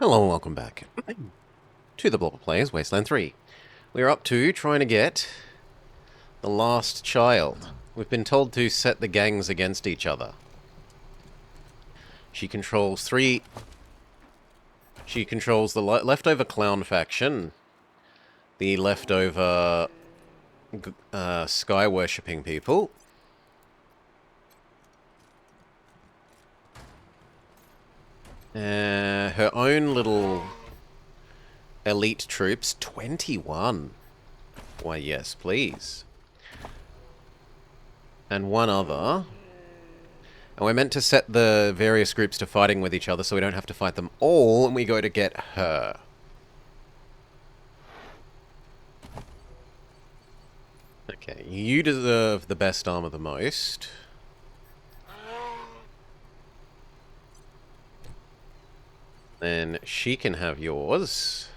Hello and welcome back to the Blobber Players Wasteland 3. We're up to trying to get the last child. We've been told to set the gangs against each other. She controls the leftover clown faction, the leftover sky worshipping people, her own little elite troops, 21. Why, yes, please. And one other. And we're meant to set the various groups to fighting with each other so we don't have to fight them all, and we go to get her. Okay, you deserve the best armor the most. Then she can have yours.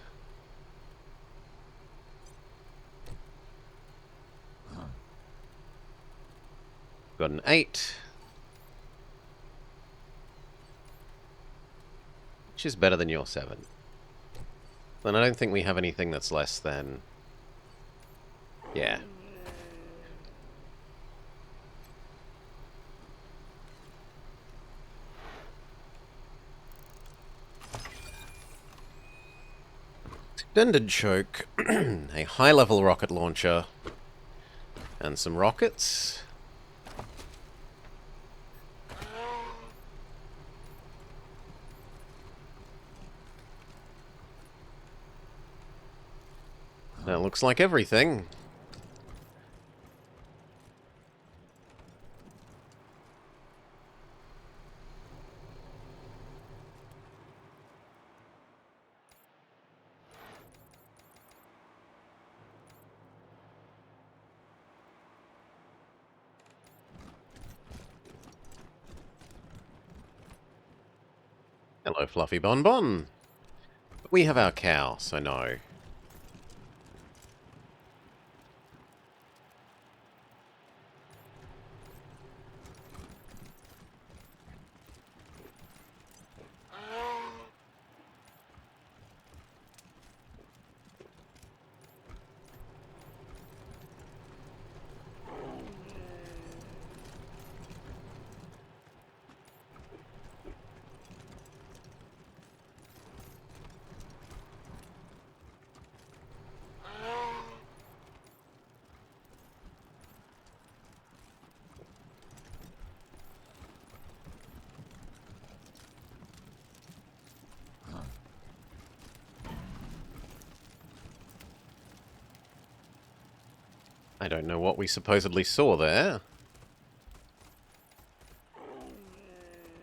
Got an 8. Which is better than your 7. Then I don't think we have anything that's less than... Yeah. Extended choke, a high-level rocket launcher, and some rockets. That looks like everything. Hello, Fluffy Bonbon. But we have our cow, so no. I don't know what we supposedly saw there.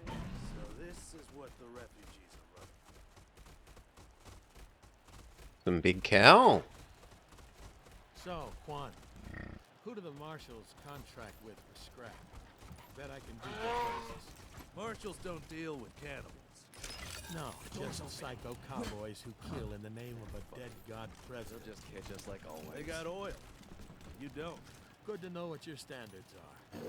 So this is what the refugees are running. Some big cow. So, Quan, who do the marshals contract with for scrap? Bet I can beat their prices. Marshals don't deal with cannibals. No, just psycho cowboys who kill in the name of a dead god president. They'll just catch us like always. They got oil. You don't. Good to know what your standards are.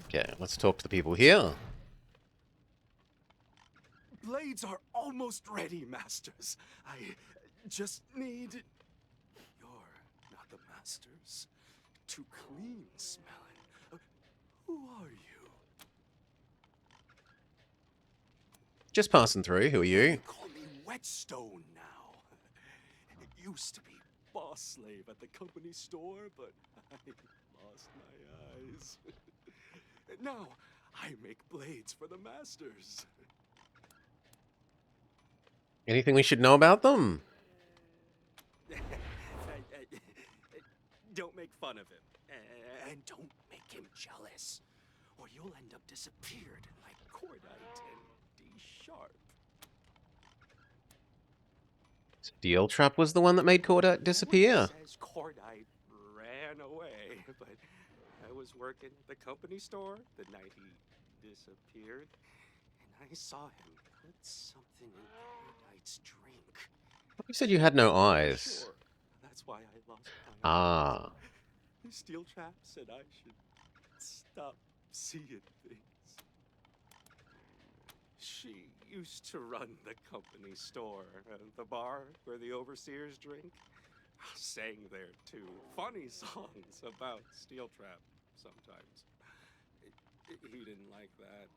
Okay, let's talk to the people here. Blades are almost ready, masters. I just need... You're not the masters. Too clean smelling. Who are you? Just passing through. Who are They you? call me Whetstone now. It used to be boss slave at the company store, but I lost my eyes. Now, I make blades for the masters. Anything we should know about them? Don't make fun of him. And don't make him jealous. Or you'll end up disappeared like cordite and D-sharp. Steel Trap was the one that made Cordite disappear. Says cordite ran away, but I was working at the company store the night he disappeared, and I saw him put something in cordite's drink. You said you had no eyes. Sure, that's why I lost my Ah. eyes. Steel Trap said I should stop seeing things. used to run the company store, the bar where the overseers drink. Sang there too. Funny songs about steel trap sometimes. He didn't like that.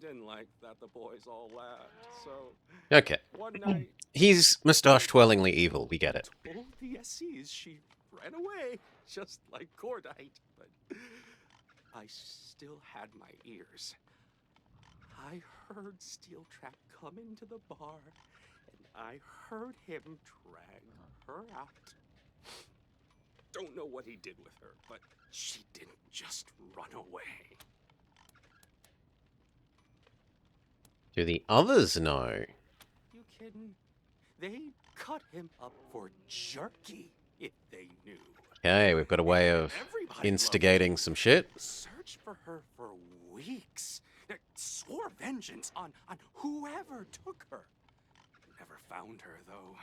Didn't like that the boys all laughed. So Okay. one night He's moustache-twirlingly evil, we get it. told the SCs she ran away, just like Cordite. But I still had my ears. I heard Steel Trap come into the bar, and I heard him drag her out. Don't know what he did with her, but she didn't just run away. Do the others know? You kidding? They'd cut him up for jerky if they knew. Okay, we've got a way of Everybody instigating some shit. Searched for her for weeks. Swore vengeance on whoever took her. Never found her, though.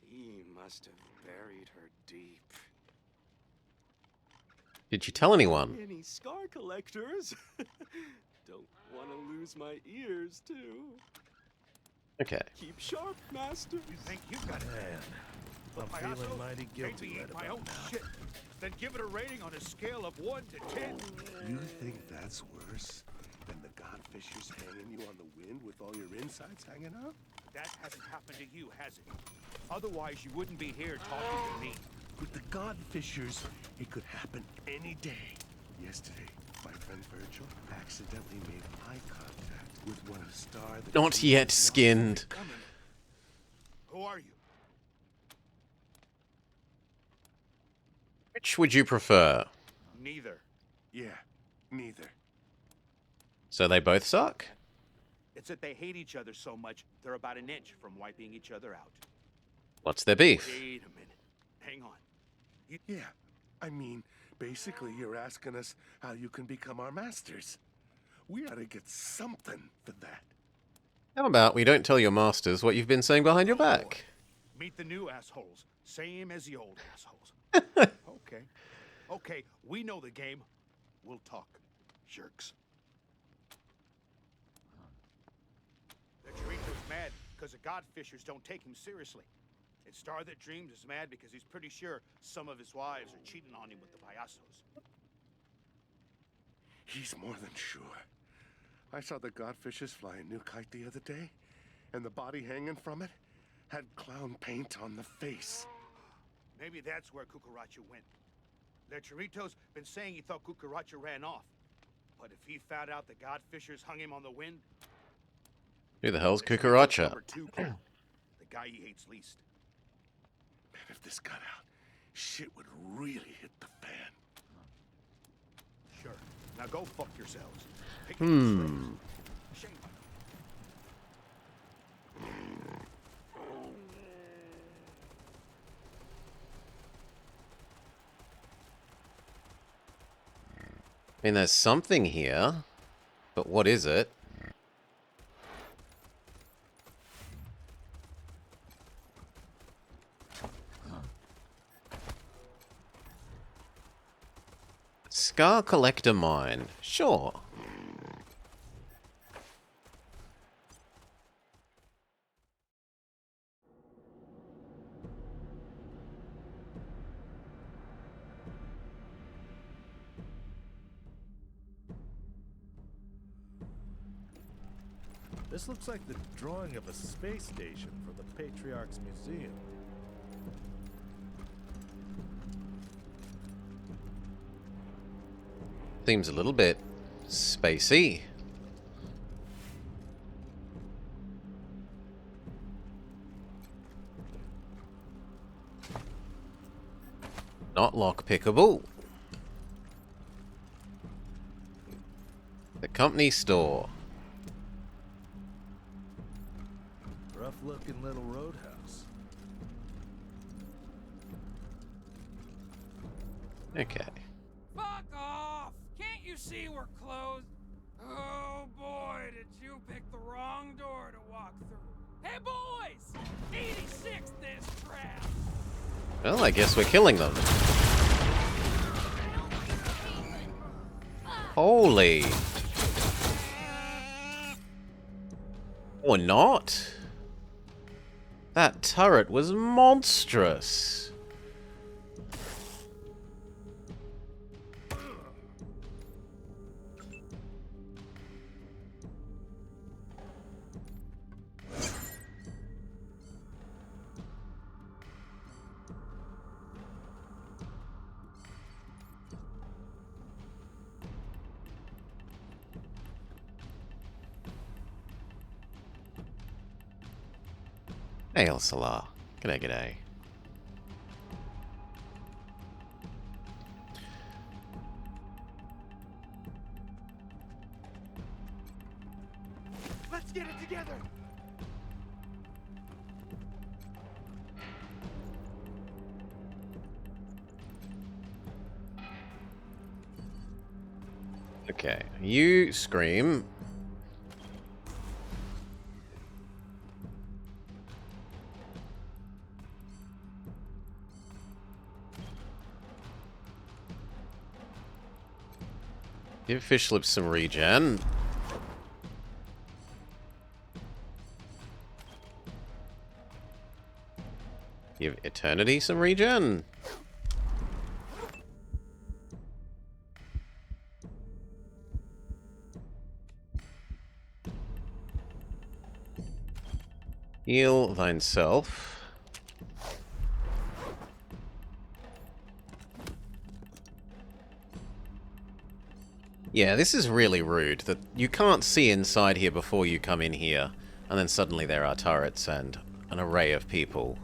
He must have buried her deep. Did you tell anyone? Any scar collectors? Don't want to lose my ears, too. Okay. Keep sharp, Master. You think you've got it? Man, I'm feeling mighty guilty right about now. Shit. Then give it a rating on a scale of 1 to 10. You think that's worse than the godfishers hanging you on the wind with all your insides hanging out? That hasn't happened to you, has it? Otherwise, you wouldn't be here talking to me. With the godfishers, it could happen any day. Yesterday, my friend Virgil accidentally made eye contact with one of the stars. Not yet skinned. Who are you? Which would you prefer? Neither. Yeah, neither. So they both suck? It's that they hate each other so much, they're about an inch from wiping each other out. What's their beef? Wait a minute. Hang on. Yeah, I mean, basically you're asking us how you can become our masters. We ought to get something for that. How about we don't tell your masters what you've been saying behind your back? Meet the new assholes. Same as the old assholes. Okay. Okay, we know the game. We'll talk. Jerks. The Chirito's mad because the Godfishers don't take him seriously. And Star That Dreams is mad because he's pretty sure some of his wives are cheating on him with the payasos. He's more than sure. I saw the godfishers fly a new kite the other day, and the body hanging from it had clown paint on the face. Maybe that's where Cucaracha went. The Chirito's been saying he thought Cucaracha ran off. But if he found out the Godfishers hung him on the wind... Who the hell's Chirito's Cucaracha? number 2 player, the guy he hates least. Man, if this got out, shit would really hit the fan. Sure. Now go fuck yourselves. Pick your slaves. Shame on I mean, there's something here, but what is it? Scar Collector Mine. Sure. This looks like the drawing of a space station for the Patriarch's Museum. Seems a little bit spacey. Not lock-pickable. The company store. Rough-looking little roadhouse. Okay. Fuck off! Can't you see we're closed? Oh boy, did you pick the wrong door to walk through. Hey boys! 86 this trap! Well, I guess we're killing them. Holy. Or not. That turret was monstrous. Hey, El Salah. G'day, g'day. Let's get it together! Okay, you scream. Give Fish Lips some regen. Give Eternity some regen. Heal thyself. Yeah, this is really rude, that you can't see inside here before you come in here, and then suddenly there are turrets and an array of people.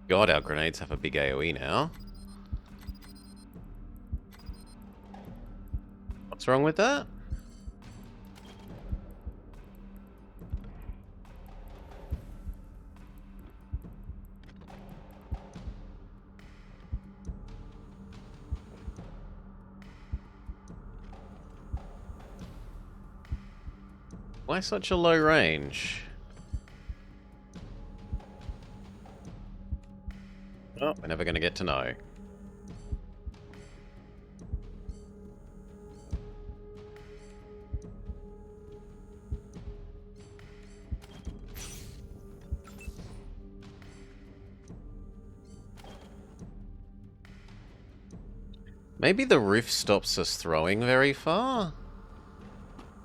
God, our grenades have a big AoE now. What's wrong with that? Why such a low range? Oh, we're never going to get to know. Maybe the roof stops us throwing very far?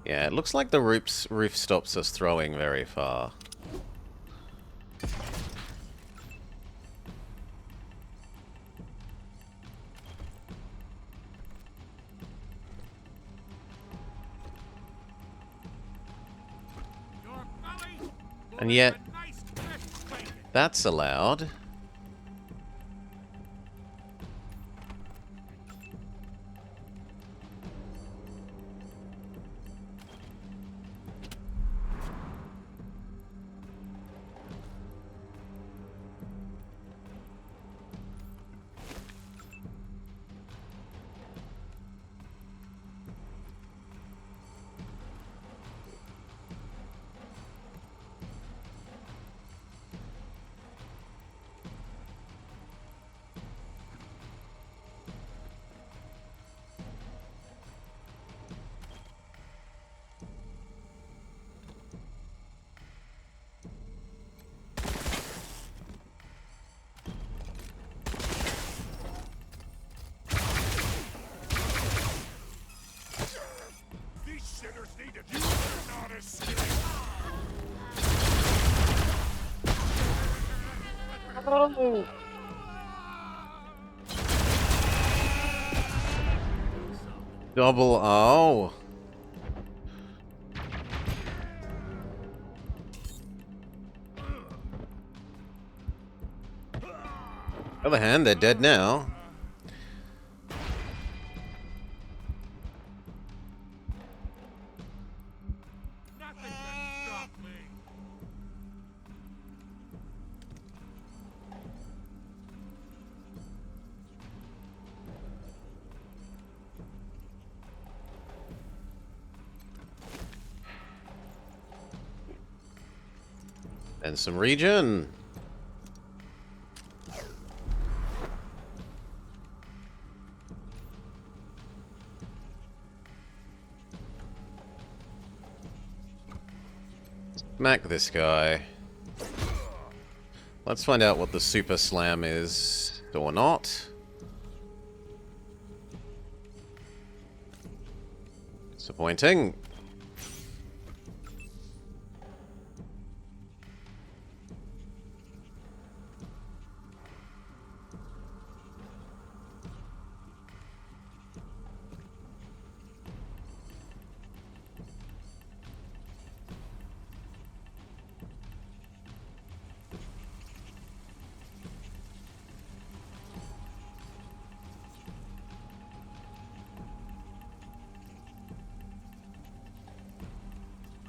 Yeah, it looks like the roof stops us throwing very far. And yet, that's allowed. Oh. Double O. On the other hand, they're dead now. And some regen. Smack this guy. Let's find out what the super slam is, or not. Disappointing.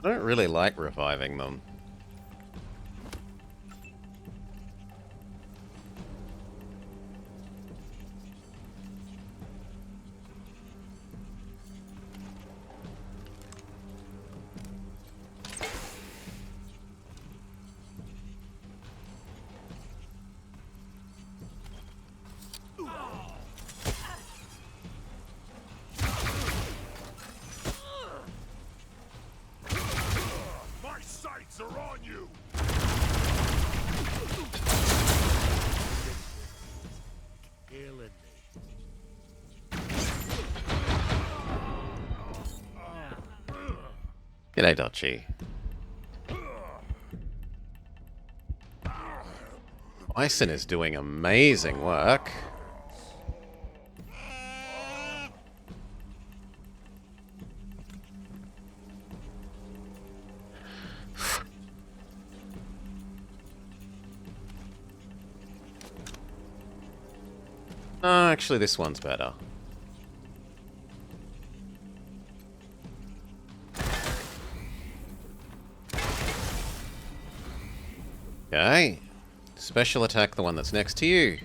I don't really like reviving them. My sights are on you! Killing me. G'day, Dotchi. Bison is doing amazing work. Actually, this one's better. Okay. Special attack the one that's next to you.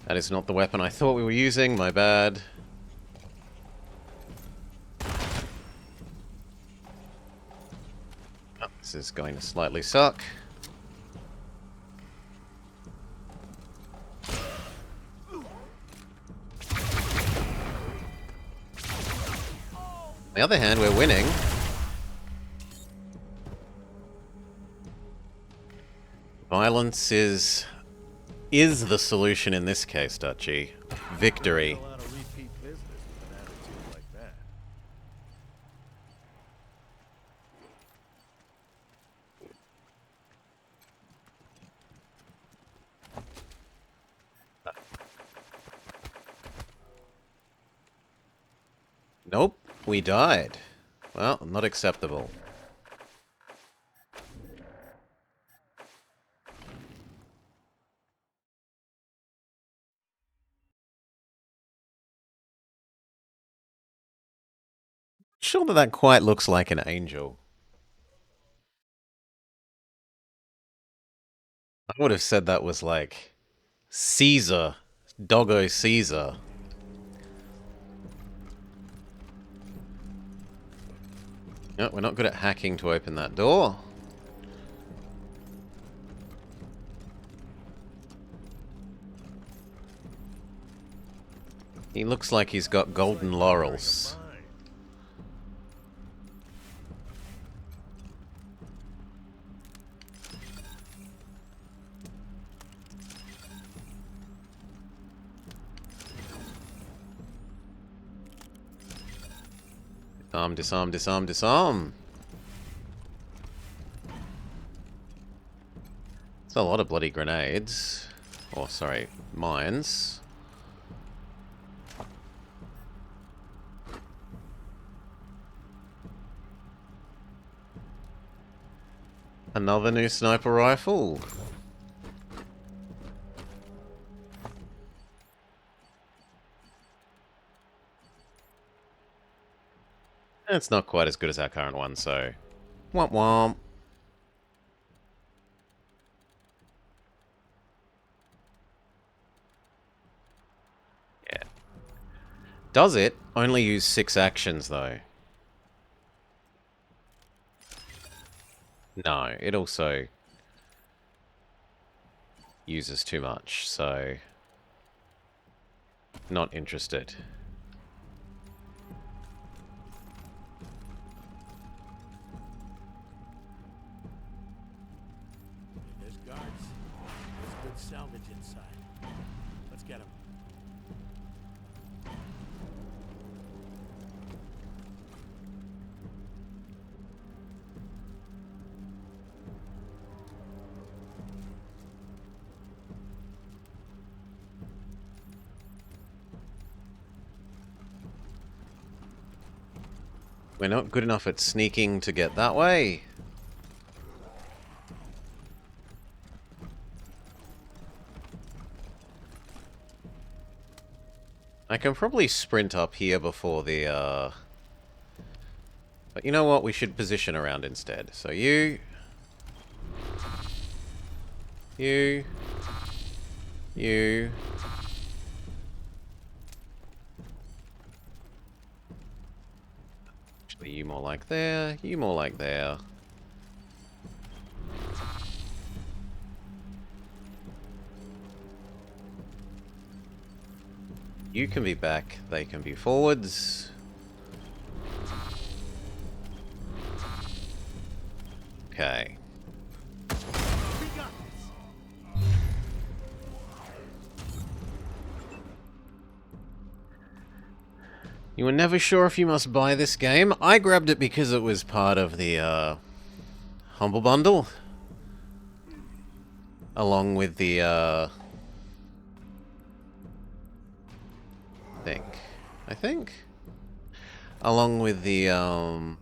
That is not the weapon I thought we were using, my bad. Oh, this is going to slightly suck. On the other hand, we're winning. Violence is the solution in this case, Dutchy. Victory. A lot of repeat business with an attitude like that. Nope, we died. Well, not acceptable. Sure that quite looks like an angel. I would have said that was like Caesar, Doggo Caesar. No, we're not good at hacking to open that door. He looks like he's got golden laurels. Disarm, disarm, disarm, disarm. It's a lot of bloody grenades. Or, sorry, mines. Another new sniper rifle. It's not quite as good as our current one, so... Womp womp. Does it only use 6 actions, though? No, it also uses too much, so not interested. There's guards. There's good salvage inside. Let's get them. We're not good enough at sneaking to get that way. I can probably sprint up here before the, But you know what? We should position around instead. So you... You... You... Actually, you more like there. You more like there. You can be back. They can be forwards. Okay. You were never sure if you must buy this game. I grabbed it because it was part of the, Humble Bundle. Along with the, I think? Along with the, a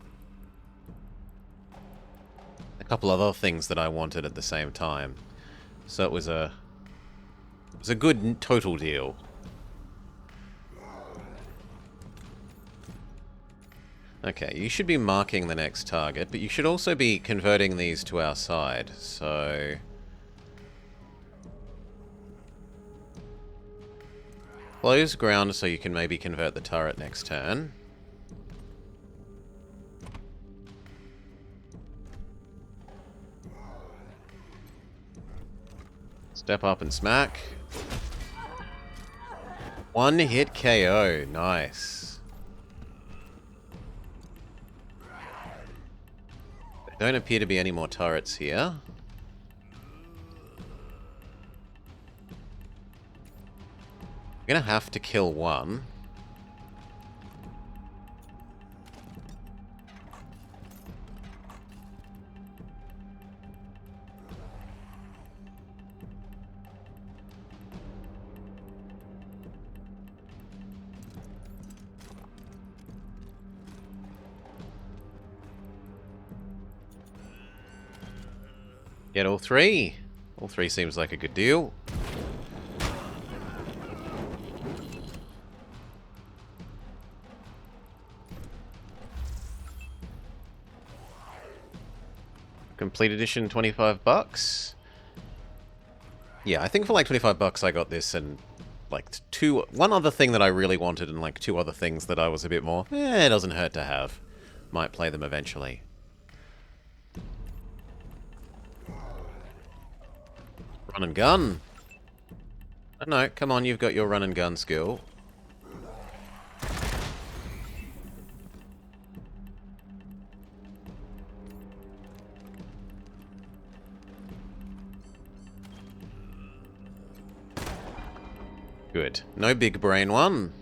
couple other things that I wanted at the same time. So it was a good total deal. Okay, you should be marking the next target, but you should also be converting these to our side, so... Close ground so you can maybe convert the turret next turn. Step up and smack. One hit KO, nice. There don't appear to be any more turrets here. I'm gonna have to kill one. Get all three. All three seems like a good deal. Complete edition, 25 bucks. Yeah, I think for like 25 bucks I got this and like one other thing that I really wanted and like 2 other things that I was a bit more, it doesn't hurt to have. Might play them eventually. Run and gun. Oh, no, come on, you've got your run and gun skill. Good. No big brain one.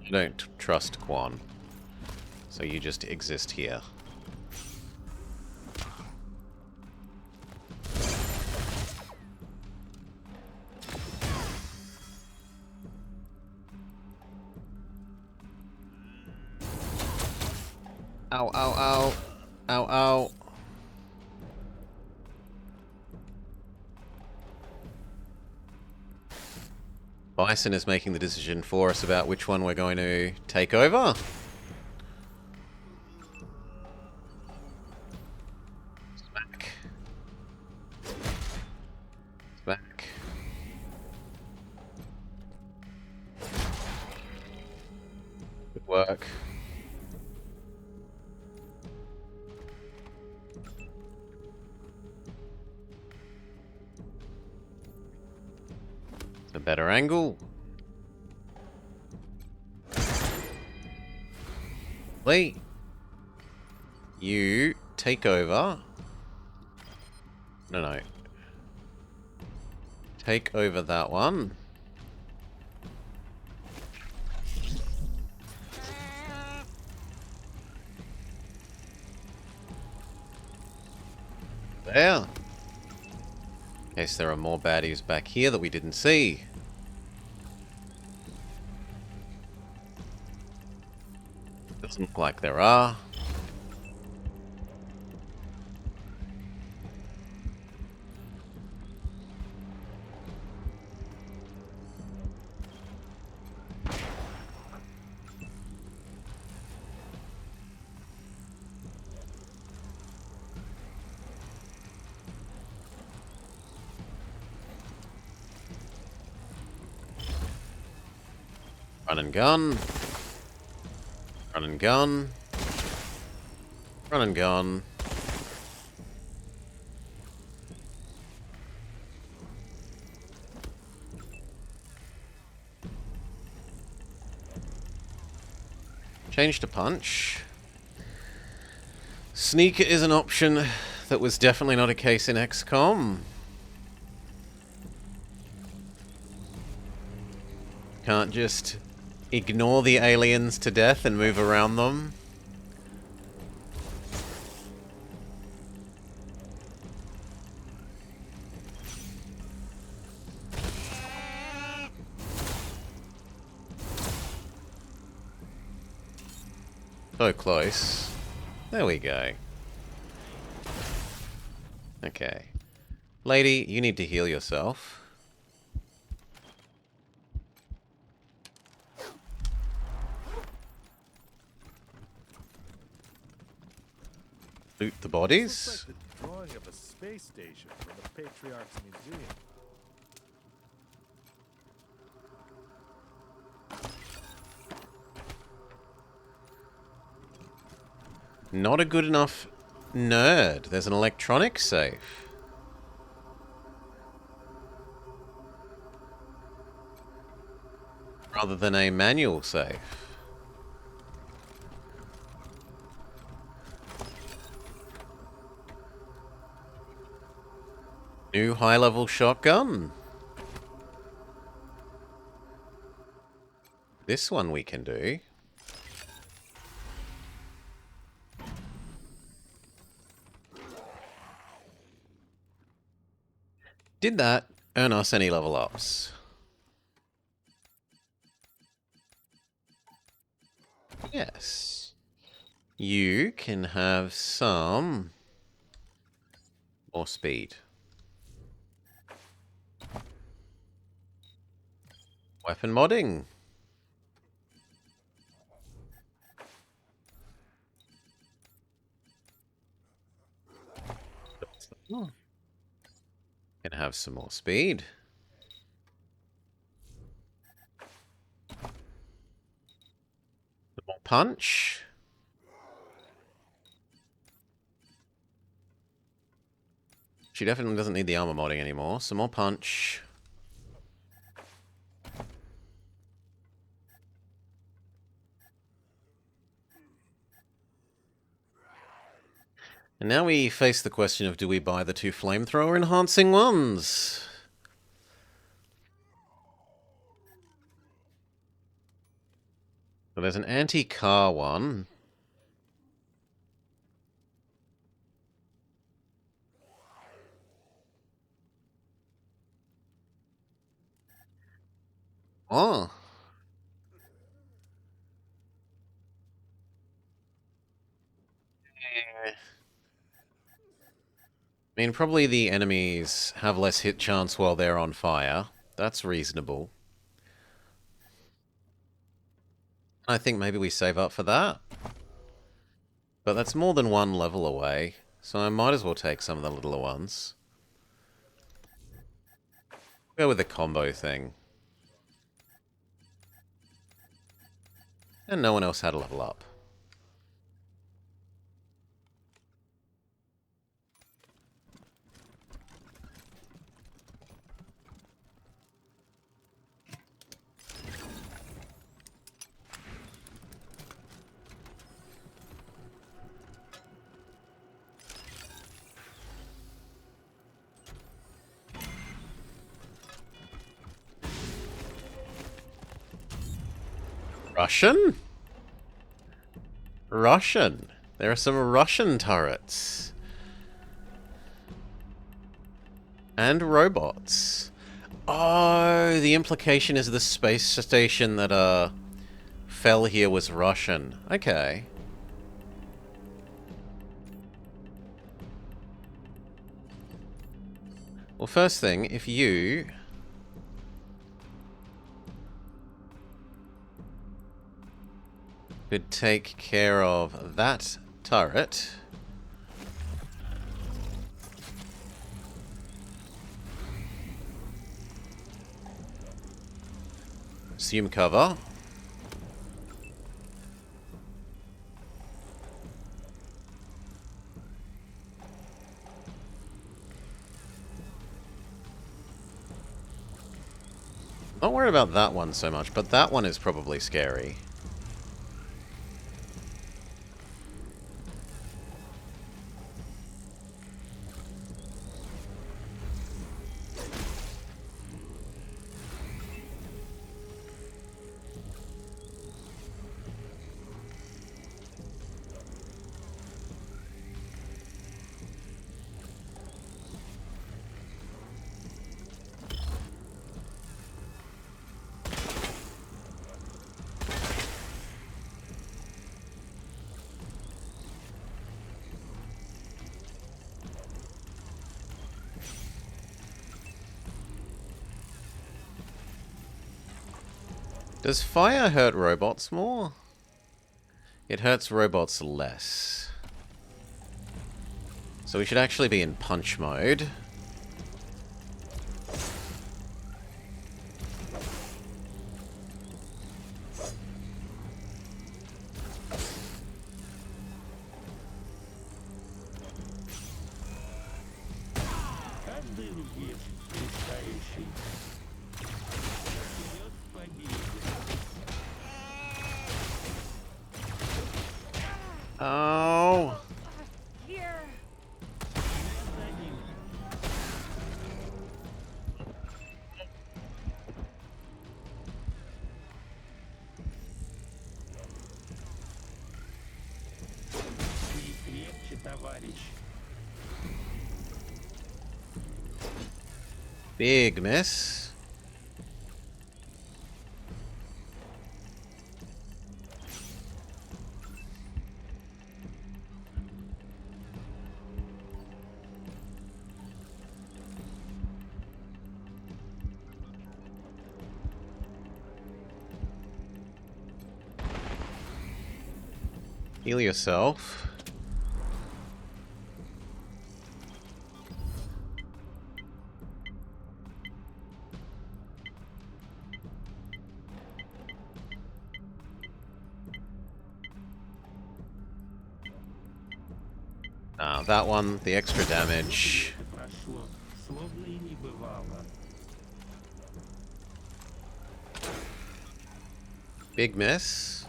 I don't trust Quan. So you just exist here. Ow, ow, ow. Ow, ow. Bison is making the decision for us about which one we're going to take over. Smack. Smack. work. A better angle. Lee, you take over. No. Take over that one. There. In case there are more baddies back here that we didn't see. Doesn't look like there are. Run and gun. Run and gun. Run and gun. Change to punch. Sneak is an option that was definitely not a case in XCOM. Can't just ignore the aliens to death and move around them. So close. There we go. Okay. Lady, you need to heal yourself. Loot the bodies. Looks like the drawing of a space station from the Patriarch's Museum. Not a good enough nerd. There's an electronics safe. Rather than a manual safe. New high-level shotgun. This one we can do. Did that earn us any level ups? Yes. You can have some more speed. Weapon modding. Can have some more speed. Some more punch. She definitely doesn't need the armor modding anymore. Some more punch. And now we face the question of, do we buy the 2 flamethrower enhancing ones? So there's an anti-car one. Oh. I mean, probably the enemies have less hit chance while they're on fire. That's reasonable. I think maybe we save up for that. But that's more than 1 level away, so I might as well take some of the littler ones. Go with the combo thing. And no one else had a level up. Russian? Russian. There are some Russian turrets. And robots. Oh, the implication is the space station that fell here was Russian. Okay. Well, first thing, if you could take care of that turret. Assume cover. Not worried about that one so much, but that one is probably scary. Does fire hurt robots more? It hurts robots less. So we should actually be in punch mode. Oh. Here. Big miss. Heal yourself. That one, the extra damage. Big miss.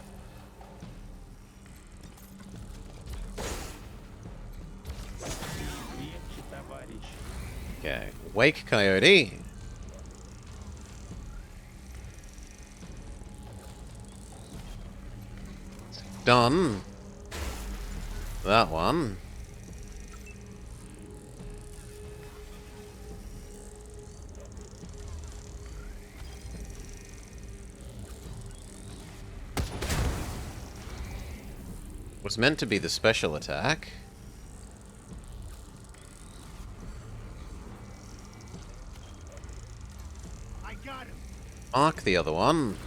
Okay, wake coyote. Done. That one. Was meant to be the special attack. I got him. Mark the other one.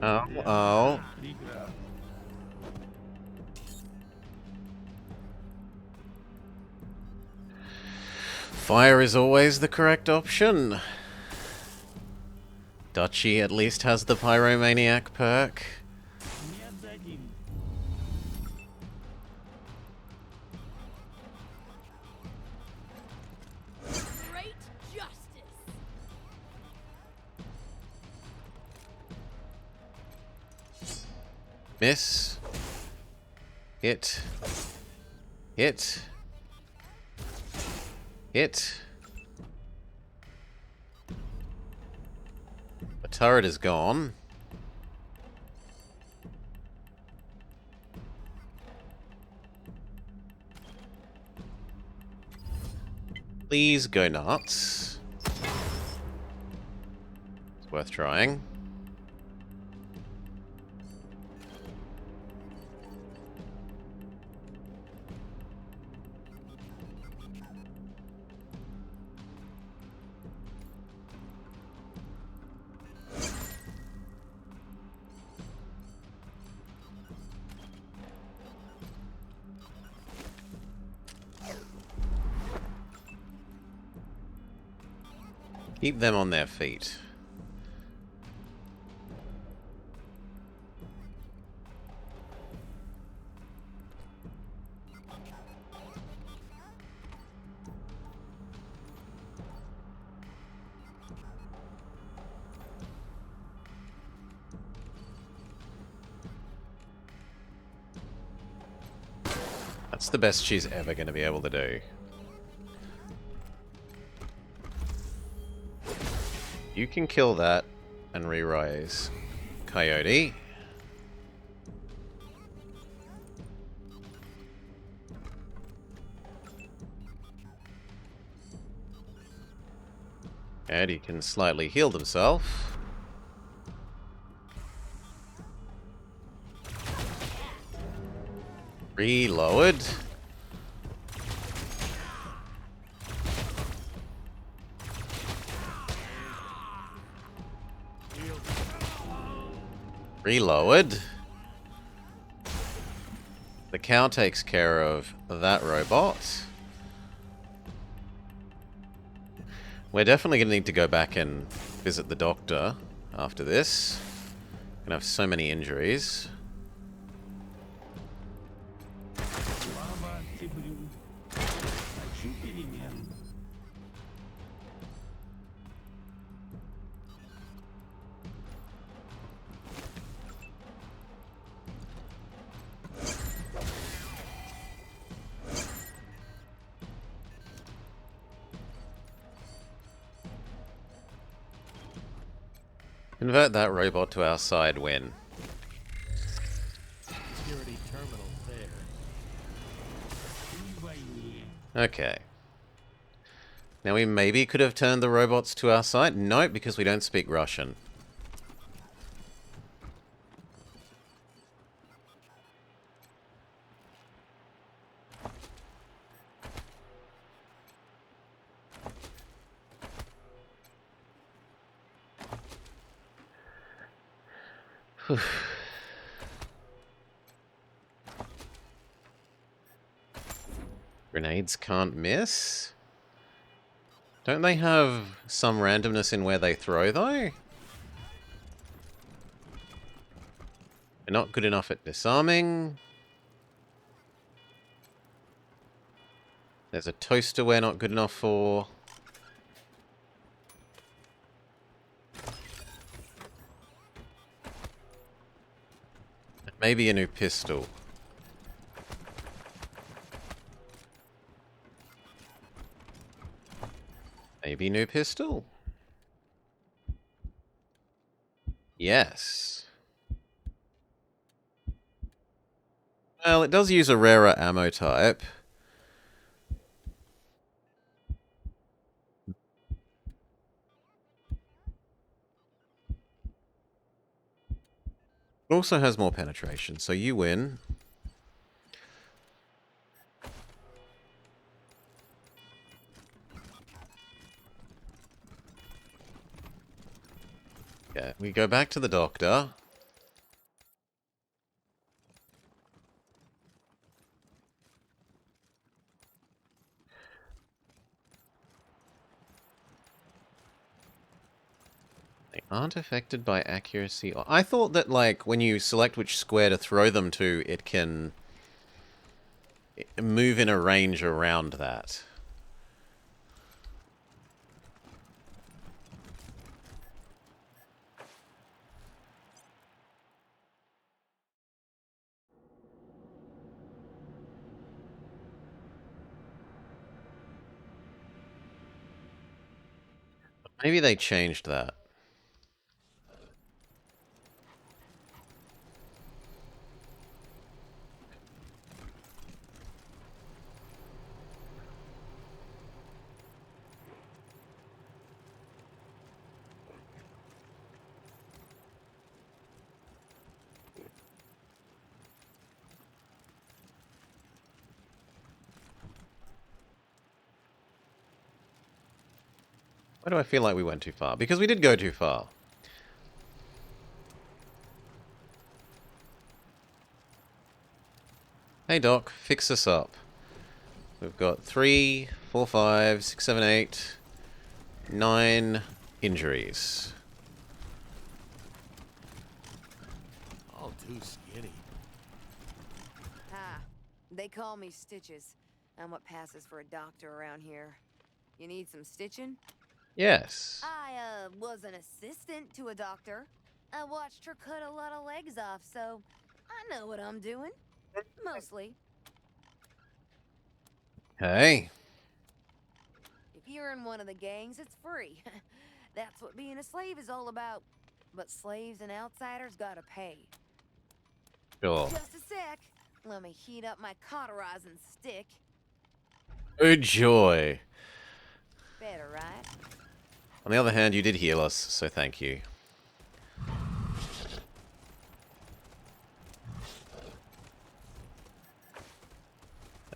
Oh, oh. Fire is always the correct option. Duchy at least has the Pyromaniac perk. Great justice. Miss. Hit. Hit. Hit. The turret is gone. Please go nuts. It's worth trying. Keep them on their feet. That's the best she's ever going to be able to do. You can kill that and re-rise Coyote. And he can slightly heal himself. Reload. Reload. The cow takes care of that robot. We're definitely going to need to go back and visit the doctor after this. Gonna have so many injuries. Convert that robot to our side when. Security terminal there. Okay. Now we maybe could have turned the robots to our side. Nope, because we don't speak Russian. Grenades can't miss? Don't they have some randomness in where they throw, though? They're not good enough at disarming. There's a toaster we're not good enough for. Maybe a new pistol. Maybe new pistol. Yes. Well, it does use a rarer ammo type. It also has more penetration, so you win. Yeah, we go back to the doctor. Aren't affected by accuracy. I thought that, like, when you select which square to throw them to, it can move in a range around that. Maybe they changed that. Why do I feel like we went too far? Because we did go too far. Hey Doc, fix us up. We've got 3, 4, 5, 6, 7, 8, 9 injuries. All too skinny. Ah, they call me Stitches. I'm what passes for a doctor around here. You need some stitching? Yes. I, was an assistant to a doctor. I watched her cut a lot of legs off, so I know what I'm doing. Mostly. Hey. If you're in one of the gangs, it's free. That's what being a slave is all about. But slaves and outsiders gotta pay. Sure. Just a sec. Let me heat up my cauterizing stick. Oh joy. Better, right? On the other hand, you did heal us, so thank you.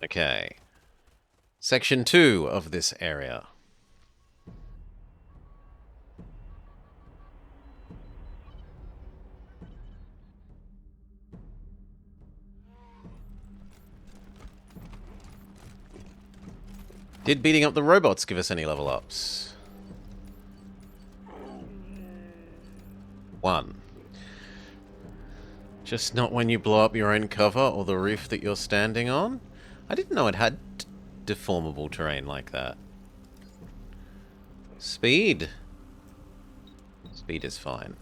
Okay. Section 2 of this area. Did beating up the robots give us any level ups? 1. Just not when you blow up your own cover or the roof that you're standing on? I didn't know it had deformable terrain like that. Speed. Speed is fine.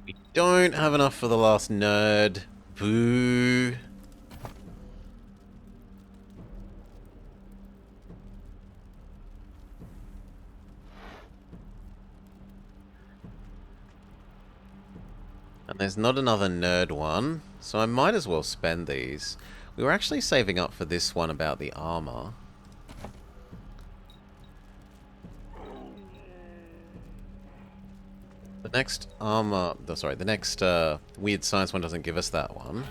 We don't have enough for the last nerd. Boo. And there's not another nerd one, so I might as well spend these. We were actually saving up for this one about the armor. The next armor... Oh, sorry, the next weird science one doesn't give us that one.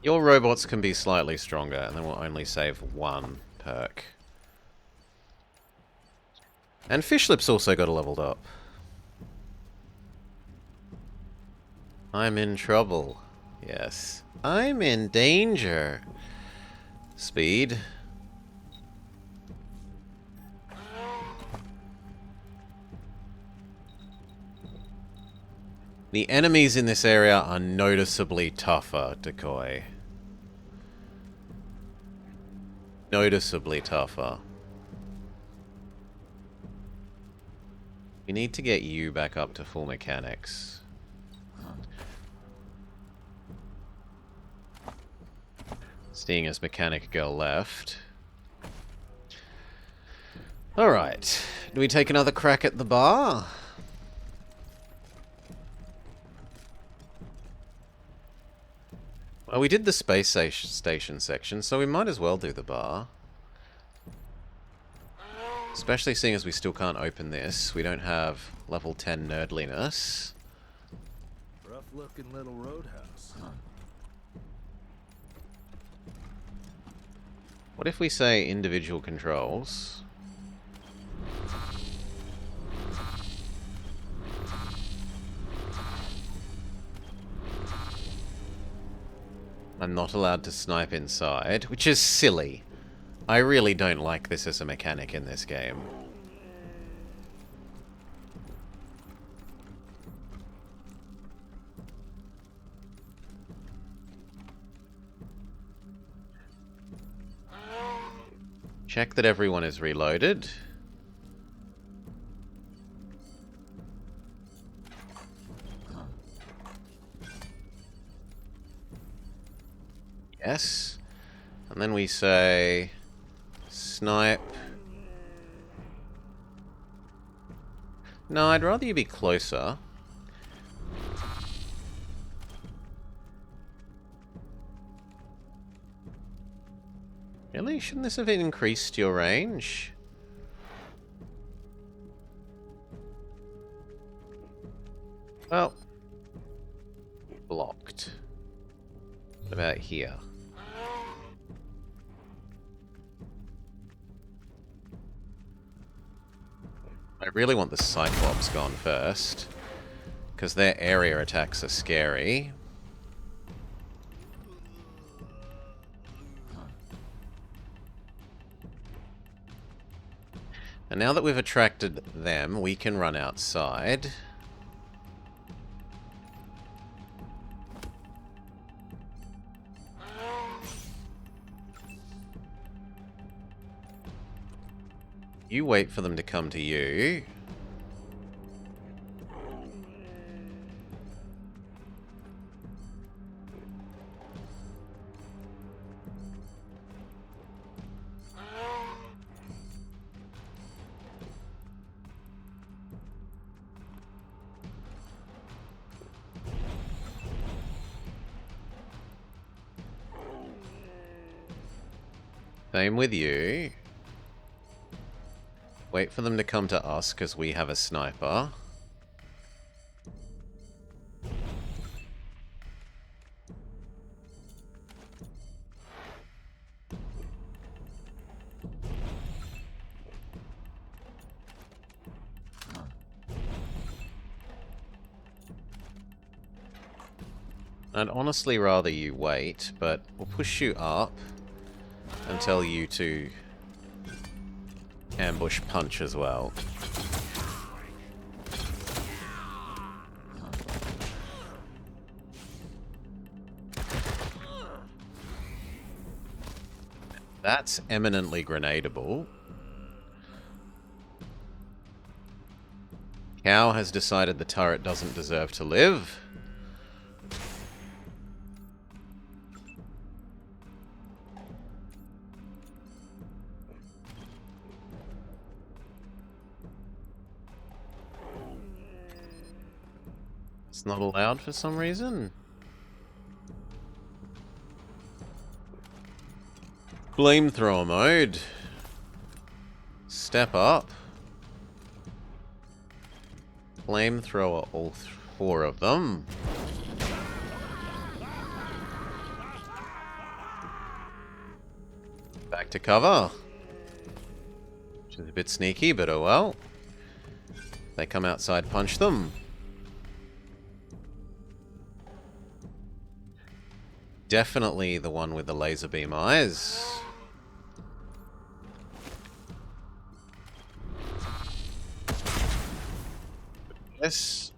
Your robots can be slightly stronger, and then we'll only save 1 perk. And Fish Lips also got leveled up. I'm in trouble. Yes. I'm in danger. Speed. The enemies in this area are noticeably tougher, Decoy. Noticeably tougher. We need to get you back up to full mechanics. Seeing as Mechanic Girl left. Alright. Do we take another crack at the bar? Well, we did the space station section, so we might as well do the bar. Especially seeing as we still can't open this. We don't have level 10 nerdliness. Rough-looking little roadhouse. What if we say individual controls? I'm not allowed to snipe inside, which is silly. I really don't like this as a mechanic in this game. Check that everyone is reloaded. Yes. And then we say snipe. No, I'd rather you be closer. Really? Shouldn't this have increased your range? Well, blocked. What about here? I really want the Cyclops gone first, because their area attacks are scary. And now that we've attracted them, we can run outside. You wait for them to come to you. Same with you. Wait for them to come to us, because we have a sniper. I'd honestly rather you wait, but we'll push you up and tell you to ambush punch as well. That's eminently grenadable. Cow has decided the turret doesn't deserve to live. It's not allowed for some reason. Flamethrower mode. Step up. Flamethrower, all four of them. Back to cover. Which is a bit sneaky, but oh well. They come outside, punch them. Definitely the one with the laser beam eyes. Yes.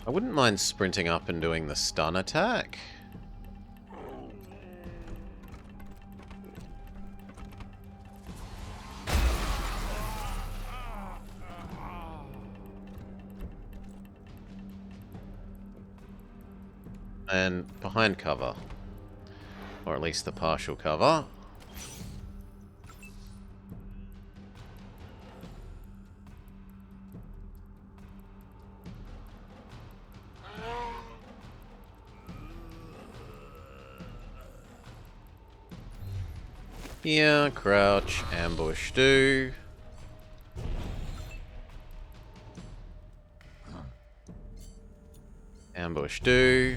I wouldn't mind sprinting up and doing the stun attack. And behind cover. Or at least the partial cover. Yeah, crouch, ambush, do. Ambush do.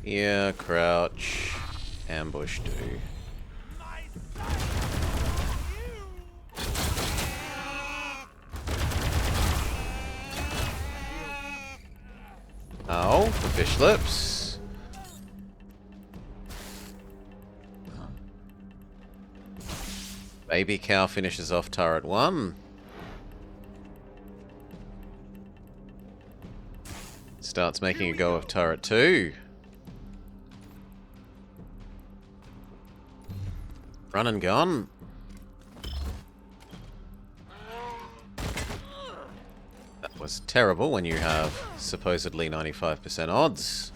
Yeah, crouch. Ambush do. Oh, the fish lips. Baby cow finishes off turret 1. Starts making a go of turret 2. Run and gun. That was terrible when you have supposedly 95% odds.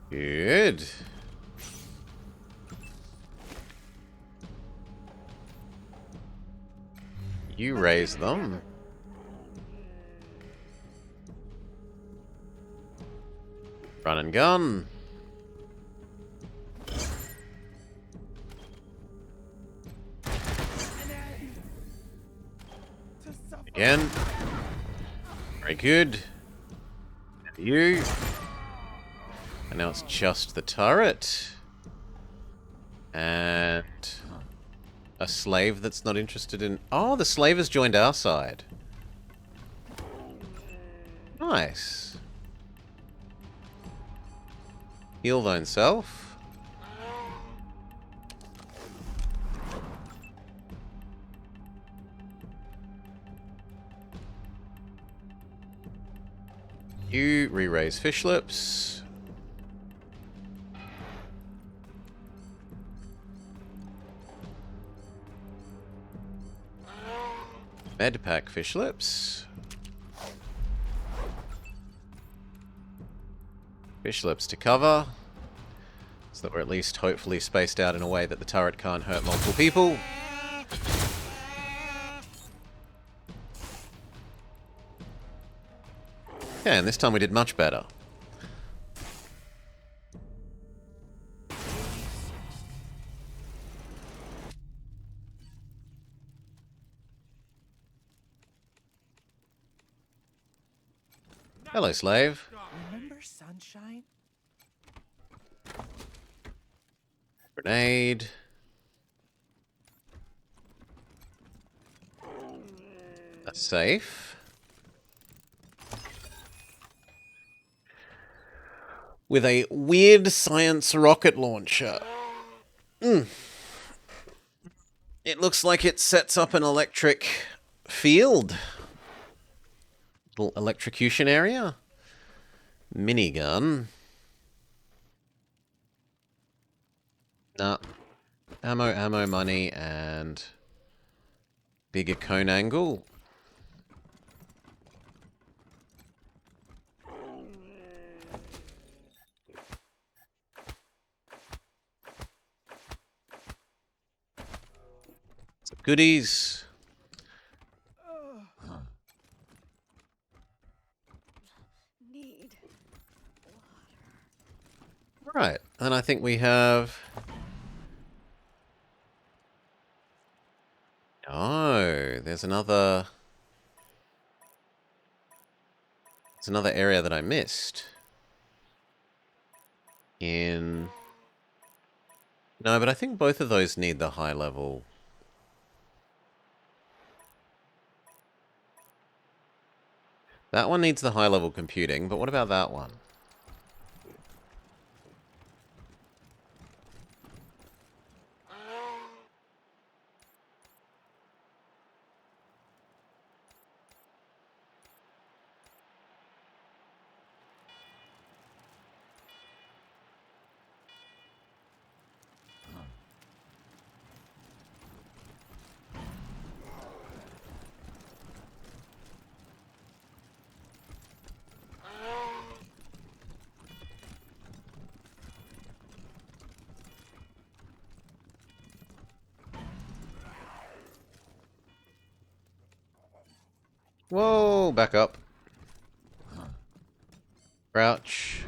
Good. You raise them. Run and gun. Again. Very good. And you. And now it's just the turret. And a slave that's not interested in... Oh, the slave has joined our side. Nice. Heal thine self. You re-raise fish lips. Medpack fish lips. Fish lips to cover. So that we're at least hopefully spaced out in a way that the turret can't hurt multiple people. Okay, and this time we did much better. Hello, slave. Remember sunshine? Grenade. A safe. With a weird science rocket launcher. It looks like it sets up an electric field. Little electrocution area. Minigun. Nah. Ammo, money, and bigger cone angle. Some goodies. Need Right, and I think we have... Oh, there's another... There's another area that I missed. No, but I think both of those need the high level. That one needs the high level computing, but what about that one? Whoa, back up. Crouch.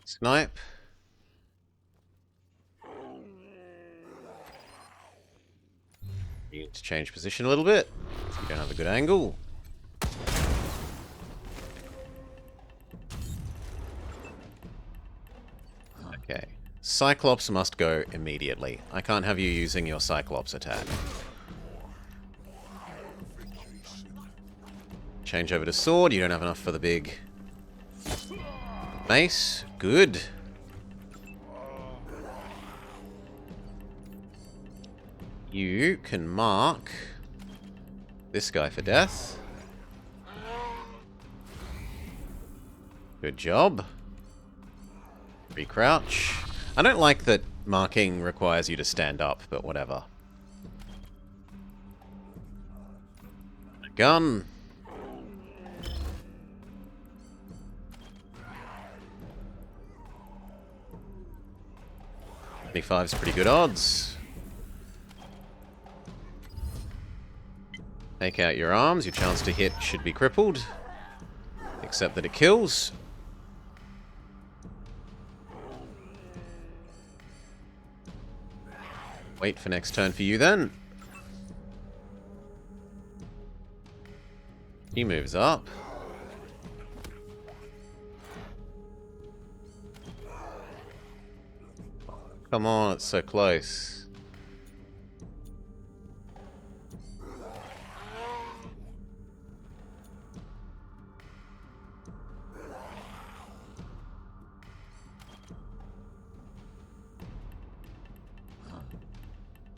Snipe. You need to change position a little bit. You don't have a good angle. Okay. Cyclops must go immediately. I can't have you using your Cyclops attack. Change over to sword. You don't have enough for the big mace. Good. You can mark this guy for death. Good job. Recrouch. I don't like that marking requires you to stand up, but whatever. A gun. .25's pretty good odds. Take out your arms. Your chance to hit should be crippled. Except that it kills. Wait for next turn for you then. He moves up. Come on, it's so close.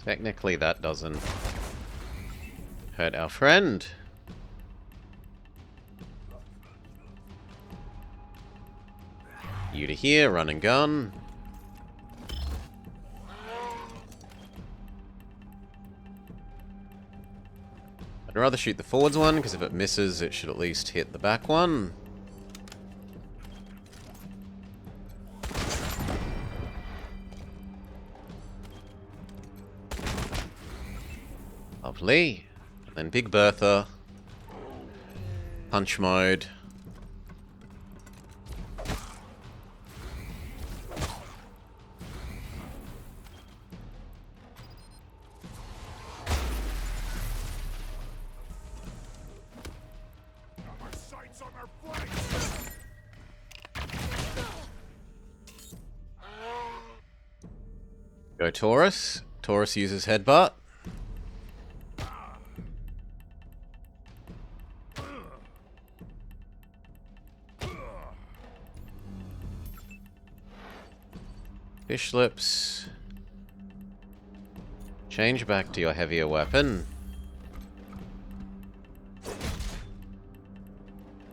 Technically, that doesn't hurt our friend. You to here, run and gun. I'd rather shoot the forwards one, because if it misses, it should at least hit the back one. Lovely. And then Big Bertha. Punch mode. Go Taurus. Taurus uses headbutt. Fish lips. Change back to your heavier weapon.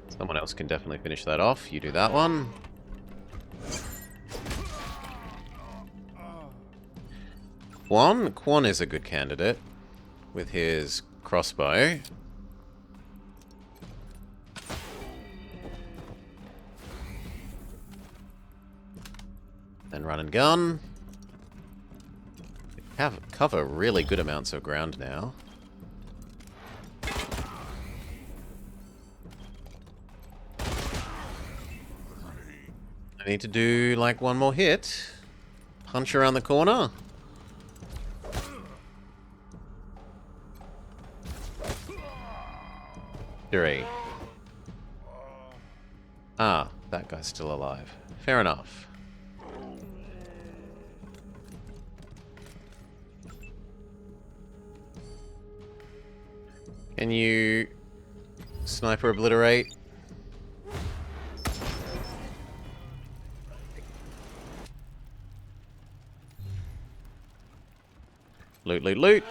Someone else can definitely finish that off. You do that one. Quan is a good candidate with his crossbow. Then run and gun. Have cover really good amounts of ground now. I need to do like one more hit. Punch around the corner. Three. Ah, that guy's still alive. Fair enough. Can you sniper obliterate? Loot, loot, loot.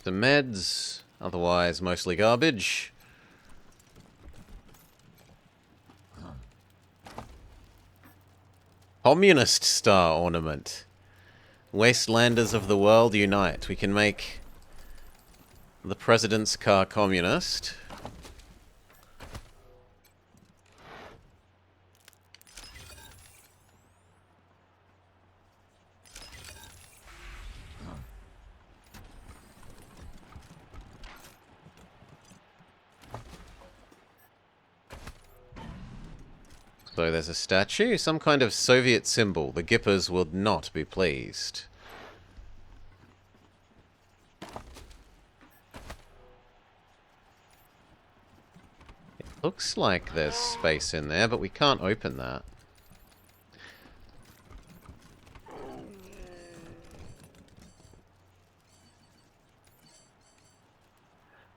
Some meds, otherwise mostly garbage. Communist star ornament. Wastelanders of the world unite. We can make the president's car communist. So there's a statue, some kind of Soviet symbol. The Gippers will not be pleased. It looks like there's space in there, but we can't open that.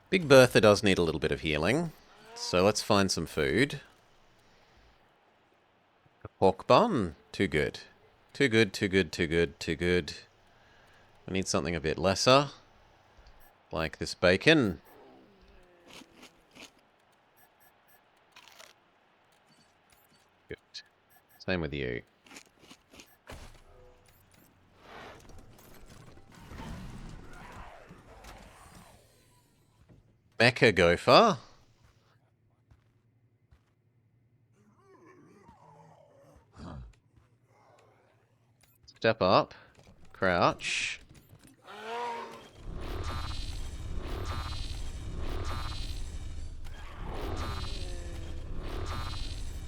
Big Bertha does need a little bit of healing, so let's find some food. Pork bun? Too good. Too good, too good, too good, too good. I need something a bit lesser. Like this bacon. Good. Same with you. Mecha gopher. Step up. Crouch.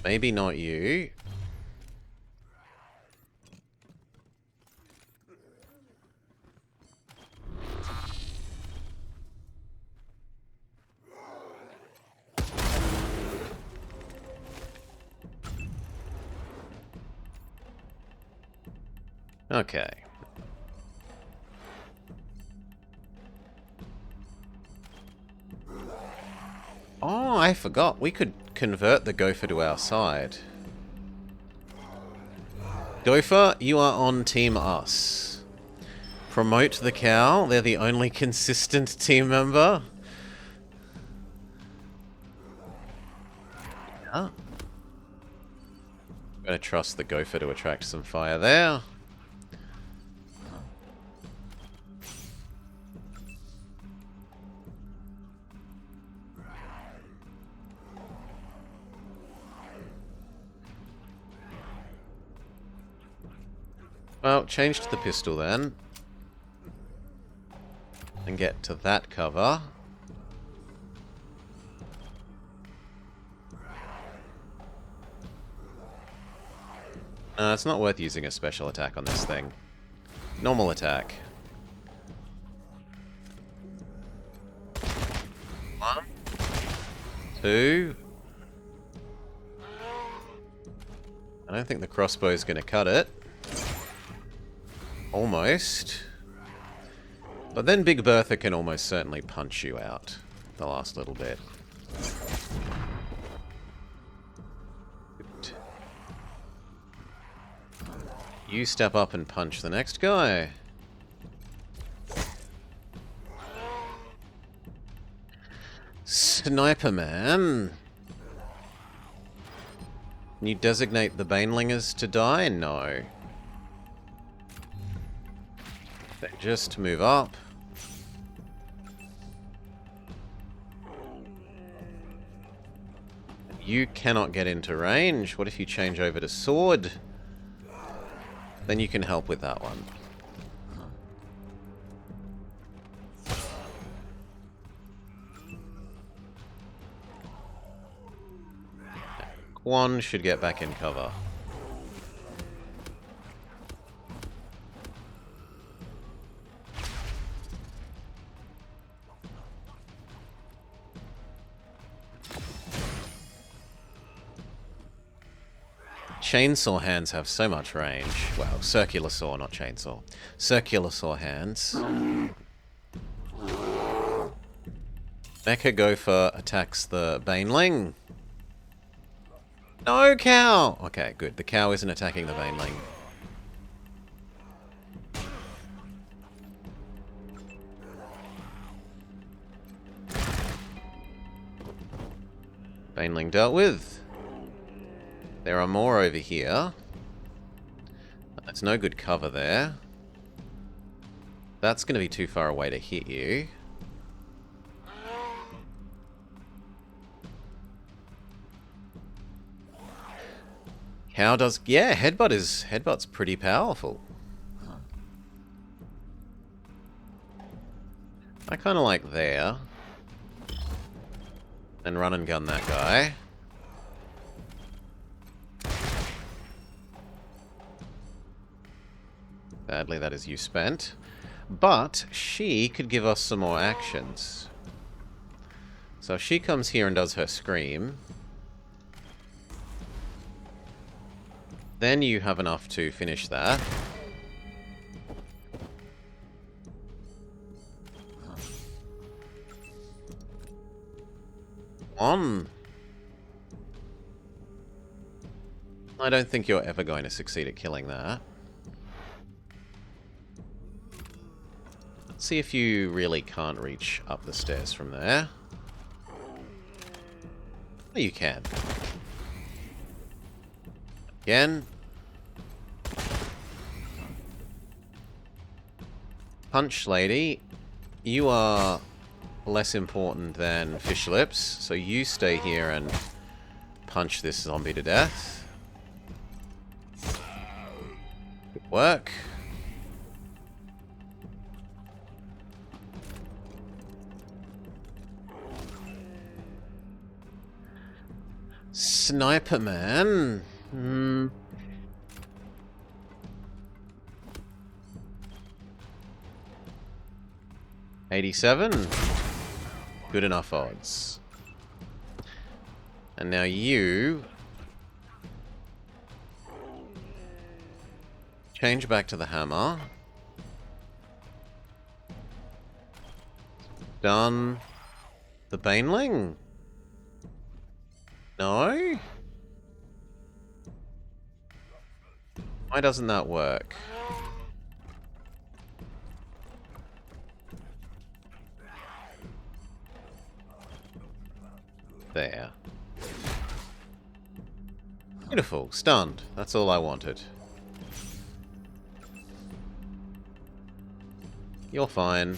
Maybe not you. Okay. Oh, I forgot. We could convert the gopher to our side. Gopher, you are on Team Us. Promote the cow. They're the only consistent team member. Yeah. I'm gonna trust the gopher to attract some fire there. Well, change to the pistol then. And get to that cover. It's not worth using a special attack on this thing. Normal attack. 1, 2. I don't think the crossbow's gonna cut it. Almost. But then Big Bertha can almost certainly punch you out the last little bit. Good. You step up and punch the next guy. Sniper Man. Can you designate the Banelingers to die? No. They just move up. You cannot get into range. What if you change over to sword? Then you can help with that one. One should get back in cover. Chainsaw hands have so much range. Well, circular saw, not chainsaw. Circular saw hands. Mecha Gopher attacks the Baneling. No cow! Okay, good. The cow isn't attacking the Baneling. Baneling dealt with. There are more over here. There's no good cover there. That's going to be too far away to hit you. How does... Yeah, Headbutt's pretty powerful. I kind of like there. And run and gun that guy. Sadly, that is you spent. But she could give us some more actions. So if she comes here and does her scream, then you have enough to finish that. On. I don't think you're ever going to succeed at killing that. Let's see if you really can't reach up the stairs from there. Oh, you can. Again. Punch Lady, you are less important than Fish Lips, so you stay here and punch this zombie to death. Good work. Sniper Man. 87. Good enough odds. And now you change back to the hammer. Done. The Baneling? No? Why doesn't that work? There. Beautiful. Stunned. That's all I wanted. You're fine.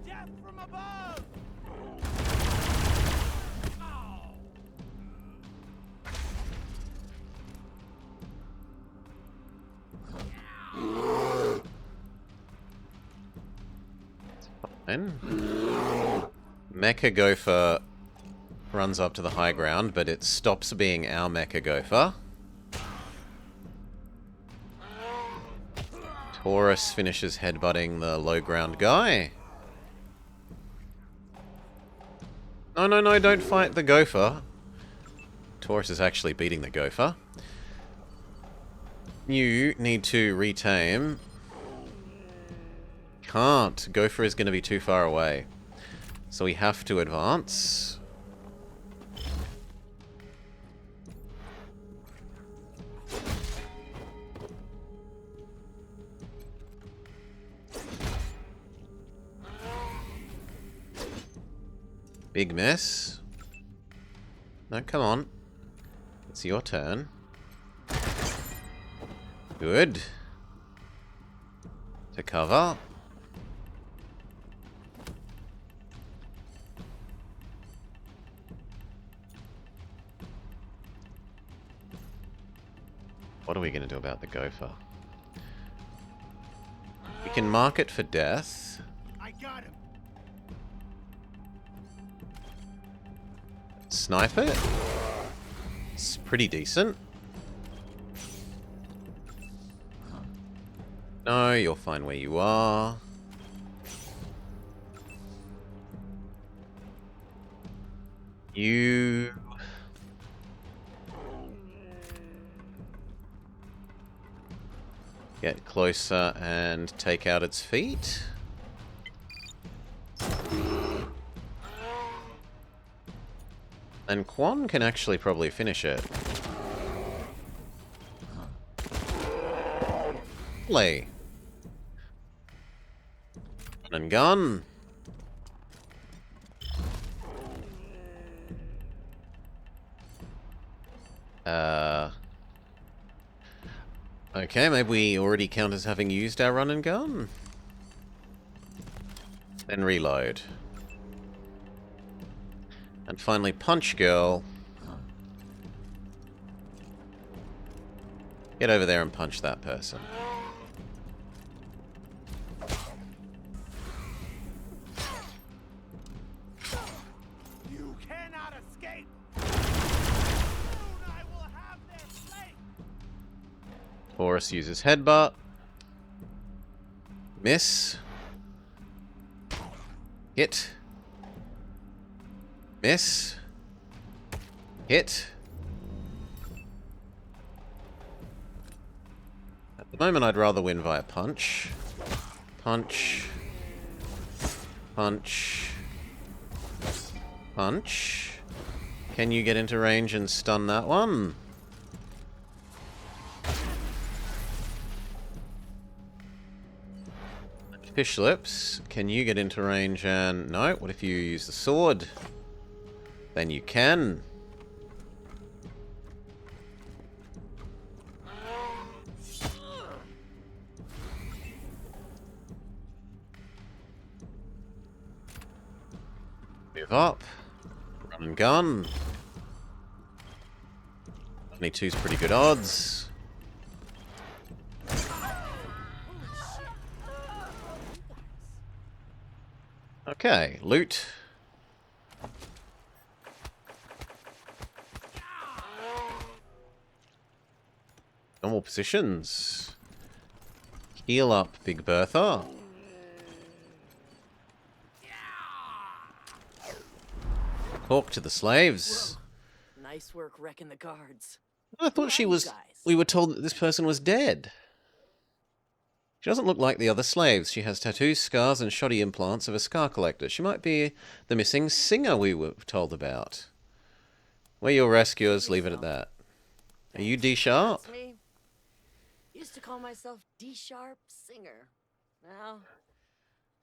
Death from above! Fine. Mecha Gopher runs up to the high ground, but it stops being our Mecha Gopher. Taurus finishes headbutting the low ground guy. No, no, no, don't fight the Gopher. Taurus is actually beating the Gopher. You need to retame. Can't. Gopher is going to be too far away. So we have to advance. Big miss. No, come on. It's your turn. Good. To cover. What are we going to do about the Gopher? We can mark it for death. I got him. Snipe it. It's pretty decent. No, you're fine where you are. You... get closer and take out its feet. And Quan can actually probably finish it. Play. And gun. Okay, maybe we already count as having used our run and gun. Then reload. And finally, punch girl. Get over there and punch that person. You cannot escape! Soon I will have their slate! Taurus uses headbutt. Miss. Hit. Miss. Hit. At the moment, I'd rather win via punch. Punch. Punch. Punch. Can you get into range and stun that one? Fish lips. Can you get into range and... No, what if you use the sword? Then you can. Move up. Run and gun. 22's pretty good odds. Okay, loot. Normal positions. Heal up, Big Bertha. Talk to the slaves. Whoa. Nice work wrecking the guards. I thought she was... We were told that this person was dead. She doesn't look like the other slaves. She has tattoos, scars, and shoddy implants of a scar collector. She might be the missing singer we were told about. We're your rescuers. Leave it at that. Are you D-sharp? That's me. Used to call myself D-sharp singer. Now,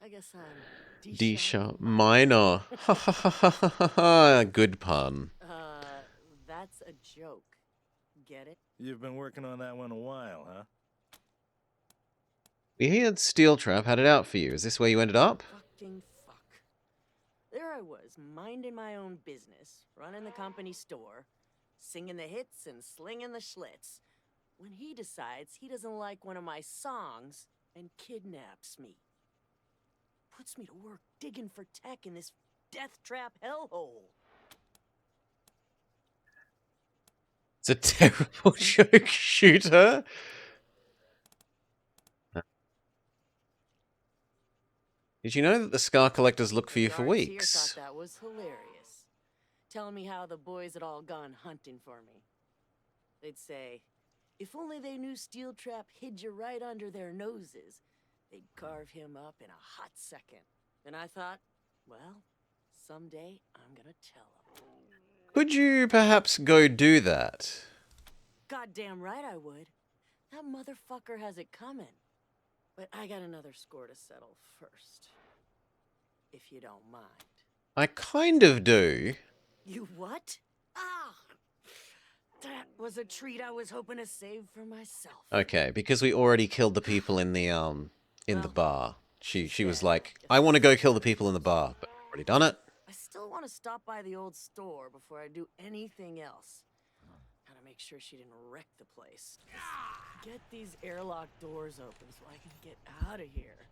I guess I'm D-sharp minor. Ha ha ha ha ha ha. Good pun. That's a joke. Get it? You've been working on that one a while, huh? We heard Steel Trap had it out for you. Is this where you ended up? Fucking fuck. There I was, minding my own business, running the company store, singing the hits and slinging the schlitz, when he decides he doesn't like one of my songs and kidnaps me. Puts me to work digging for tech in this death trap hellhole. It's a terrible joke, shooter. Did you know that the scar collectors look for you for Guards here weeks? thought that was hilarious. Telling me how the boys had all gone hunting for me. They'd say, if only they knew Steel Trap hid you right under their noses, they'd carve him up in a hot second. And I thought, well, someday I'm gonna tell them. Could you perhaps go do that? Goddamn right I would. That motherfucker has it coming. But I got another score to settle first. If you don't mind. I kind of do. You what? Ah! That was a treat I was hoping to save for myself. Okay, because we already killed the people in the bar. She was like, I want to go kill the people in the bar, but I've already done it. I still want to stop by the old store before I do anything else. Gotta make sure she didn't wreck the place. Get these airlock doors open so I can get out of here.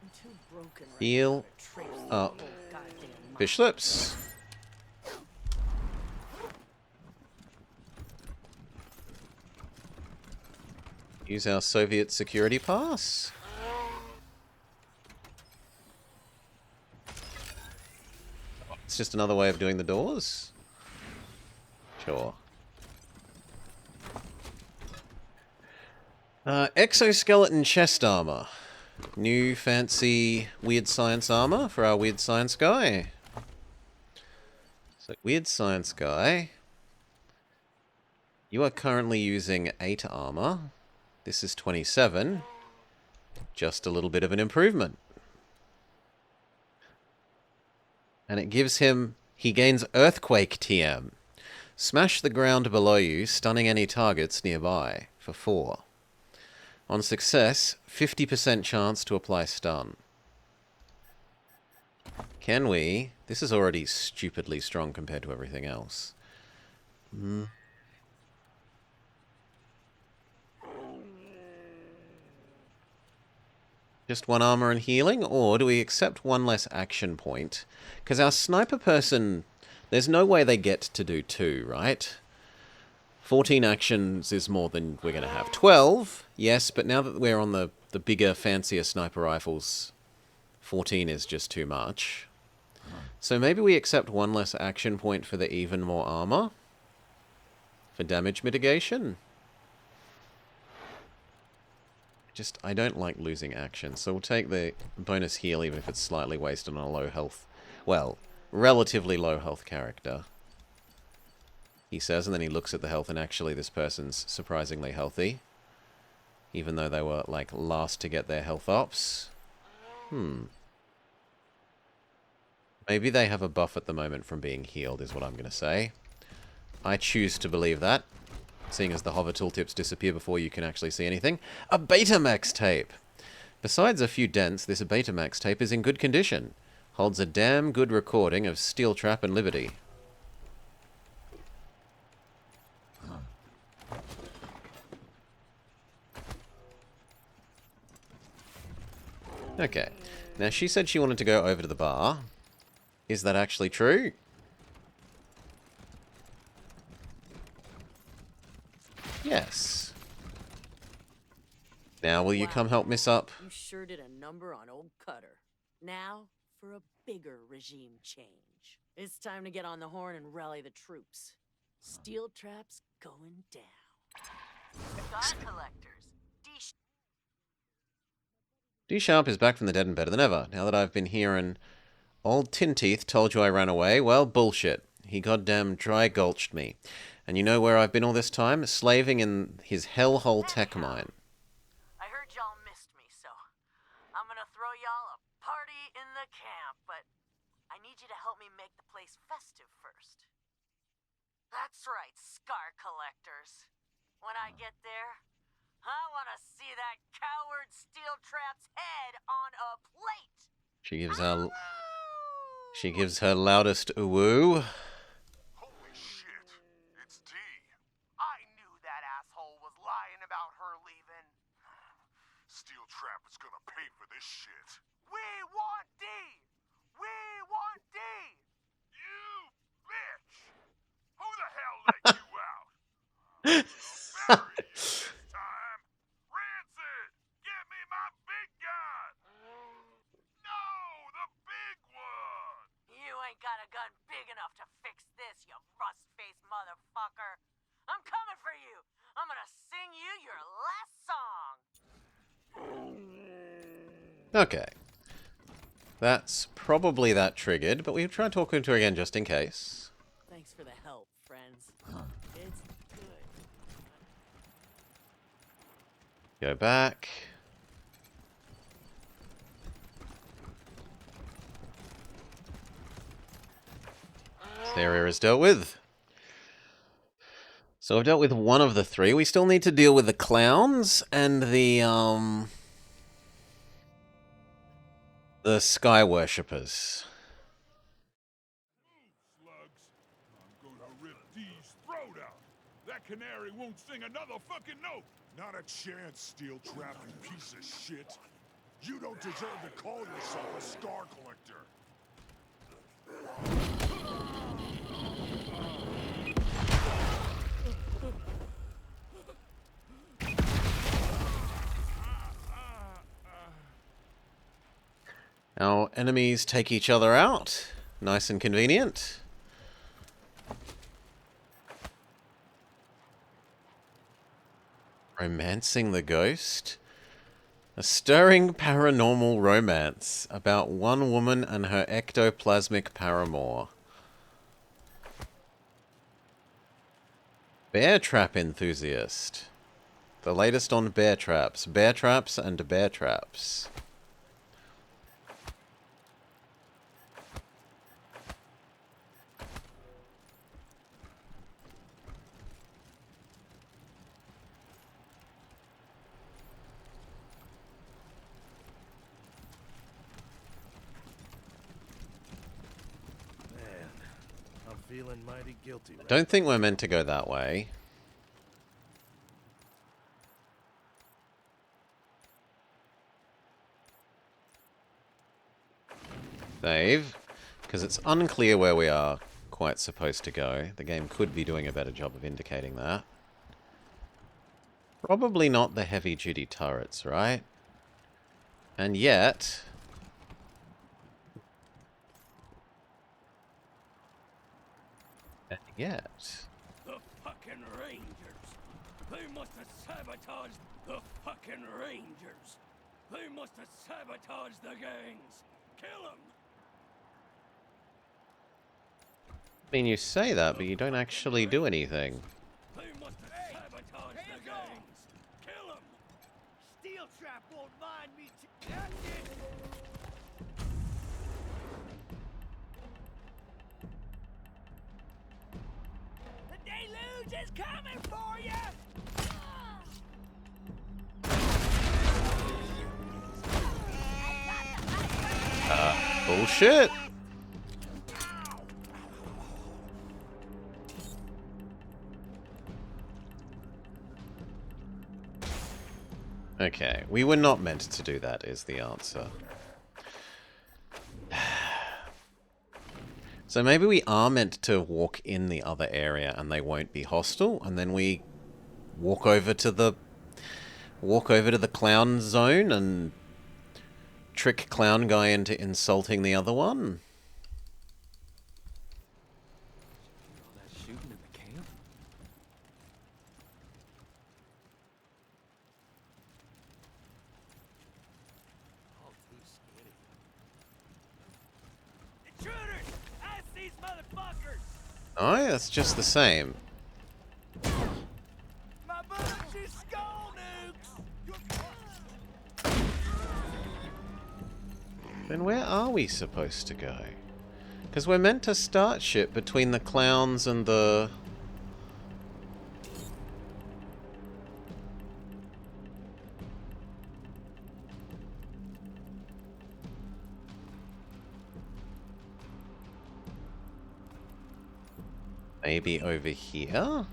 I'm too broken right Heal now to trace the up. whole goddamn mine. Fish lips. Use our Soviet security pass. It's just another way of doing the doors. Sure. Exoskeleton chest armor. New fancy weird science armor for our weird science guy. So, weird science guy. You are currently using 8 armor. This is 27. Just a little bit of an improvement. And it gives him... He gains Earthquake TM. Smash the ground below you, stunning any targets nearby, for 4. On success, 50% chance to apply stun. Can we? This is already stupidly strong compared to everything else. Just 1 armor and healing, or do we accept 1 less action point? Because our sniper person, there's no way they get to do 2, right? 14 actions is more than we're going to have. 12, yes, but now that we're on the bigger, fancier sniper rifles, 14 is just too much. So maybe we accept 1 less action point for the even more armor? For damage mitigation? I don't like losing action, so we'll take the bonus heal even if it's slightly wasted on a low health, well, relatively low health character. He says, and then he looks at the health, and actually this person's surprisingly healthy. Even though they were, like, last to get their health ups. Maybe they have a buff at the moment from being healed, is what I'm going to say. I choose to believe that, seeing as the hover tooltips disappear before you can actually see anything. A Betamax tape! Besides a few dents, this Betamax tape is in good condition. Holds a damn good recording of Steel Trap and Liberty. Okay. Now, she said she wanted to go over to the bar. Is that actually true? Yes. Now, will you come help Miss up? You sure did a number on old Cutter. Now, for a bigger regime change. It's time to get on the horn and rally the troops. Steel Trap's going down. Star collectors. D-Sharp is back from the dead and better than ever. Now that I've been hearing old Tin Teeth told you I ran away, well, bullshit. He goddamn dry gulched me. And you know where I've been all this time? Slaving in his hellhole tech mine. I heard y'all missed me, so I'm gonna throw y'all a party in the camp, but I need you to help me make the place festive first. That's right, Scar Collectors. When I get there, I want to see that coward Steel Trap's head on a plate. She gives her loudest ooh. Holy shit, it's D. I knew that asshole was lying about her leaving. Steel Trap is gonna pay for this shit. We want D! We want D! You bitch! Who the hell let you out? I'm gonna bury you this time. Rancid, get me my big gun! No, the big one! You ain't got a gun big enough to fix this, you rust-faced motherfucker. I'm coming for you. I'm gonna sing you your last song. Okay. That's probably that triggered, but we've tried talking to her again just in case. Thanks for the help, friends. It's good. Go back. This area is dealt with. So I've dealt with one of the 3. We still need to deal with the clowns and the sky worshippers. Slugs, I'm gonna rip D's throat out. That canary won't sing another fucking note. Not a chance, Steel Trap, you piece of shit. You don't deserve to call yourself a Scar Collector. Our enemies take each other out. Nice and convenient. Romancing the Ghost? A stirring paranormal romance about one woman and her ectoplasmic paramour. Bear trap enthusiast. The latest on bear traps and bear traps. feeling mighty guilty. I don't think we're meant to go that way. Save. Because it's unclear where we are quite supposed to go. The game could be doing a better job of indicating that. Probably not the heavy-duty turrets, right? And yet... The fucking Rangers! They must have sabotaged the fucking Rangers! They must have sabotaged the gangs! Kill them! I mean, you say that, but you don't actually do anything. They must have sabotaged the gangs! Kill them! Steel trap won't mind me. The deluge is coming for you! Bullshit! Okay, we were not meant to do that, is the answer. So maybe we are meant to walk in the other area and they won't be hostile, and then we walk over to the clown zone and trick clown guy into insulting the other one. All that shooting in the camp? All too skinny. Intruders! I these motherfuckers! Oh, yeah, it's just the same. My bullets is skull nukes! Then where are we supposed to go? Because we're meant to start shit between the clowns and the... Maybe over here?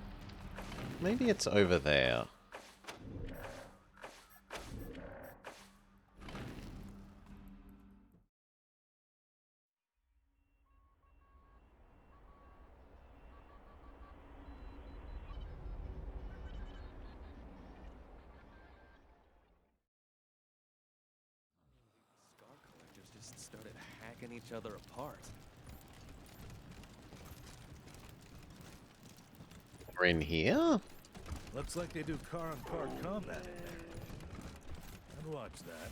Maybe it's over there. Scar collectors just started hacking each other apart. We're in here? Looks like they do car-on-car combat in there. I'd watch that.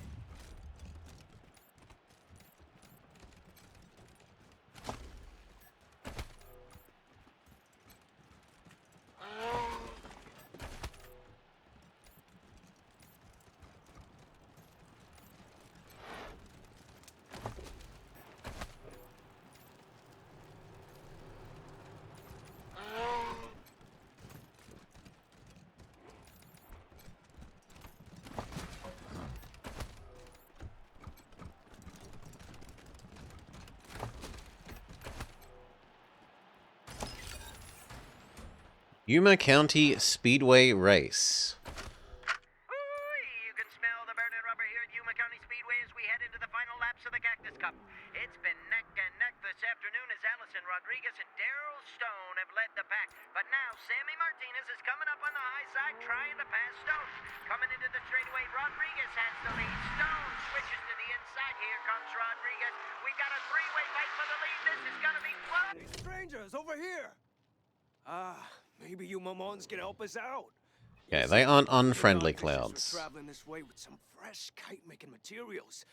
Yuma County Speedway Race. You can smell the burning rubber here at Yuma County Speedway as we head into the final laps of the Cactus Cup. It's been neck and neck this afternoon as Allison Rodriguez and Daryl Stone have led the pack. But now Sammy Martinez is coming up on the high side trying to pass Stone. Coming into the straightaway, Rodriguez has the lead. Stone switches to the inside. Here comes Rodriguez. We got a three-way fight for the lead. This is gonna be fun. Hey, strangers, over here! Maybe you mamons can help us out. Yeah, they aren't unfriendly The Godfishers clouds. were traveling this way with some fresh kite-making materials,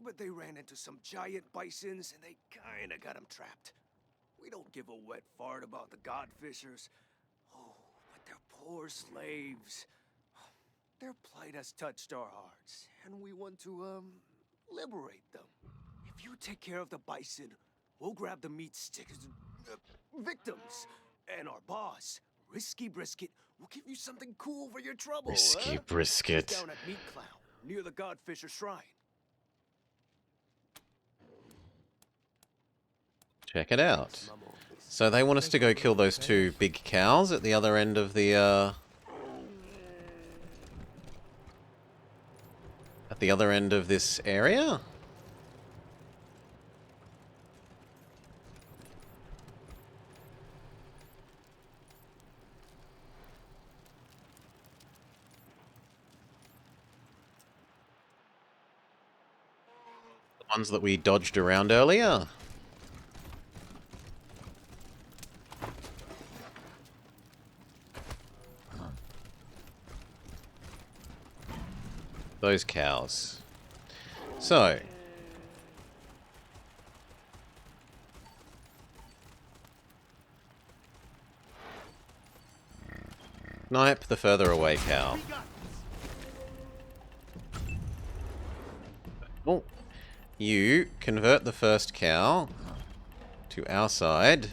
but they ran into some giant bisons and they kinda got them trapped. We don't give a wet fart about the Godfishers. Oh, but they're poor slaves. Their plight has touched our hearts, and we want to, liberate them. If you take care of the bison, we'll grab the meat stickers, victims, and our boss, Risky Brisket, will give you something cool for your trouble. Risky huh? Brisket. He's down at Meat Clown, near the Godfisher Shrine. Check it out. Mamons. So they want us to go kill those two big cows at the other end of the, at the other end of this area? The ones that we dodged around earlier? Those cows. So. Snipe the further away cow. Oh. You convert the first cow to our side.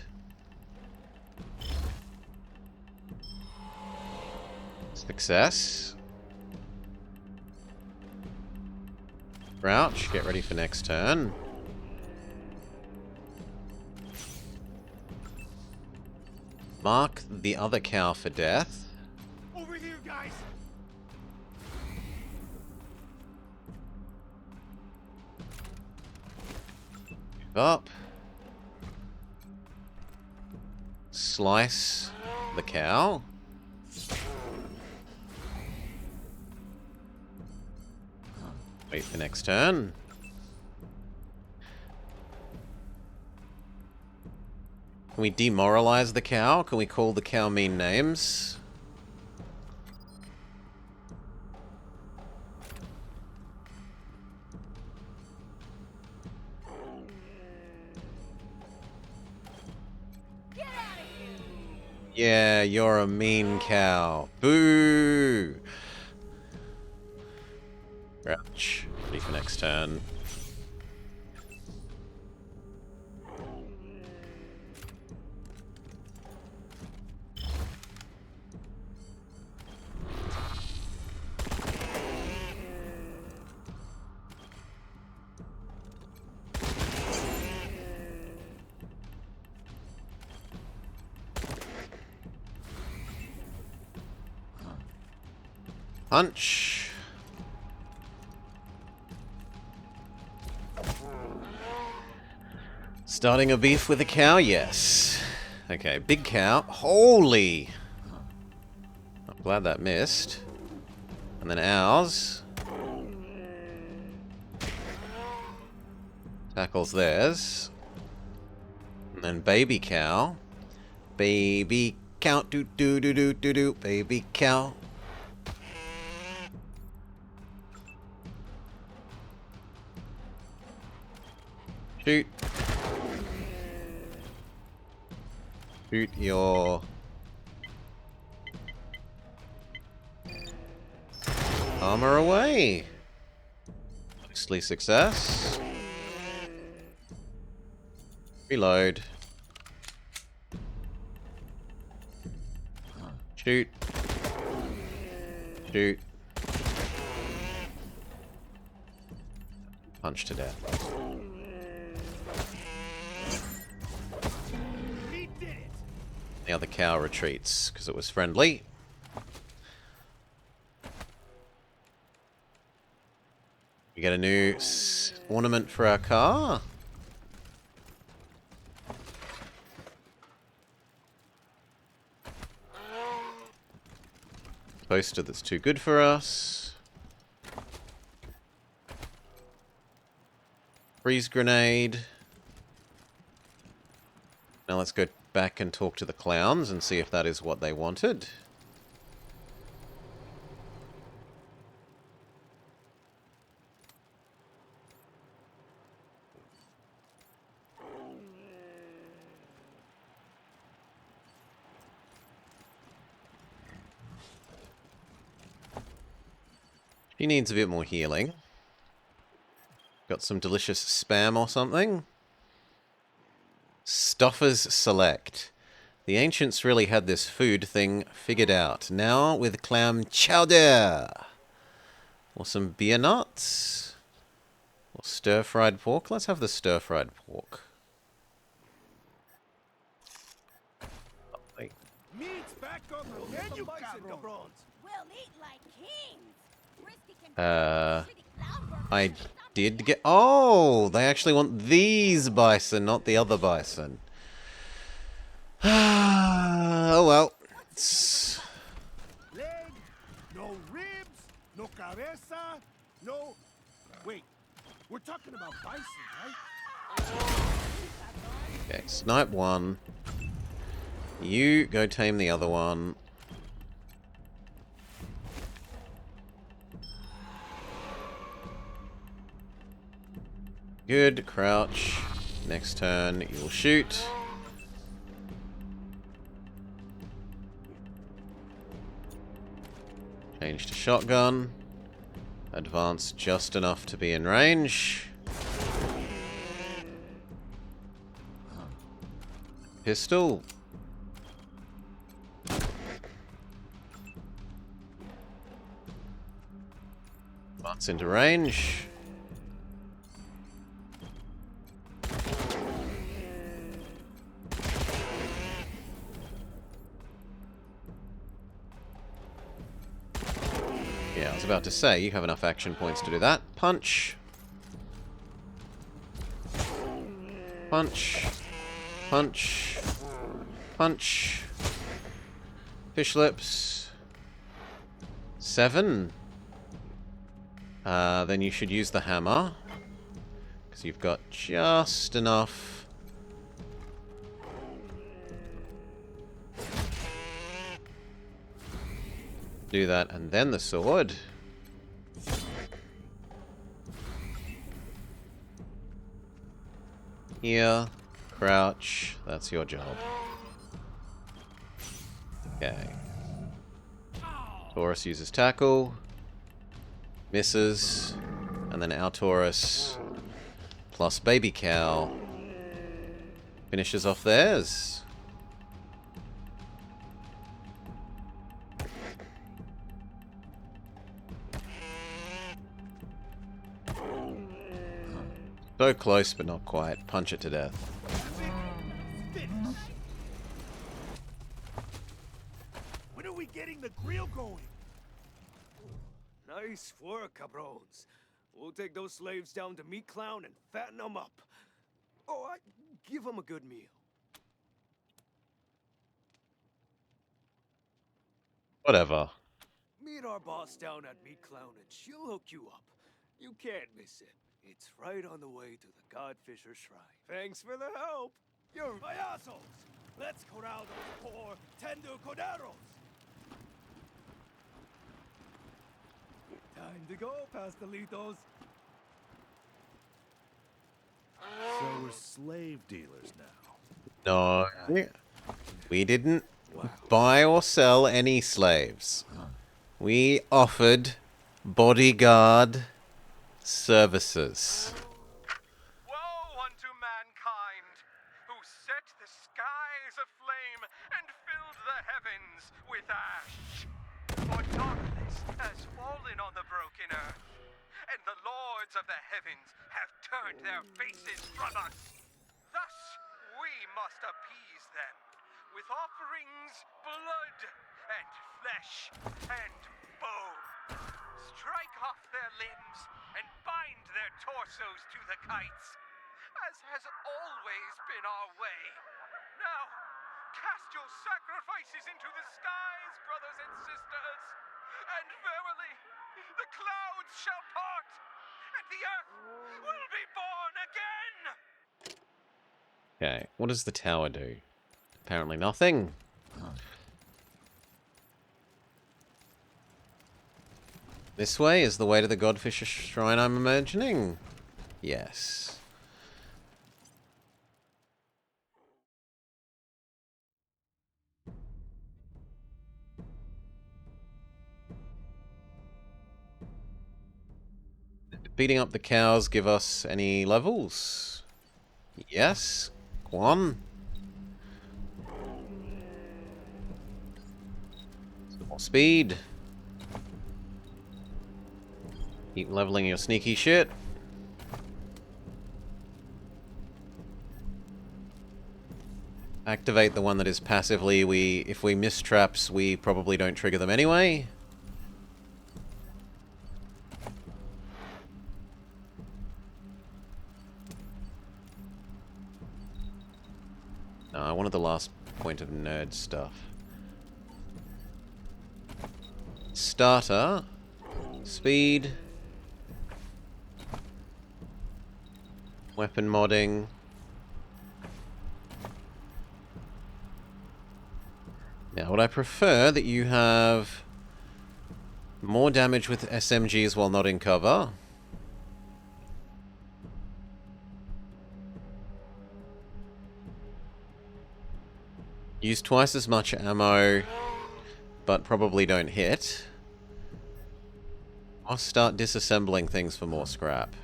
Success. Crouch, get ready for next turn. Mark the other cow for death. Over here, guys! Move up. Slice the cow. Wait for next turn. Can we demoralize the cow? Can we call the cow mean names? Get out of here! Yeah, you're a mean cow. Boo! Crouch. Ready for next turn. Punch. Starting a beef with a cow? Yes. Okay, big cow. Holy! I'm glad that missed. And then ours. Tackles theirs. And then baby cow. Baby cow. Do do do do do do. Baby cow. Shoot. Shoot your armor away. Mostly success. Reload. Shoot. Shoot. Punch to death. The other cow retreats because it was friendly. We get a new ornament for our car. Poster that's too good for us. Freeze grenade. Now let's go back and talk to the clowns and see if that is what they wanted. She needs a bit more healing. Got some delicious spam or something. Stuffers Select. The ancients really had this food thing figured out. Now with clam chowder. Or some beer nuts. Or stir-fried pork. Let's have the stir-fried pork. Meat's back on the menu, cabrons. We'll eat like kings. Christy can I did get... Oh! They actually want these bison, not the other bison. Oh well. Leg, no ribs, no cabeza, no... Wait, we're talking about bison, right? Okay, snipe one. You go tame the other one. Good, crouch. Next turn, you will shoot. Change to shotgun. Advance just enough to be in range. Pistol. Advance into range. Yeah, I was about to say, you have enough action points to do that. Punch. Punch. Punch. Punch. Fish lips. 7. Then you should use the hammer. Because you've got just enough. Do that, and then the sword. Here. Crouch. That's your job. Okay. Taurus uses tackle. Misses. And then our Taurus plus baby cow finishes off theirs. So close, but not quite. Punch it to death. When are we getting the grill going? Nice work, cabrons. We'll take those slaves down to Meat Clown and fatten them up. Oh, give them a good meal. Whatever. Meet our boss down at Meat Clown and she'll hook you up. You can't miss it. It's right on the way to the Godfisher Shrine. Thanks for the help. You're payasos. Let's corral those poor tender corderos. Time to go, pastelitos. So we're slave dealers now. No. We didn't buy or sell any slaves. We offered bodyguard services. Woe unto mankind, who set the skies aflame and filled the heavens with ash. For darkness has fallen on the broken earth, and the lords of the heavens have turned their faces from us. Thus we must appease them with offerings, blood, and flesh, and bone. Strike off their limbs and bind their torsos to the kites, as has always been our way. Now, cast your sacrifices into the skies, brothers and sisters, and verily, the clouds shall part, and the earth will be born again! Okay, what does the tower do? Apparently nothing. This way is the way to the Godfisher Shrine, I'm imagining? Yes. Beating up the cows give us any levels? Yes. One. More speed. Keep leveling your sneaky shit. activate the one that is passively. If we miss traps, we probably don't trigger them anyway. No, I wanted the last point of nerd stuff. Starter. Speed. Weapon modding. Now, would I prefer that you have more damage with SMGs while not in cover? Use twice as much ammo, but probably don't hit. Or start disassembling things for more scrap.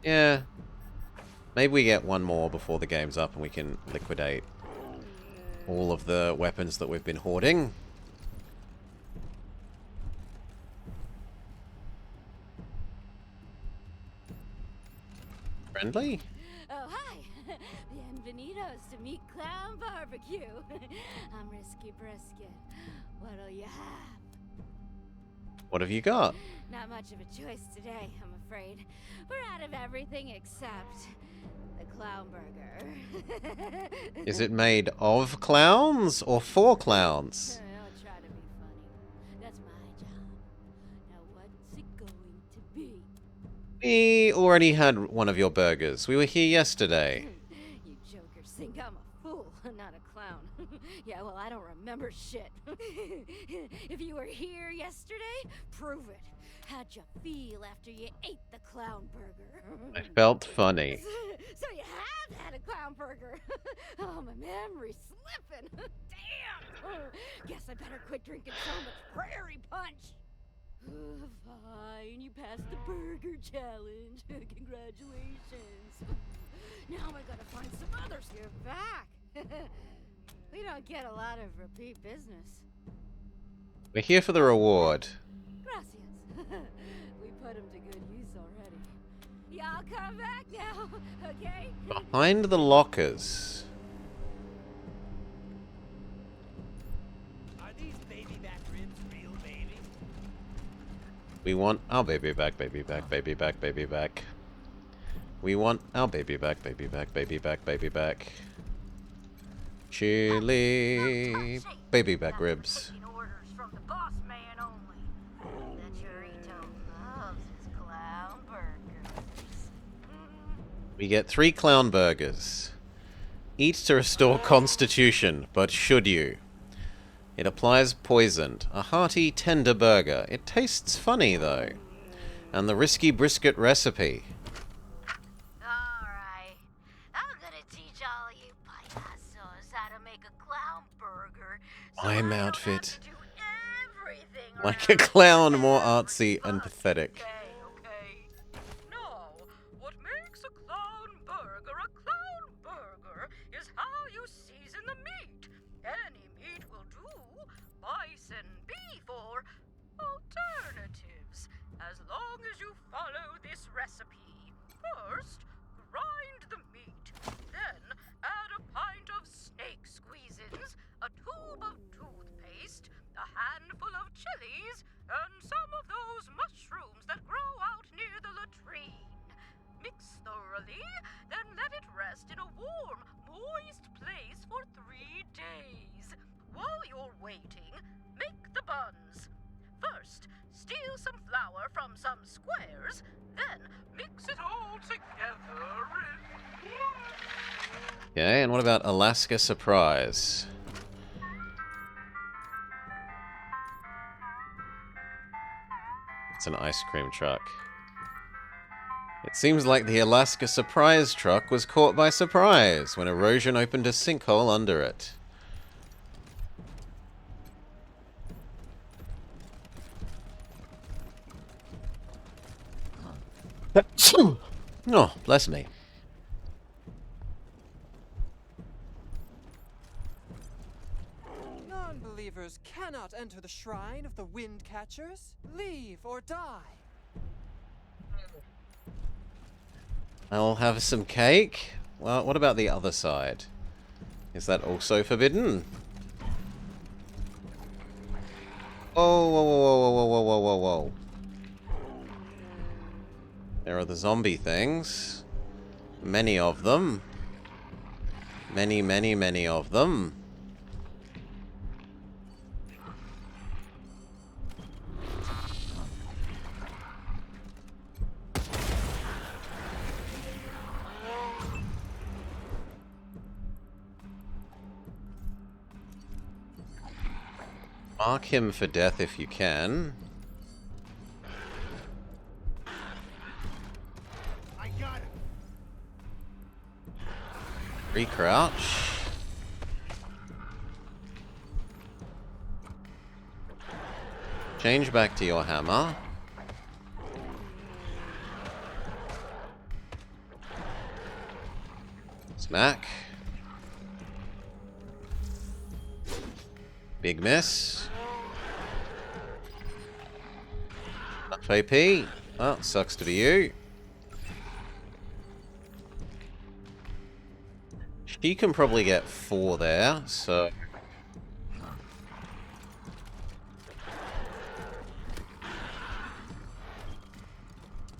Yeah. Maybe we get one more before the game's up and we can liquidate all of the weapons that we've been hoarding. Friendly? Oh, hi. Bienvenidos to Meat Clown Barbecue. I'm Risky Brisket. What'll you have? What have you got? Not much of a choice today, I'm afraid. We're out of everything except the clown burger. Is it made of clowns or for clowns? I'll try to be funny. That's my job. Now what's it going to be? We already had one of your burgers. We were here yesterday. You jokers think I'm a fool, not a clown. Yeah, well, I don't remember shit. If you were here yesterday, prove it. How'd you feel after you ate the clown burger? I felt funny. So you have had a clown burger. Oh, my memory's slipping. Damn. Guess I better quit drinking so much prairie punch. Fine, you passed the burger challenge. Congratulations. Now I gotta find some others. You're back. We don't get a lot of repeat business. We're here for the reward. Gracias. We put him to good use already. Y'all come back now, okay? Behind the lockers. Are these baby back ribs real, baby? We want our baby back, baby back, baby back, baby back. We want our baby back, baby back, baby back, baby back. Chili. Baby back ribs. Orders from the boss man only. That Chorito loves his clown burgers. We get 3 clown burgers. Eat to restore constitution, but should you? It applies poisoned. A hearty, tender burger. It tastes funny, though. And the risky brisket recipe. Alright. I'm gonna teach all of you payasos how to make a clown burger. Mime outfit. Do everything Like a clown, more artsy and pathetic. Okay. No, what makes a clown burger is how you season the meat. Any meat will do. Bison, beef, or alternatives. As long as you follow this recipe. First, grind the meat. Then, add a pint of snake squeezins, a tube of toothpaste, a handful of chilies, and some of those mushrooms that grow out near the latrine. Mix thoroughly, then let it rest in a warm, moist place for 3 days. While you're waiting, make the buns. First, steal some flour from some squares, then mix it all together in one. Okay, and what about Alaska Surprise? It's an ice cream truck. It seems like the Alaska Surprise truck was caught by surprise when erosion opened a sinkhole under it. Oh, bless me. Non-believers cannot enter the shrine of the wind catchers. Leave or die. I'll have some cake. Well, what about the other side? Is that also forbidden? Oh, whoa, whoa, whoa, whoa, whoa, whoa, whoa. There are the zombie things. Many of them. Many, many, many of them. Mark him for death if you can. I got it. Recrouch. Change back to your hammer. Smack. Big miss. Up AP. Oh, sucks to be you. She can probably get 4 there, so...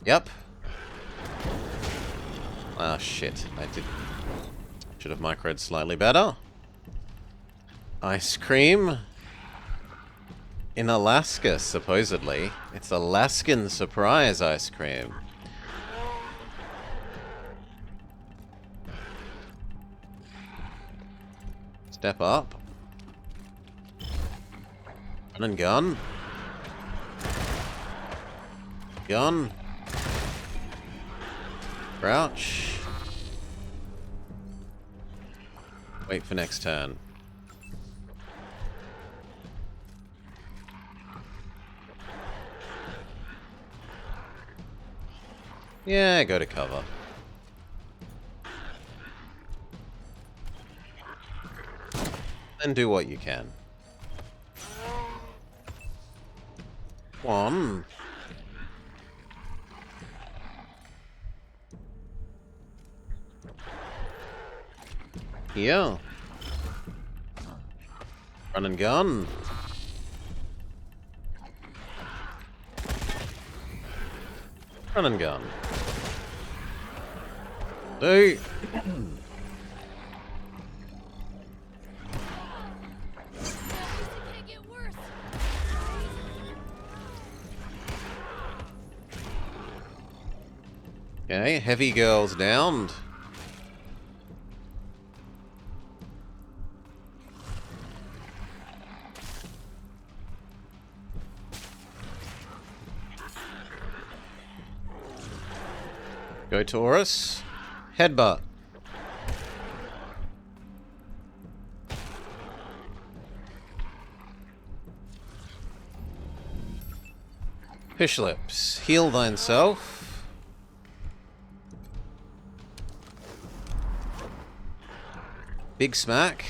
Yep. Ah, shit. I did... Should have microed slightly better. Ice cream. In Alaska, supposedly. It's Alaskan surprise ice cream. Step up. Run and gun. Gun. Crouch. Wait for next turn. Yeah, go to cover. Then do what you can. 1. Here. Run and gun. Run and gun. Do. Okay, heavy girls downed. Go Taurus. Headbutt. Fish lips. Heal thyself. Big smack.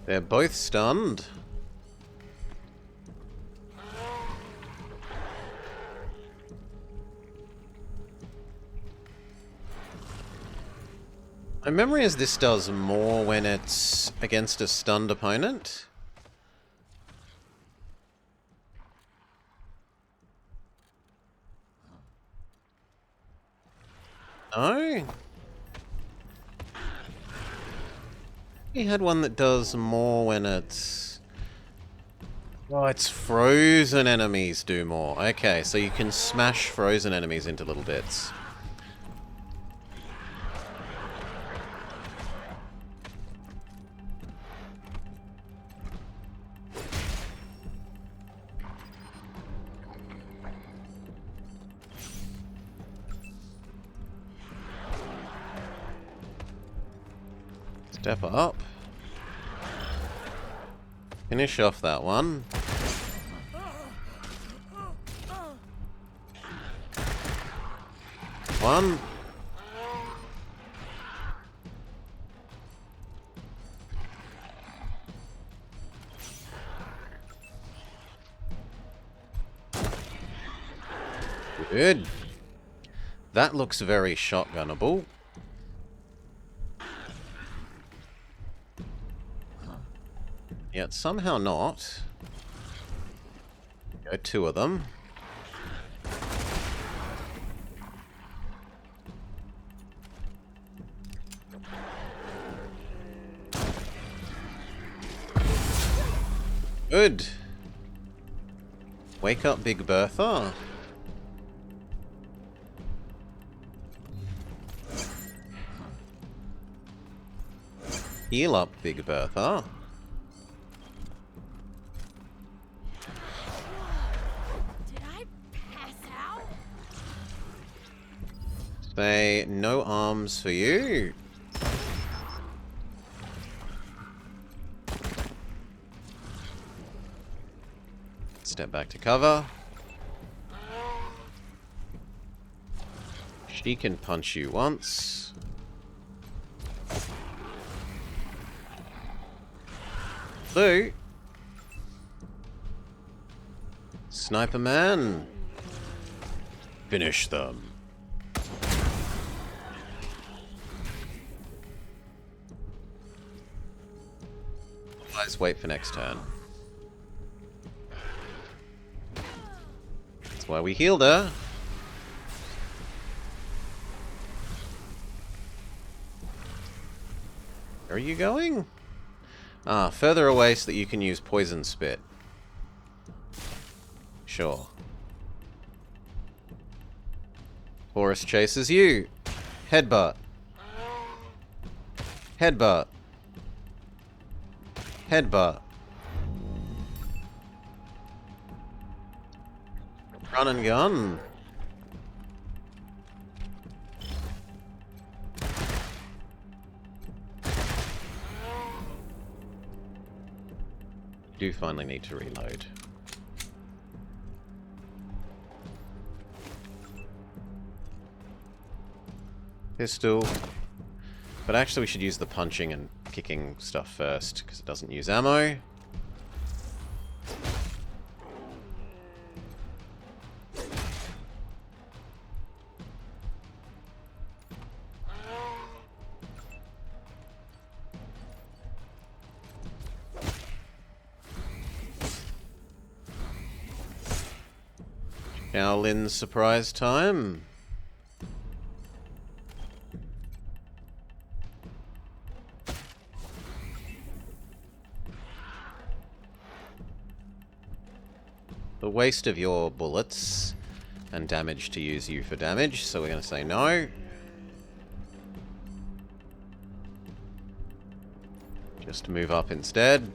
They're both stunned. My memory is this does more when it's against a stunned opponent. No? He had one that does more when it's... Oh, it's frozen enemies do more. Okay, so you can smash frozen enemies into little bits. Step up. Finish off that one. One. Good. That looks very shotgunnable. Yet somehow not. Go 2 of them. Good. Wake up, Big Bertha. Heal up, Big Bertha. Did I pass out? Say no arms for you. Step back to cover. She can punch you once. Two. Sniper man. Finish them. Let's wait for next turn. That's why we healed her. Where are you going? Ah, further away so that you can use poison spit. Sure. Horus chases you. Headbutt. Headbutt. Headbutt. Run and gun. Do finally need to reload. Pistol. But actually we should use the punching and kicking stuff first, because it doesn't use ammo. Now Lynn's surprise time. The waste of your bullets and damage to use you for damage, so we're going to say no. Just move up instead.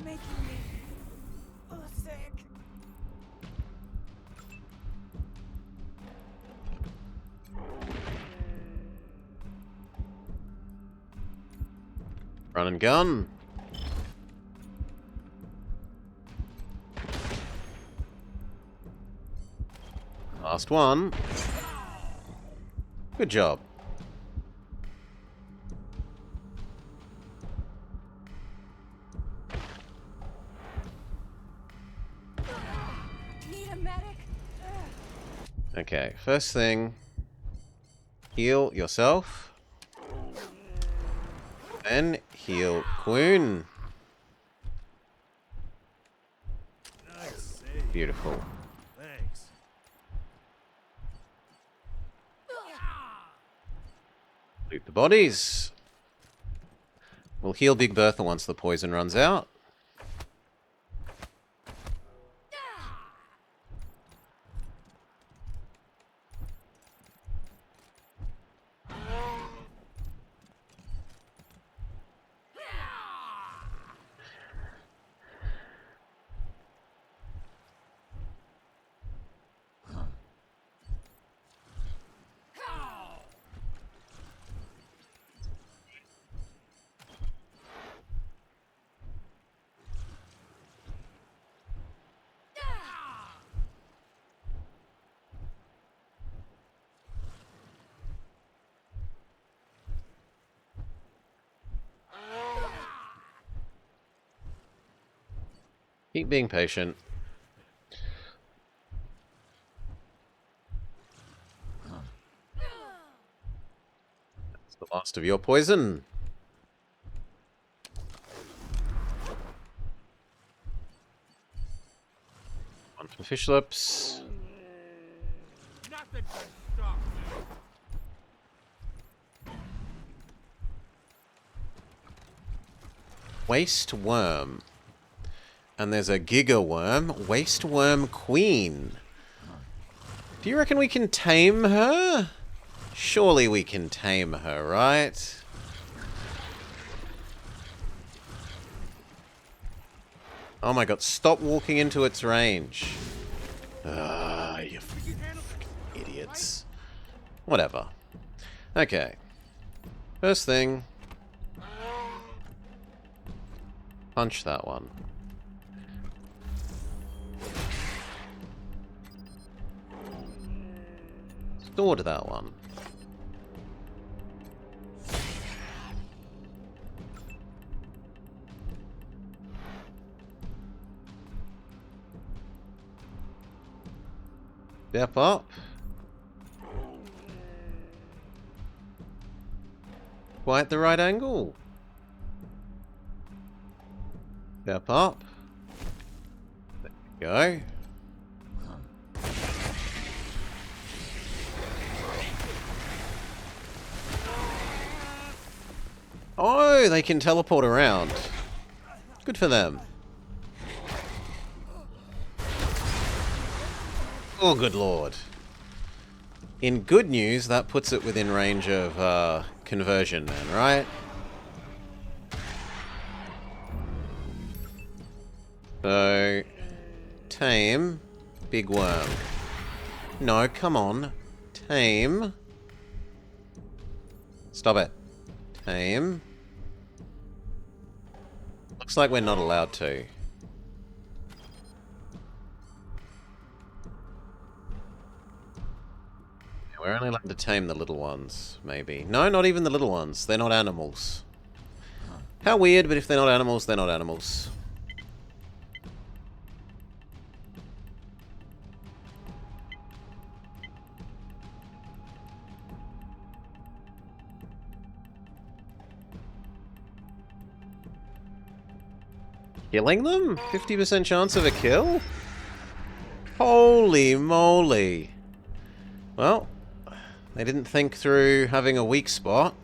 Making me sick. Run and gun. Last one. Good job. Need a medic? Okay, first thing, heal yourself. Then heal Queen. Nice save. Beautiful. Thanks. Loot the bodies. We'll heal Big Bertha once the poison runs out. Keep being patient. That's the last of your poison. One for fish lips. Nothing can stop me. Waste worm. And there's a giga worm. Waste worm queen. Do you reckon we can tame her? Surely we can tame her, right? Oh my god, stop walking into its range. Ah, you idiots. Whatever. Okay. First thing. Punch that one. Sword that one. Step up. Quite the right angle. Step up. There we go. Oh, they can teleport around. Good for them. Oh, good lord. In good news, that puts it within range of conversion then, right? So, tame, big worm. No, come on. Tame. Stop it. Tame. Looks like we're not allowed to. We're only allowed to tame the little ones, maybe. No, not even the little ones. They're not animals. How weird, but if they're not animals, they're not animals. Killing them? 50% chance of a kill? Holy moly. Well, they didn't think through having a weak spot.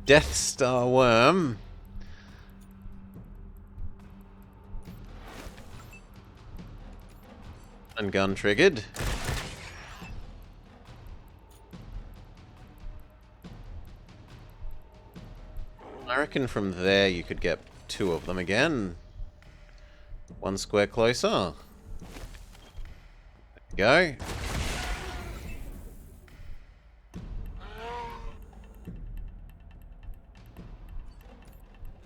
Death Star Worm. And gun triggered. I reckon from there you could get 2 of them again. 1 square closer. There you go.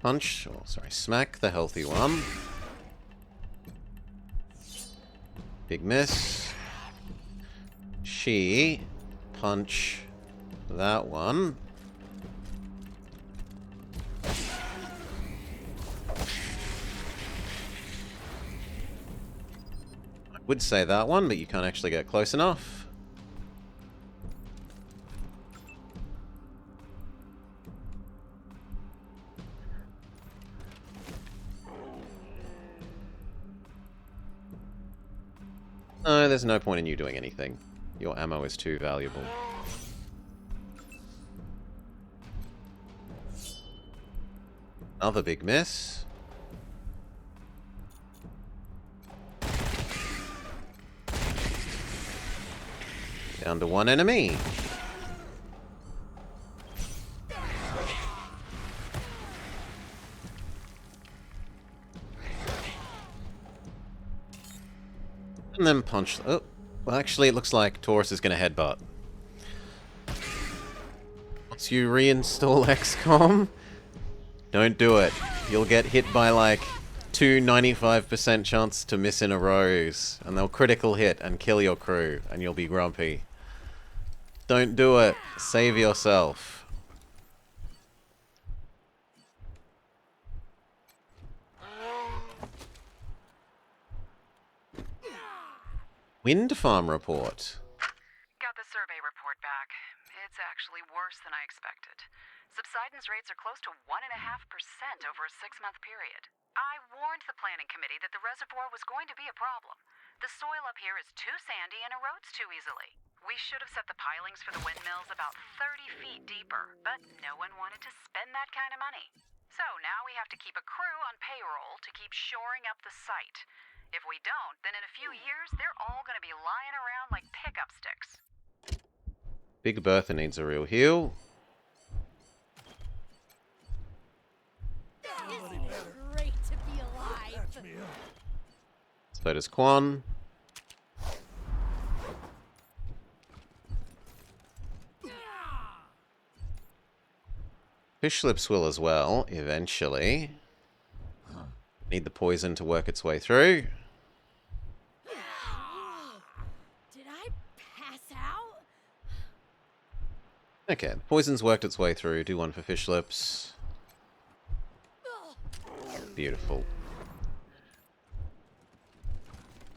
Punch, oh sorry, smack the healthy one. Big miss. She punch that one. Would say that one, but you can't actually get close enough. No, there's no point in you doing anything. Your ammo is too valuable. Another big miss. Down to 1 enemy. And then punch. Oh, well, actually, it looks like Taurus is going to headbutt. Once you reinstall XCOM, don't do it. You'll get hit by like 2 95% chance to miss in a rows, and they'll critical hit and kill your crew, and you'll be grumpy. Don't do it. Save yourself. Wind farm report. Got the survey report back. It's actually worse than I expected. Subsidence rates are close to 1.5% over a 6-month period. I warned the planning committee that the reservoir was going to be a problem. The soil up here is too sandy and erodes too easily. We should have set the pilings for the windmills about 30 feet deeper, but no one wanted to spend that kind of money. So now we have to keep a crew on payroll to keep shoring up the site. If we don't, then in a few years, they're all going to be lying around like pickup sticks. Big Bertha needs a real heal. Isn't it great to be alive? So does Quan. Fish lips will as well, eventually. Need the poison to work its way through. Did I pass out? Okay, the poison's worked its way through. Do one for fish lips. Beautiful.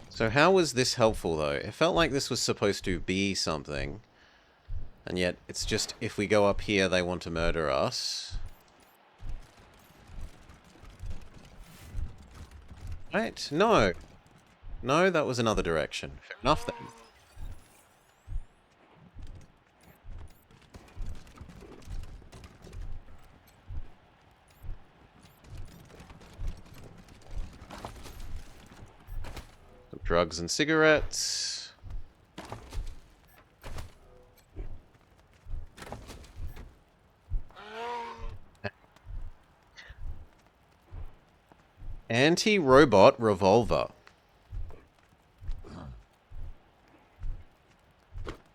So how was this helpful, though? It felt like this was supposed to be something. And yet, it's just, if we go up here, they want to murder us. Right? No. No, that was another direction. Fair enough, then. Some drugs and cigarettes. Anti-robot revolver.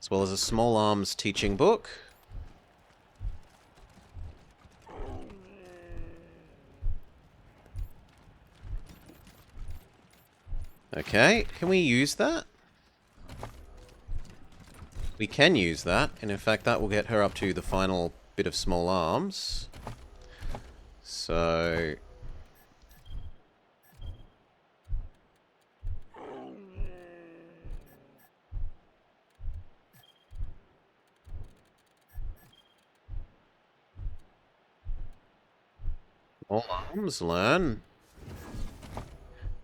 As well as a small arms teaching book. Okay, can we use that? We can use that, and in fact that will get her up to the final bit of small arms. So... All arms, learn.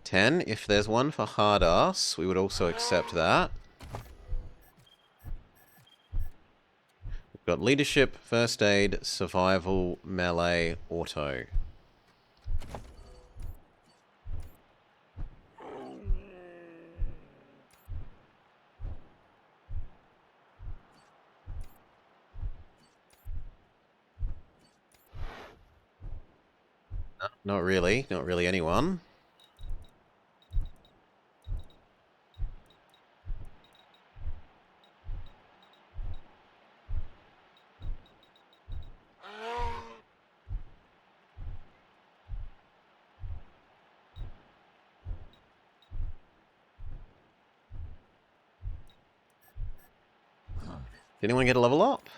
10. If there's one for hard ass, we would also accept that. We've got leadership, first aid, survival, melee, auto. Not really. Not really anyone. Did anyone get a level up?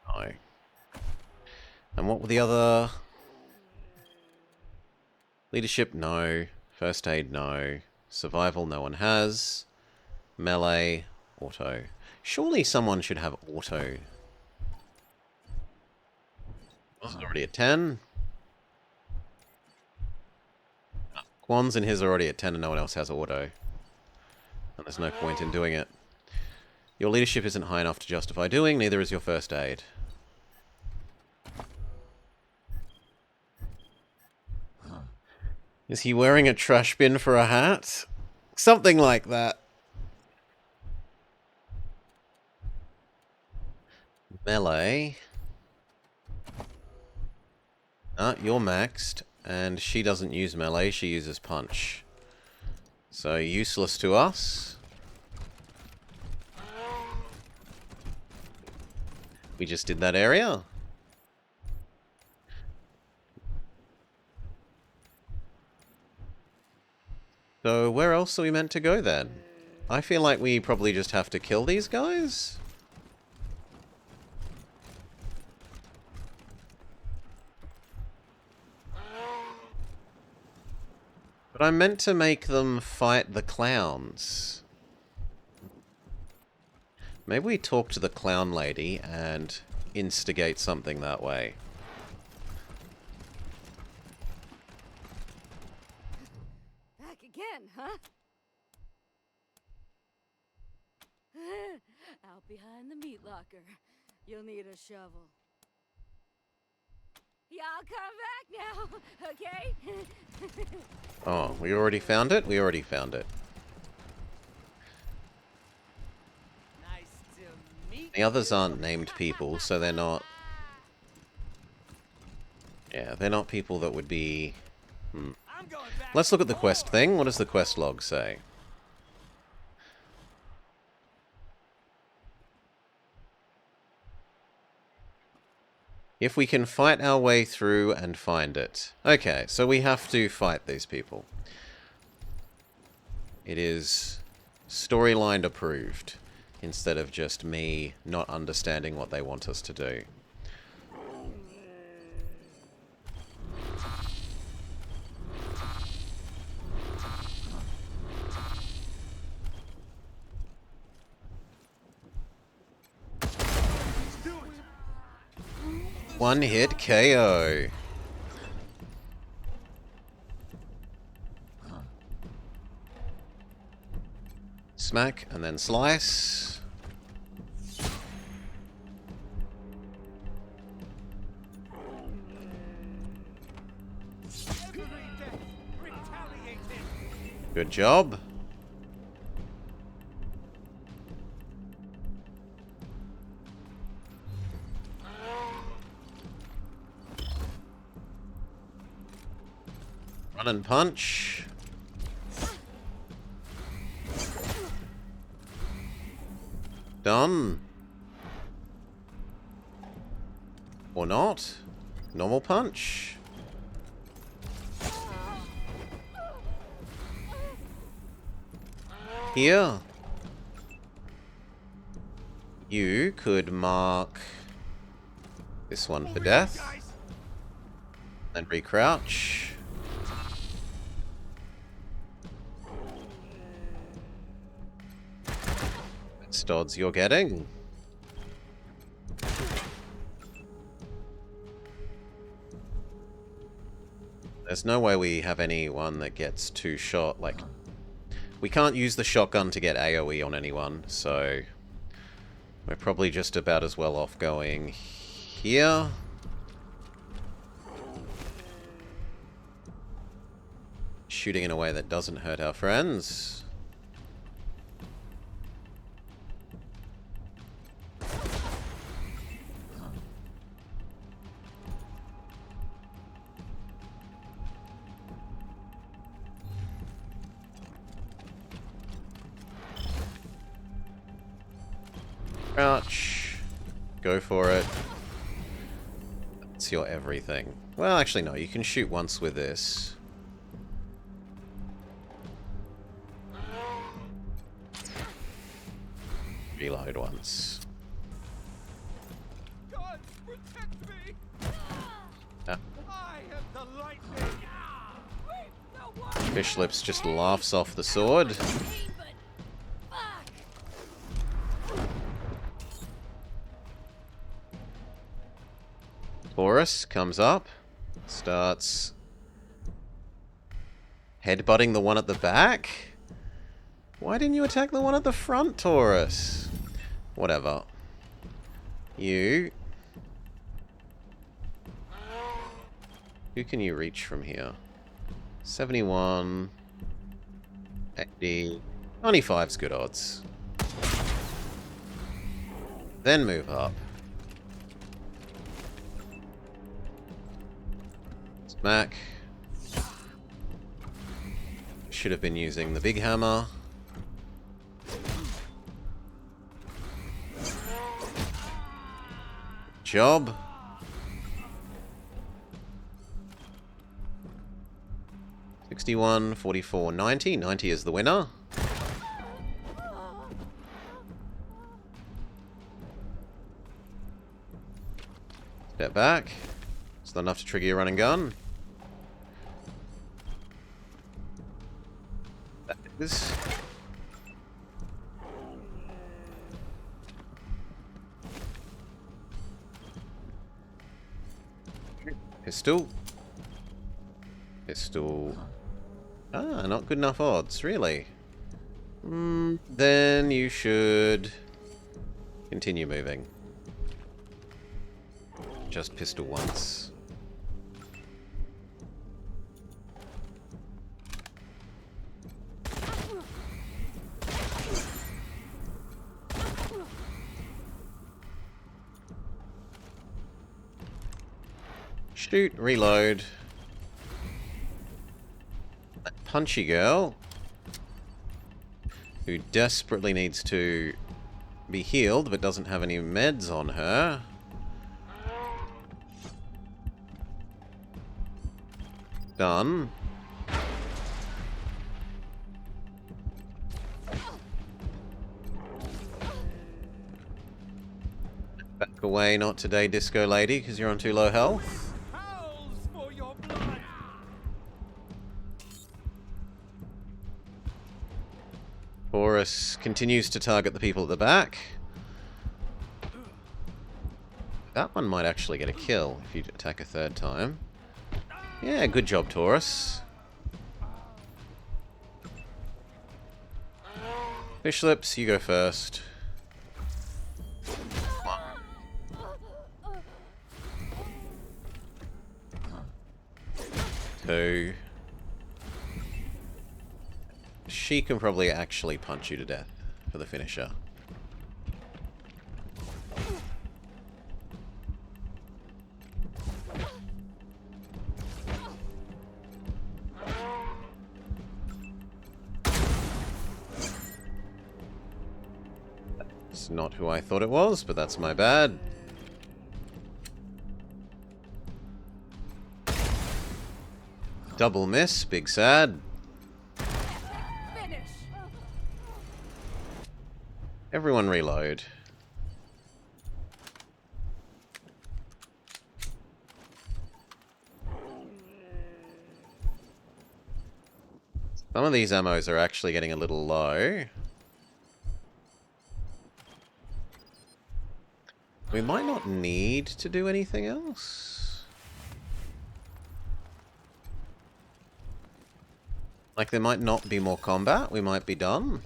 No. And what were the other... Leadership, no. First aid, no. Survival, no one has. Melee, auto. Surely someone should have auto. Was it already at 10? Quan's and his are already at 10 and no one else has auto. And there's no point in doing it. Your leadership isn't high enough to justify doing, neither is your first aid. Is he wearing a trash bin for a hat? Something like that. Melee. You're maxed, and she doesn't use melee, she uses punch. So useless to us. We just did that area. So where else are we meant to go then? I feel like we probably just have to kill these guys. But But I meant to make them fight the clowns. Maybe we talk to the clown lady and instigate something that way. Back again, huh? Out behind the meat locker. You'll need a shovel. Y'all come back now, okay? Oh, we already found it? We already found it. Nice to meet The others aren't named people, so they're not... Yeah, they're not people that would be... Let's look at the quest thing. What does the quest log say? If we can fight our way through and find it. Okay, so we have to fight these people. It is storyline approved, instead of just me not understanding what they want us to do. One hit KO. Smack and then slice. Good job. Run and punch. Done. Or not. Normal punch. Here. You could mark this one for death. And recrouch. That's odds you're getting. There's no way we have anyone that gets two shot, like... We can't use the shotgun to get AoE on anyone, so... We're probably just about as well off going here. Shooting in a way that doesn't hurt our friends. Crouch. Go for it. That's your everything. Well, actually, no. You can shoot once with this. Reload once. God, protect me! Ah. I am the lightning! Fish Lips just laughs off the sword. Taurus comes up, starts headbutting the one at the back. Why didn't you attack the one at the front, Taurus? Whatever. You. Who can you reach from here? 71. 80. 95's good odds. Then move up. Smack. Should have been using the big hammer. Job. $61, $44, $90. $90 is the winner. Step back. It's not enough to trigger your run and gun. That is. Pistol. Pistol. Ah, not good enough odds, really. Then you should continue moving. Just pistol once. Shoot, reload. That punchy girl, who desperately needs to be healed but doesn't have any meds on her. Done. Back away, not today, disco lady, because you're on too low health. Horus continues to target the people at the back. That one might actually get a kill if you attack a third time. Yeah, good job, Taurus. Fish lips, you go first. Two. She can probably actually punch you to death for the finisher. It's not who I thought it was, but that's my bad. Double miss, big sad. Everyone reload. Some of these ammos are actually getting a little low. We might not need to do anything else. Like, there might not be more combat. We might be done.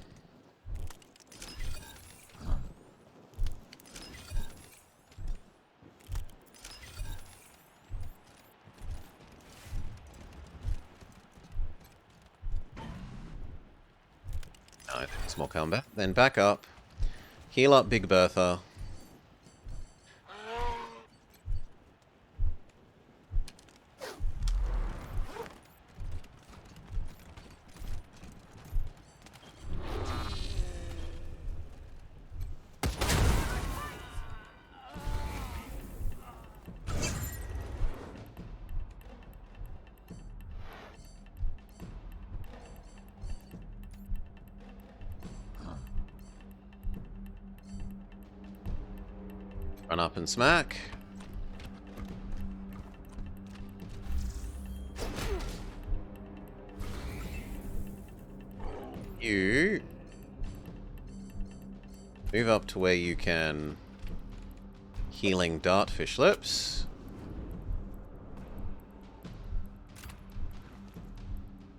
No, there's more combat. Then back up. Heal up Big Bertha. Run up and smack. You move up to where you can healing dart fish lips.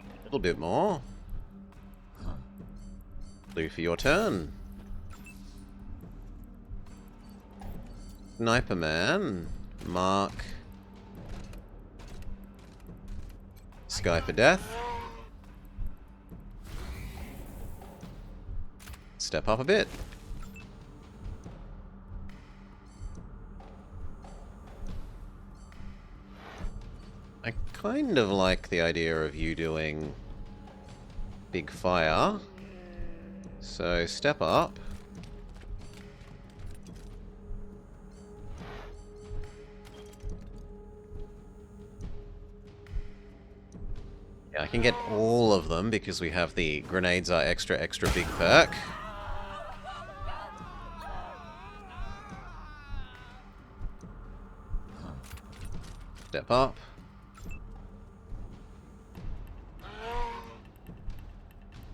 A little bit more. Blue for your turn. Sniper Man, Mark, Sky for Death. Step up a bit. I kind of like the idea of you doing Big Fire. So step up. Yeah, I can get all of them because we have the grenades are extra big perk. Step up.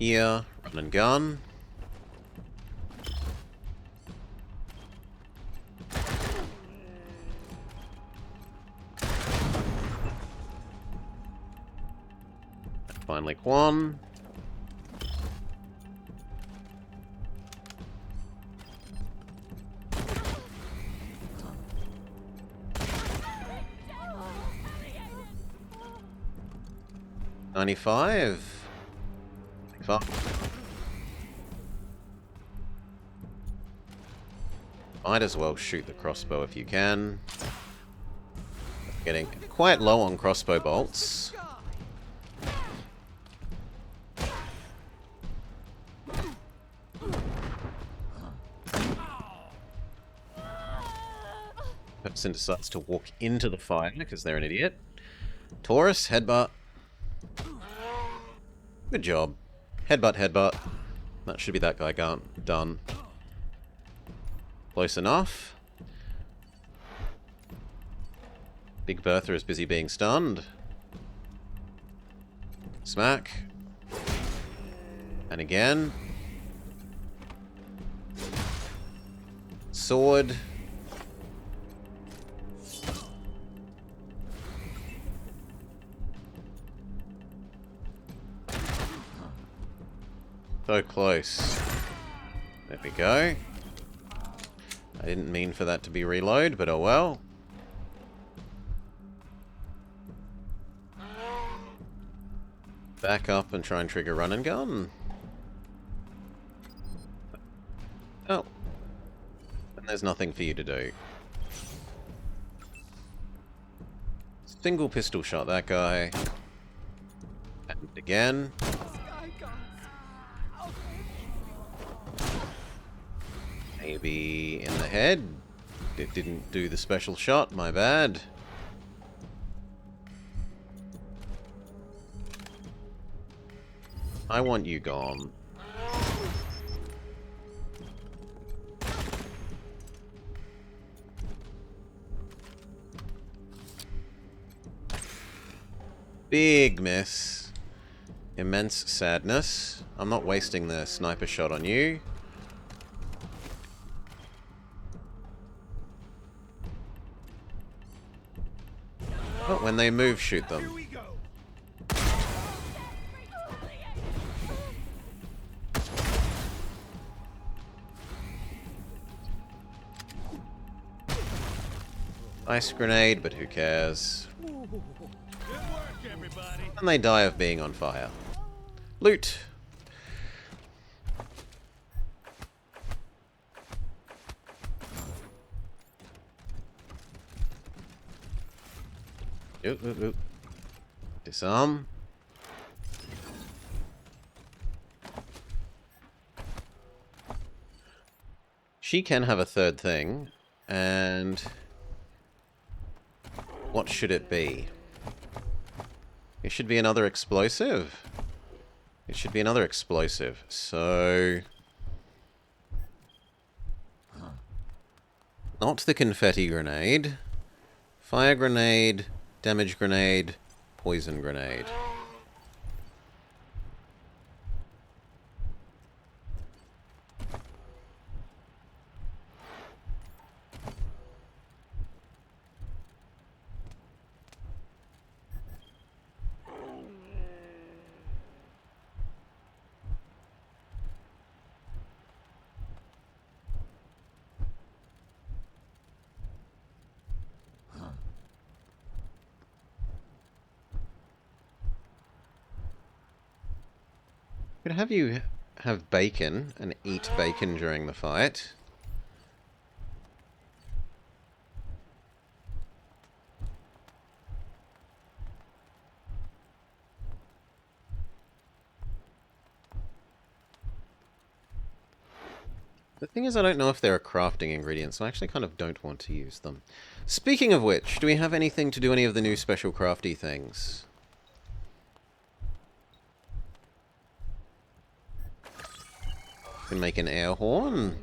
Here, run and gun. Finally, Quan. $95. Might as well shoot the crossbow if you can. Getting quite low on crossbow bolts. Person decides to walk into the fire because they're an idiot. Taurus, headbutt. Good job. Headbutt, headbutt. That should be that guy done. Close enough. Big Bertha is busy being stunned. Smack. And again. Sword. So close. There we go. I didn't mean for that to be reload, but oh well. Back up and try and trigger run and gun. Oh. And there's nothing for you to do. Single pistol shot that guy. And again. Maybe in the head. It didn't do the special shot, my bad. I want you gone. Big miss. Immense sadness. I'm not wasting the sniper shot on you. But when they move, shoot them. Ice grenade, but who cares? And they die of being on fire. Loot! Oop, oop, oop. Disarm. She can have a third thing, and what should it be? It should be another explosive. It should be another explosive. So not the confetti grenade. Fire grenade. Damage grenade, poison grenade. Could have you have bacon and eat bacon during the fight. The thing is, I don't know if they're a crafting ingredient, so I actually kind of don't want to use them. Speaking of which, do we have anything to do any of the new special crafty things? Can make an air horn.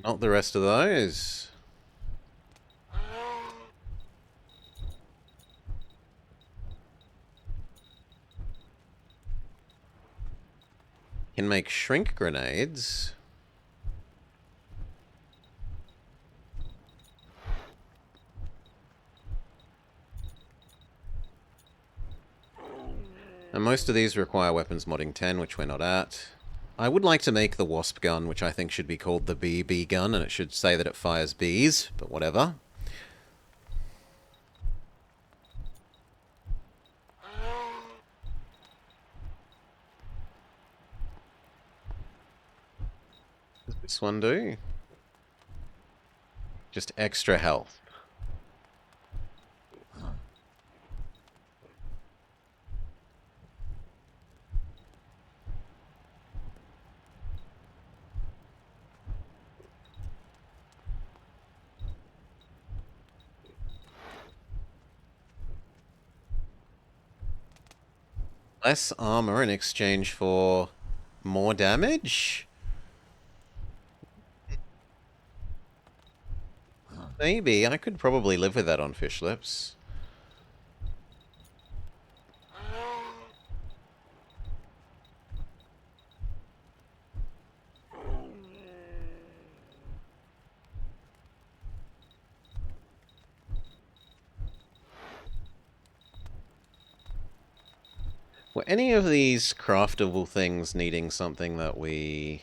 Not the rest of those. Can make shrink grenades. And most of these require weapons modding 10, which we're not at. I would like to make the wasp gun, which I think should be called the BB gun, and it should say that it fires bees, but whatever. What does this one do? Just extra health. Less armor in exchange for more damage? Maybe. I could probably live with that on fish lips. Were any of these craftable things needing something that we...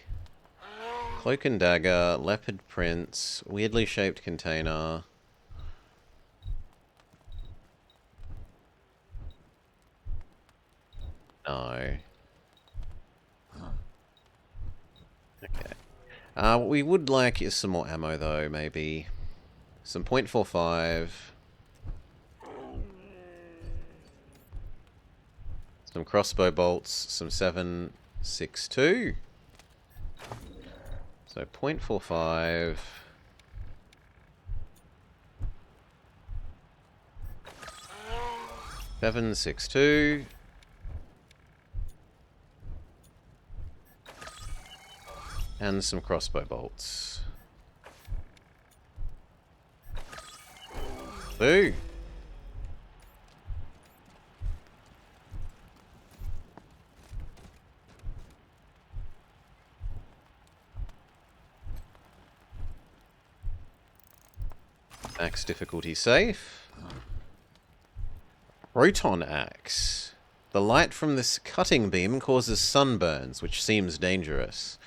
Cloak and dagger, leopard prints, weirdly shaped container... No. Okay. What we would like is some more ammo though, maybe. Some .45... Some crossbow bolts, some 7.62. So .45. .762. And some crossbow bolts. Boo! Axe difficulty safe. Proton axe. The light from this cutting beam causes sunburns, which seems dangerous.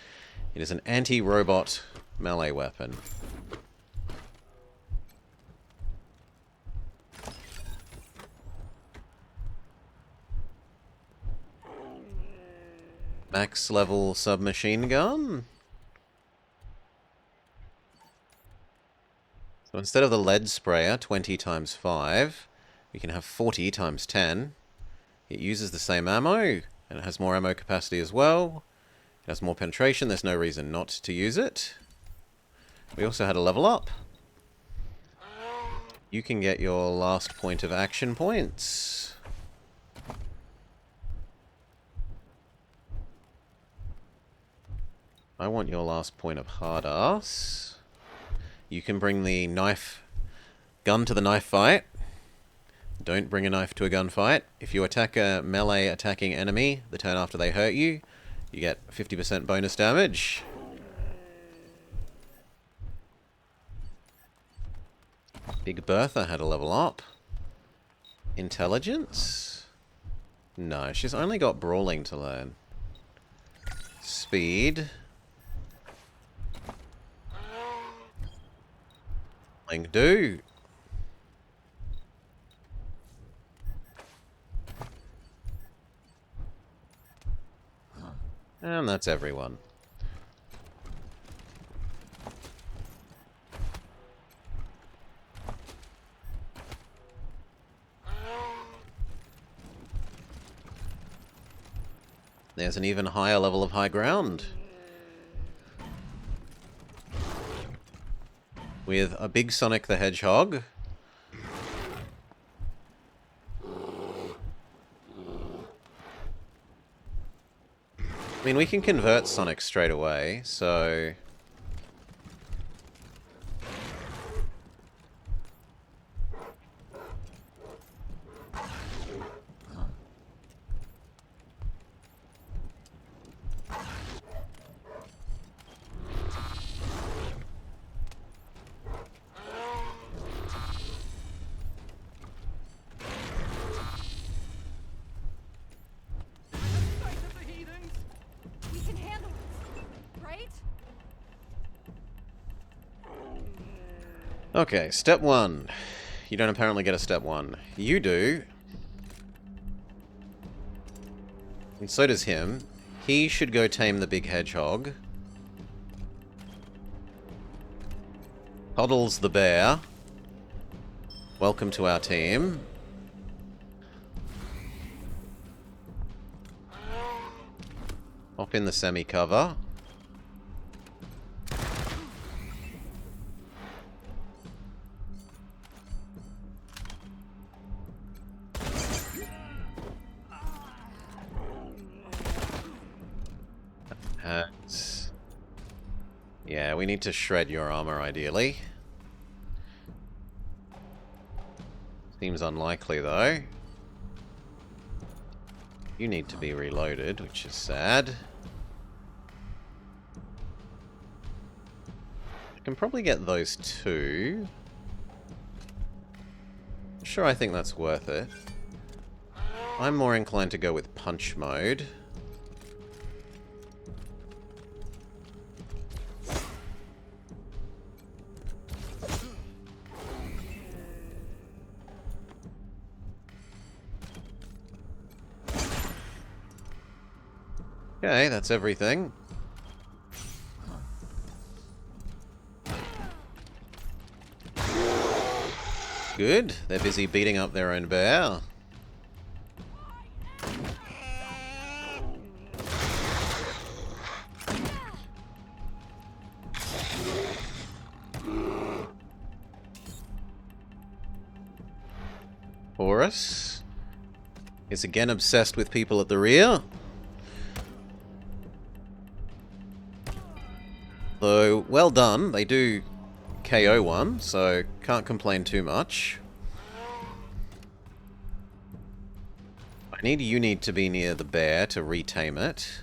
It is an anti-robot melee weapon. Max level submachine gun. So instead of the lead sprayer, 20 times 5, we can have 40 times 10. It uses the same ammo, and it has more ammo capacity as well. It has more penetration, there's no reason not to use it. We also had a level up. You can get your last point of action points. I want your last point of hard ass. You can bring the gun to the knife fight. Don't bring a knife to a gunfight. If you attack a melee attacking enemy the turn after they hurt you, you get 50% bonus damage. Big Bertha had a level up. Intelligence? No, she's only got brawling to learn. Speed. Link do. And that's everyone. There's an even higher level of high ground. With a big Sonic the Hedgehog. I mean, we can convert Sonic straight away, so... Okay, step 1. You don't apparently get a step 1. You do. And so does him. He should go tame the big hedgehog. Toddles the bear. Welcome to our team. Hop in the semi-cover. Yeah, we need to shred your armor, ideally. Seems unlikely, though. You need to be reloaded, which is sad. I can probably get those two. Sure, I think that's worth it. I'm more inclined to go with punch mode. Okay, that's everything. Good. They're busy beating up their own bear. Horus is again obsessed with people at the rear. Though, well done. They do KO one, so can't complain too much. You need to be near the bear to retame it.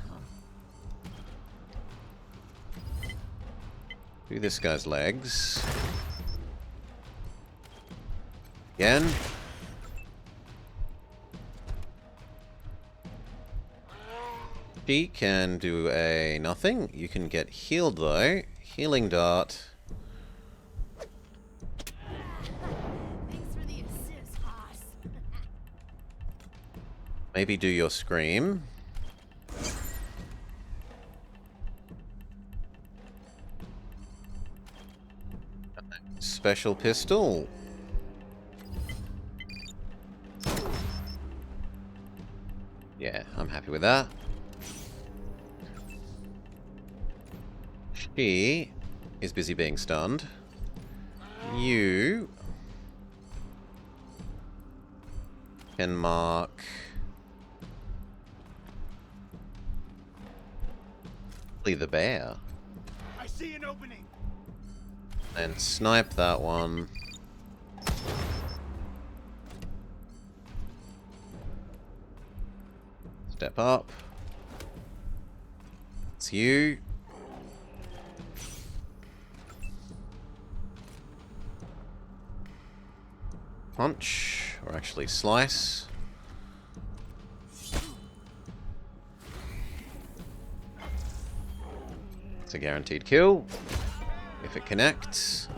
Do this guy's legs. Again. She can do a nothing. You can get healed though. Healing dart. Thanks for the assist, boss. Maybe do your scream. Special pistol. Yeah, I'm happy with that. She is busy being stunned. You can mark the bear. I see an opening. And snipe that one. Step up. It's you. Punch, or actually slice. It's a guaranteed kill, if it connects.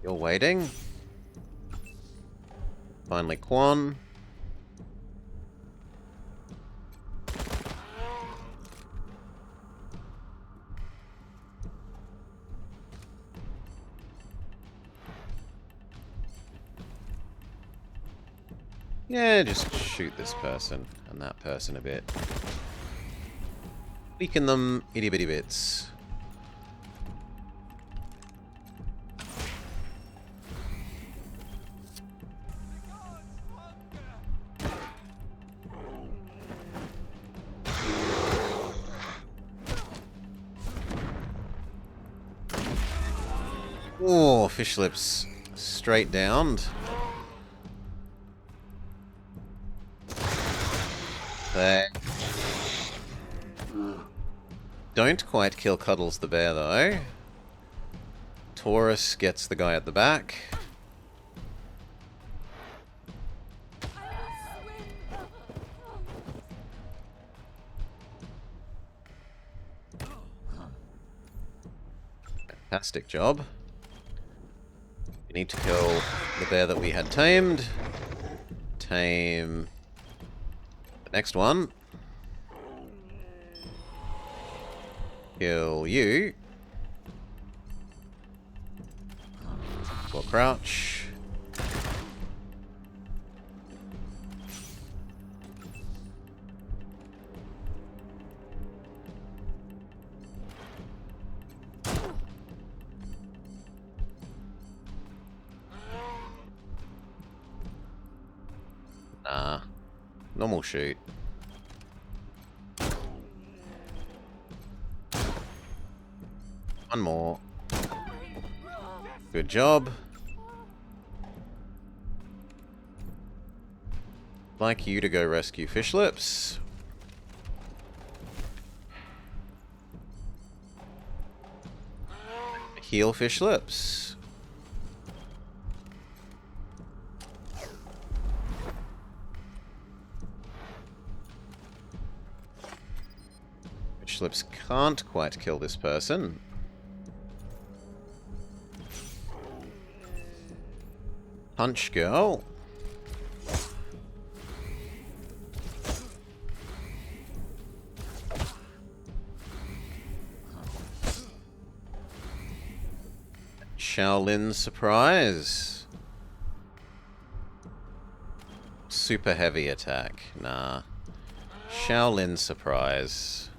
You're waiting. Finally, Quan. Yeah, just shoot this person and that person a bit. Weaken them itty bitty bits. Oh, fish lips straight downed. They don't quite kill Cuddles the bear, though. Taurus gets the guy at the back. Fantastic job. We need to kill the bear that we had tamed. Tame the next one. Kill you. Or crouch. Nah. Normal shoot. One more. Good job. Like you to go rescue fish lips. Heal fish lips. Fish lips can't quite kill this person. Punch girl. Shaolin surprise. Super heavy attack. Nah. Shaolin surprise.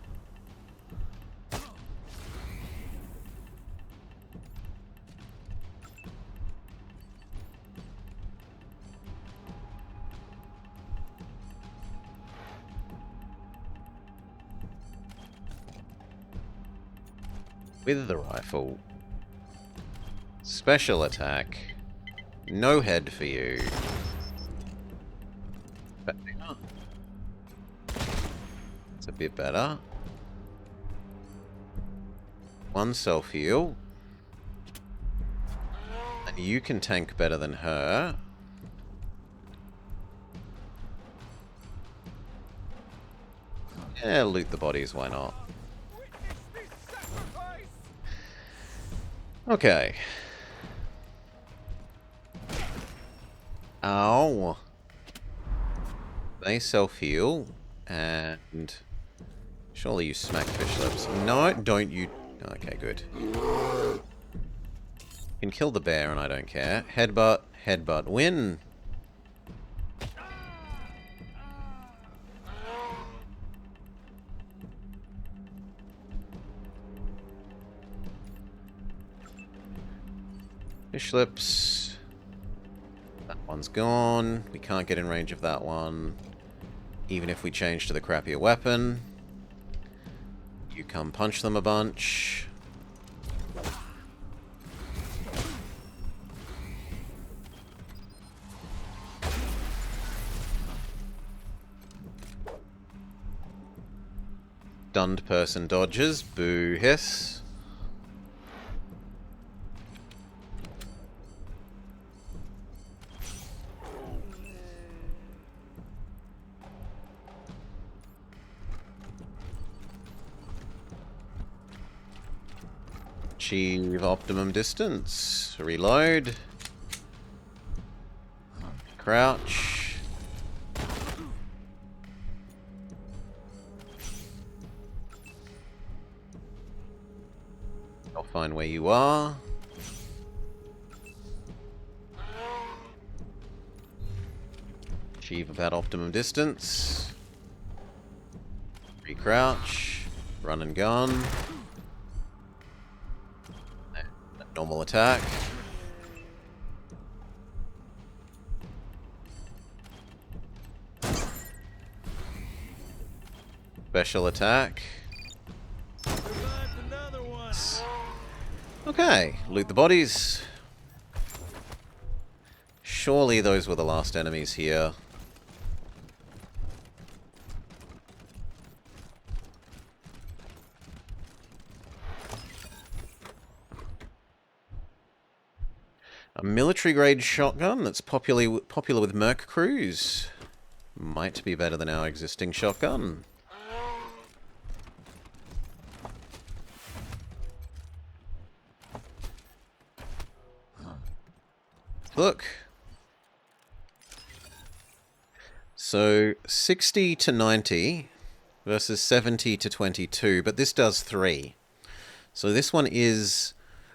With the rifle. Special attack. No head for you. It's a bit better. One self-heal. And you can tank better than her. Yeah, loot the bodies, why not? Okay. Ow. They self-heal, and surely you smack fish lips. No, don't you... Okay, good. You can kill the bear and I don't care. Headbutt, headbutt, win! Fish lips. That one's gone. We can't get in range of that one. Even if we change to the crappier weapon. You come punch them a bunch. Stunned person dodges. Boo hiss. Achieve optimum distance. Reload. Crouch. I'll find where you are. Achieve about optimum distance. Recrouch. Run and gun. Normal attack. Special attack. Okay, loot the bodies. Surely those were the last enemies here. A military-grade shotgun that's popular with merc crews. Might be better than our existing shotgun. book. So 60 to 90 versus 70 to 22, but this does 3. So this one is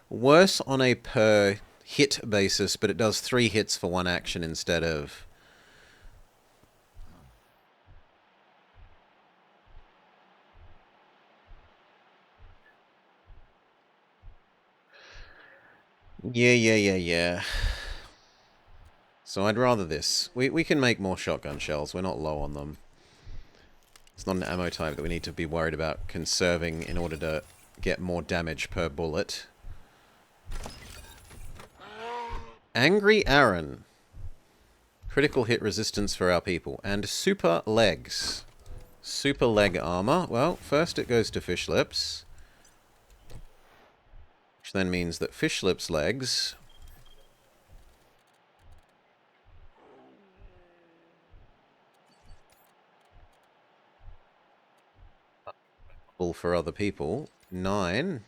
worse on a per hit basis, but it does 3 hits for 1 action instead of... Yeah. So I'd rather this. We can make more shotgun shells. We're not low on them. It's not an ammo type that we need to be worried about conserving in order to get more damage per bullet. Angry Aaron. Critical hit resistance for our people. And super legs. Super leg armor. Well, first it goes to Fish Lips. Which then means that Fish Lips' legs... for other people. 9.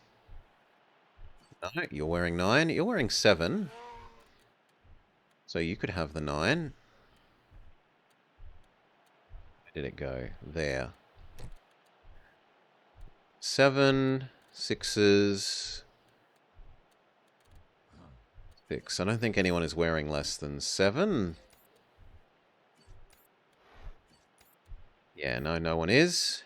No, you're wearing 9. You're wearing 7. So you could have the 9. Where did it go? There. 7, 6s, 6. I don't think anyone is wearing less than 7. Yeah, no one is.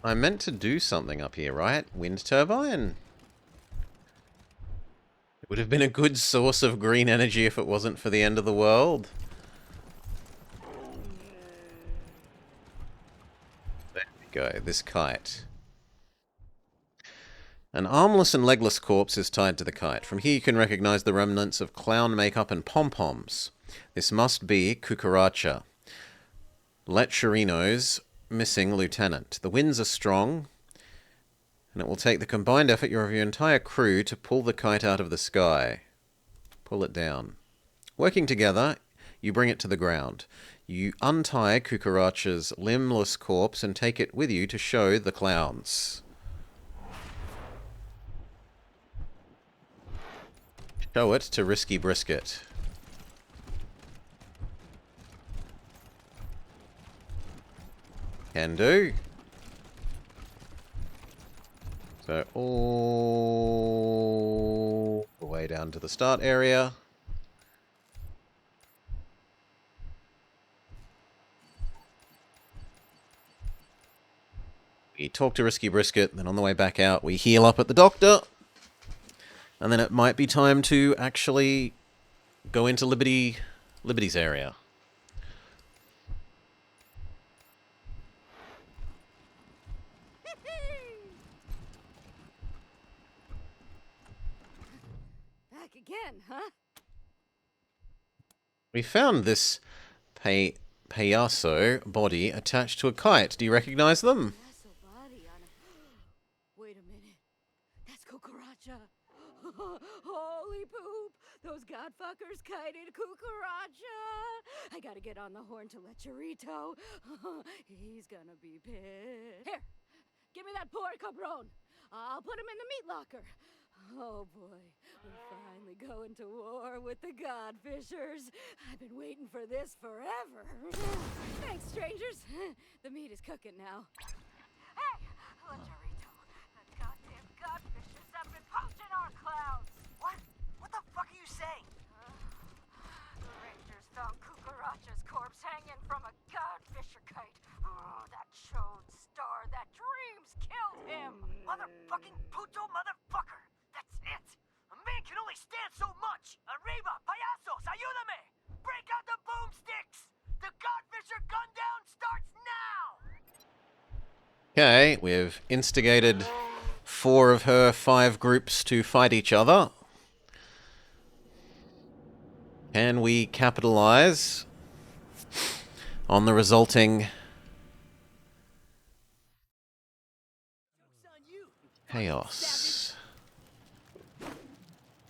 I meant to do something up here, right? Wind turbine. It would have been a good source of green energy if it wasn't for the end of the world. There we go, this kite. An armless and legless corpse is tied to the kite. From here you can recognize the remnants of clown makeup and pom-poms. This must be Cucaracha, Lecherino's missing lieutenant. The winds are strong, and it will take the combined effort of your entire crew to pull the kite out of the sky. Pull it down. Working together, you bring it to the ground. You untie Cucaracha's limbless corpse and take it with you to show the clowns. Show it to Risky Brisket. Can do. So all the way down to the start area. We talk to Risky Brisket, then on the way back out we heal up at the doctor. And then it might be time to actually go into Liberty's area. Back again, huh? We found this payaso body attached to a kite. Do you recognize them? Wait a minute. That's Cucaracha. Holy poop! Those godfuckers kited Cucaracha! I gotta get on the horn to Lecherito. He's gonna be pissed. Here! Give me that poor cabron! I'll put him in the meat locker. Oh boy, we're finally going to war with the Godfishers. I've been waiting for this forever. Thanks, strangers. The meat is cooking now. Hey, Lecherito, the goddamn Godfishers have been poaching our clowns. What? What the fuck are you saying? The Rangers found Cucaracha's corpse hanging from a Godfisher kite. Oh, that chode star, that dreams killed him. Motherfucking puto motherfucker! That's it! A man can only stand so much! Arriba, payasos, ayúdame! Break out the boomsticks! The Godfisher gun down starts now! Okay, we've instigated 4 of her 5 groups to fight each other. Can we capitalize on the resulting chaos.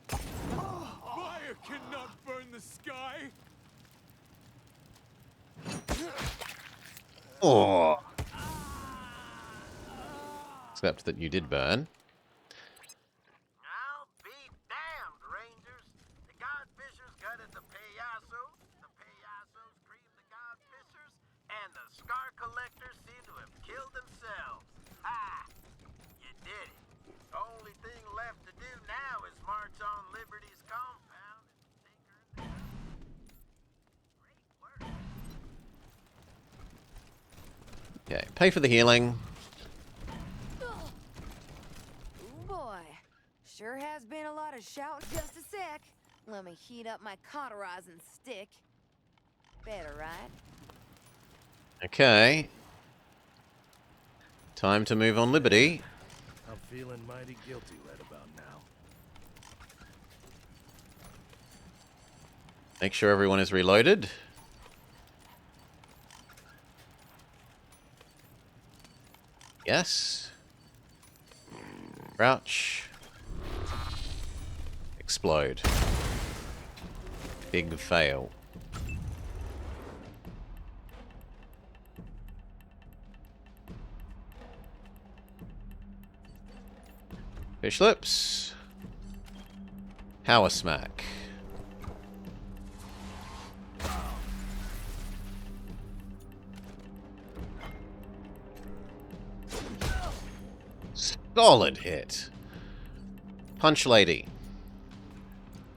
Fire cannot burn the sky. Oh. Except that you did burn. I'll be damned, Rangers. The Godfishers gutted the Payasos creamed the Godfishers, and the Scar Collectors seem to have killed themselves. Ha! You did it. Only thing left to do now is march on Liberty's compound and take her in the gut. Great work. Okay, pay for the healing. Boy, sure has been a lot of shouting. Just a sec. Let me heat up my cauterizing stick. Better, right? Okay. Time to move on Liberty. I'm feeling mighty guilty right about now. Make sure everyone is reloaded. Yes. Crouch. Explode. Big fail. Fish lips. Power smack. Solid hit. Punch lady.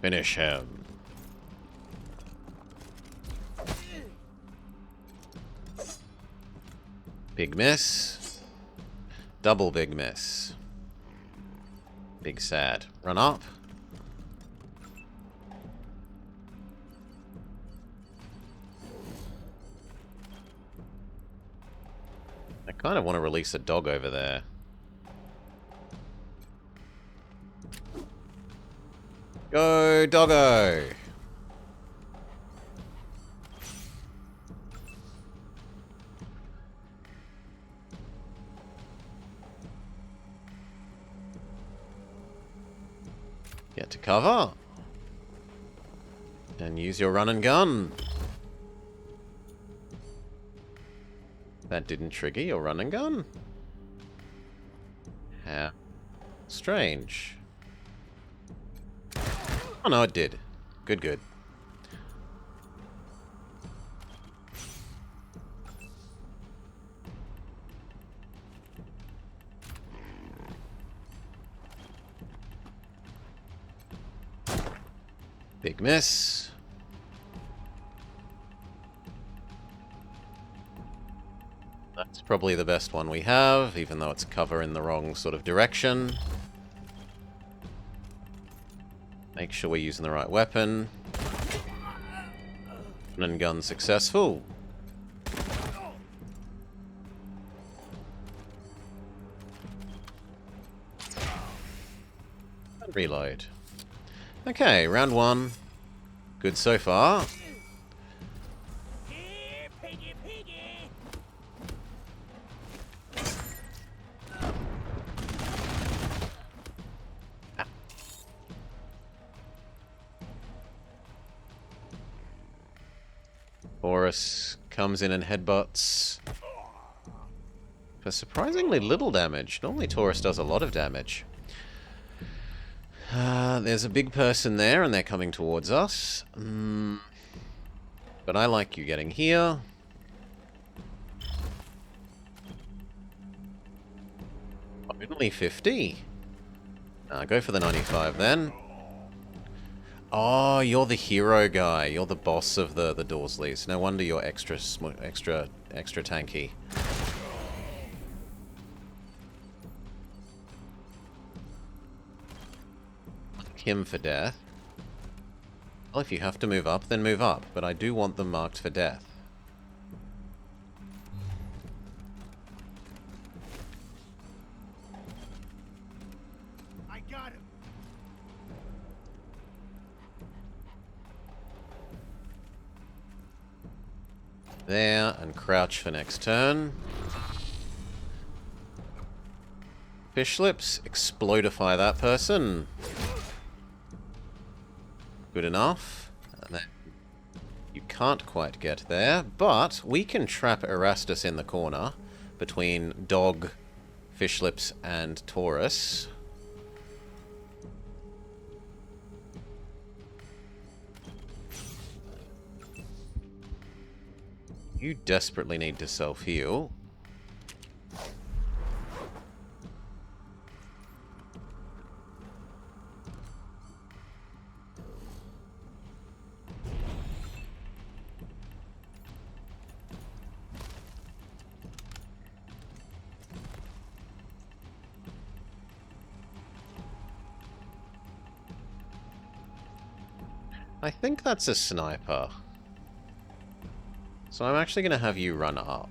Finish him. Big miss. Double big miss. Big sad. Run up. I kind of want to release a dog over there. Go, doggo! Get to cover. And use your run and gun. That didn't trigger your run and gun. How strange. Oh no, it did. Good, good. Big miss. That's probably the best one we have, even though it's cover in the wrong sort of direction. Make sure we're using the right weapon. Run and gun successful. And reload. Okay, round one. Good so far. Boris comes in and headbutts for surprisingly little damage. Normally Taurus does a lot of damage. There's a big person there and they're coming towards us. But I like you getting here. Only 50. Go for the 95 then. Oh, you're the hero guy. You're the boss of the Dorsleys. No wonder you're extra tanky. Him for death. Well, if you have to move up, then move up. But I do want them marked for death. I got him. there and crouch for next turn. Fish lips, explodify that person. Good enough. And then you can't quite get there, but we can trap Erastus in the corner between Dog, Fish lips, and Taurus. You desperately need to self-heal. I think that's a sniper. So I'm actually going to have you run up.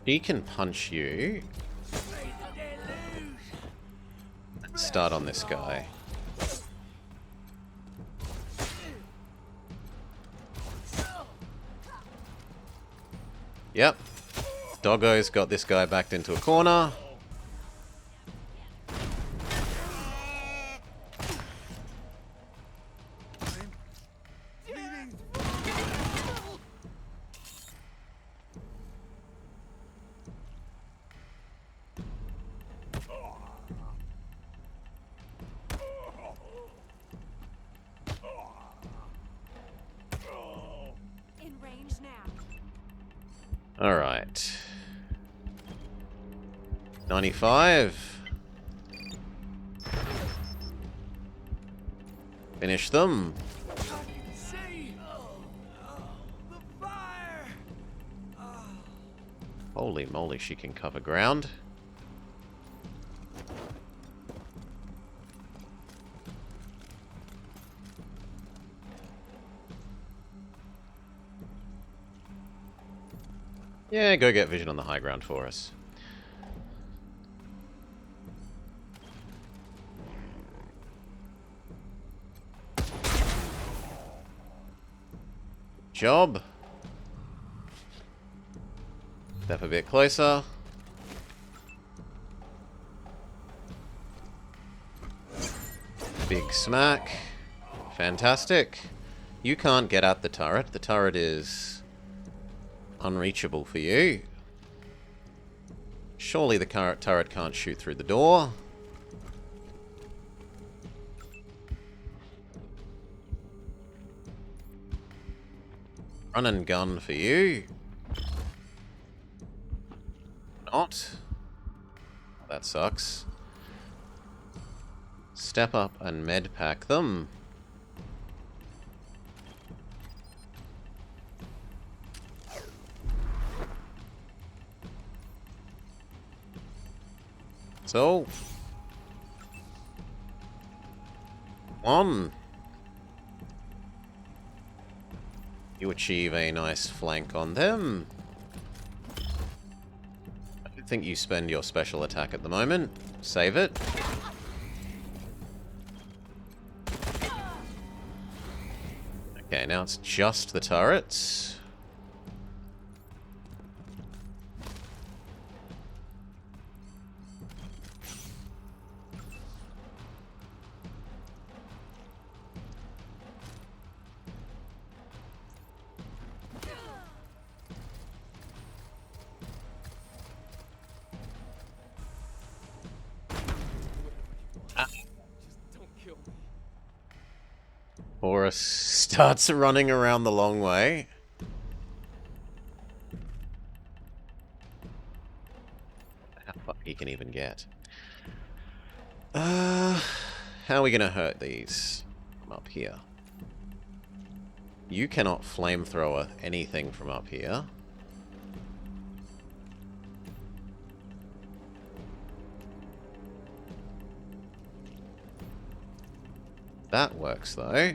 He can punch you. Let's start on this guy. Yep. Doggo's got this guy backed into a corner. In range now. All right. 95. Finish them. Holy moly, she can cover ground. Yeah, go get vision on the high ground for us. Job. Step a bit closer. Big smack. Fantastic. You can't get at the turret. The turret is unreachable for you. Surely the turret can't shoot through the door. Run and gun for you. Not. That sucks. Step up and med pack them. So, you achieve a nice flank on them. I don't think you spend your special attack at the moment. Save it. Okay, now it's just the turrets. Horus starts running around the long way. How far he can even get. How are we gonna hurt these? From up here. You cannot flamethrower anything from up here. That works though.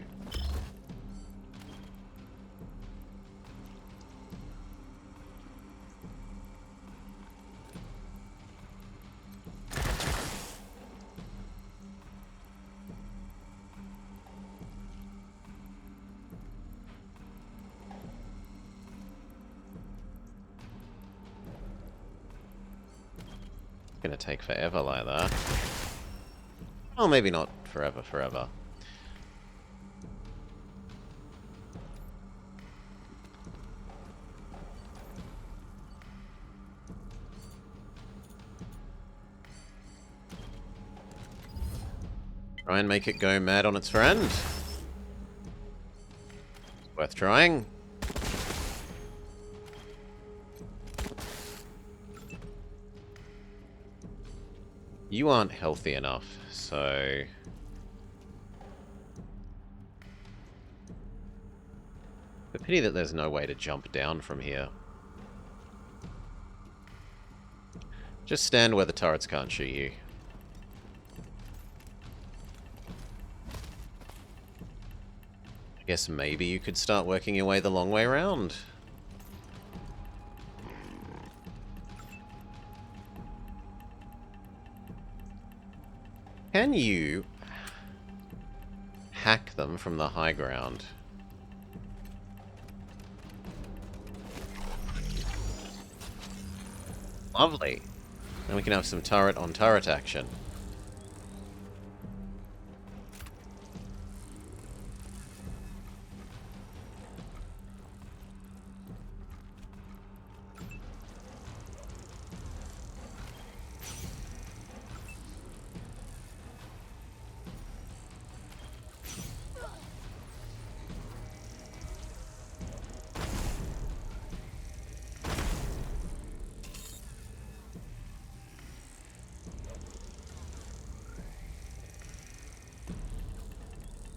Gonna take forever like that. Well, maybe not forever. Try and make it go mad on its friend. Worth trying. You aren't healthy enough, so... The pity that there's no way to jump down from here. Just stand where the turrets can't shoot you. I guess maybe you could start working your way the long way around. Can you hack them from the high ground? Lovely. Then we can have some turret on turret action.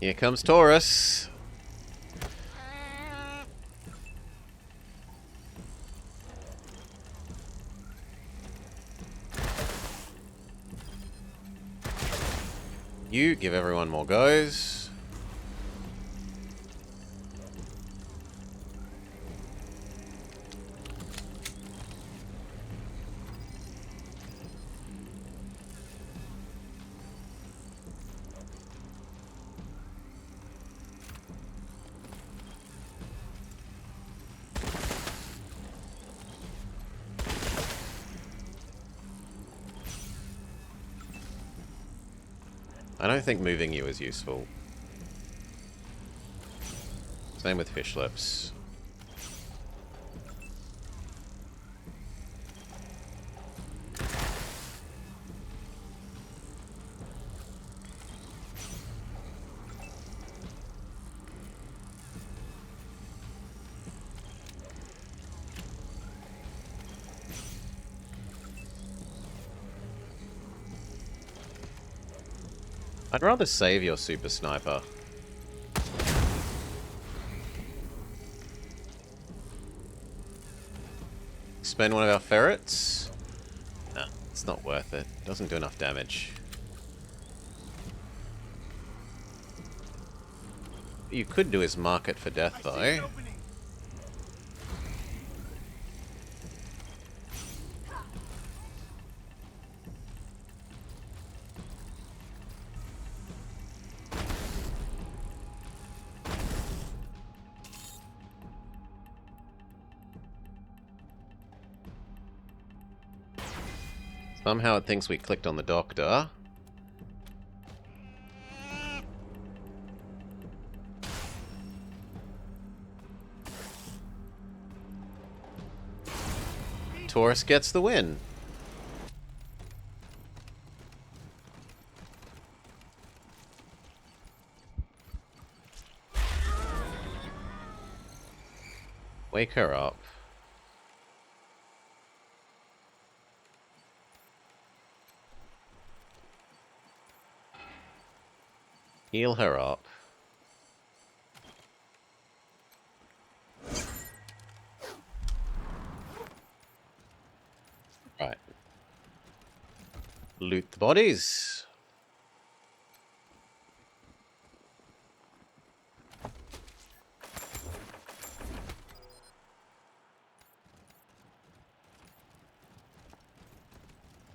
Here comes Taurus. You give everyone more goes. I don't think moving you is useful. Same with fish lips. I'd rather save your super sniper. Spend one of our ferrets? Nah, it's not worth it. Doesn't do enough damage. What you could do is mark it for death, though. Somehow it thinks we clicked on the doctor. Taurus gets the win. Wake her up. Heal her up. Right. Loot the bodies.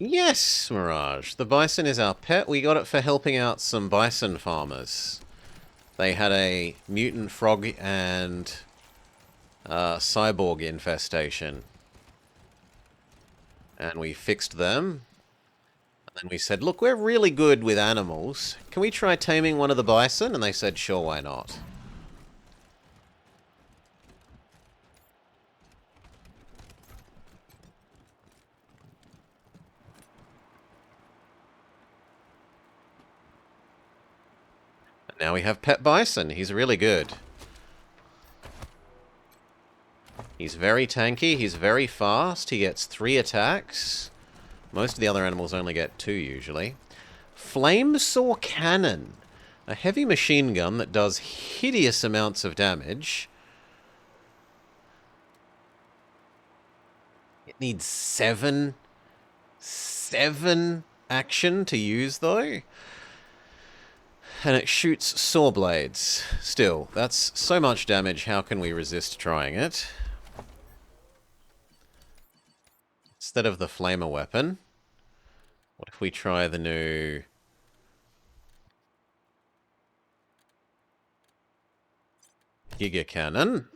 Yes, Mirage. The bison is our pet. We got it for helping out some bison farmers. They had a mutant frog and cyborg infestation. And we fixed them. And we said, look, we're really good with animals. Can we try taming one of the bison? And they said, sure, why not? And now we have Pet Bison. He's really good. He's very tanky. He's very fast. He gets 3 attacks. Most of the other animals only get 2 usually. Flamesaw Cannon. A heavy machine gun that does hideous amounts of damage. It needs 7 action to use, though. And it shoots saw blades. Still, that's so much damage, how can we resist trying it? Instead of the flamer weapon, what if we try the new... Giga Cannon?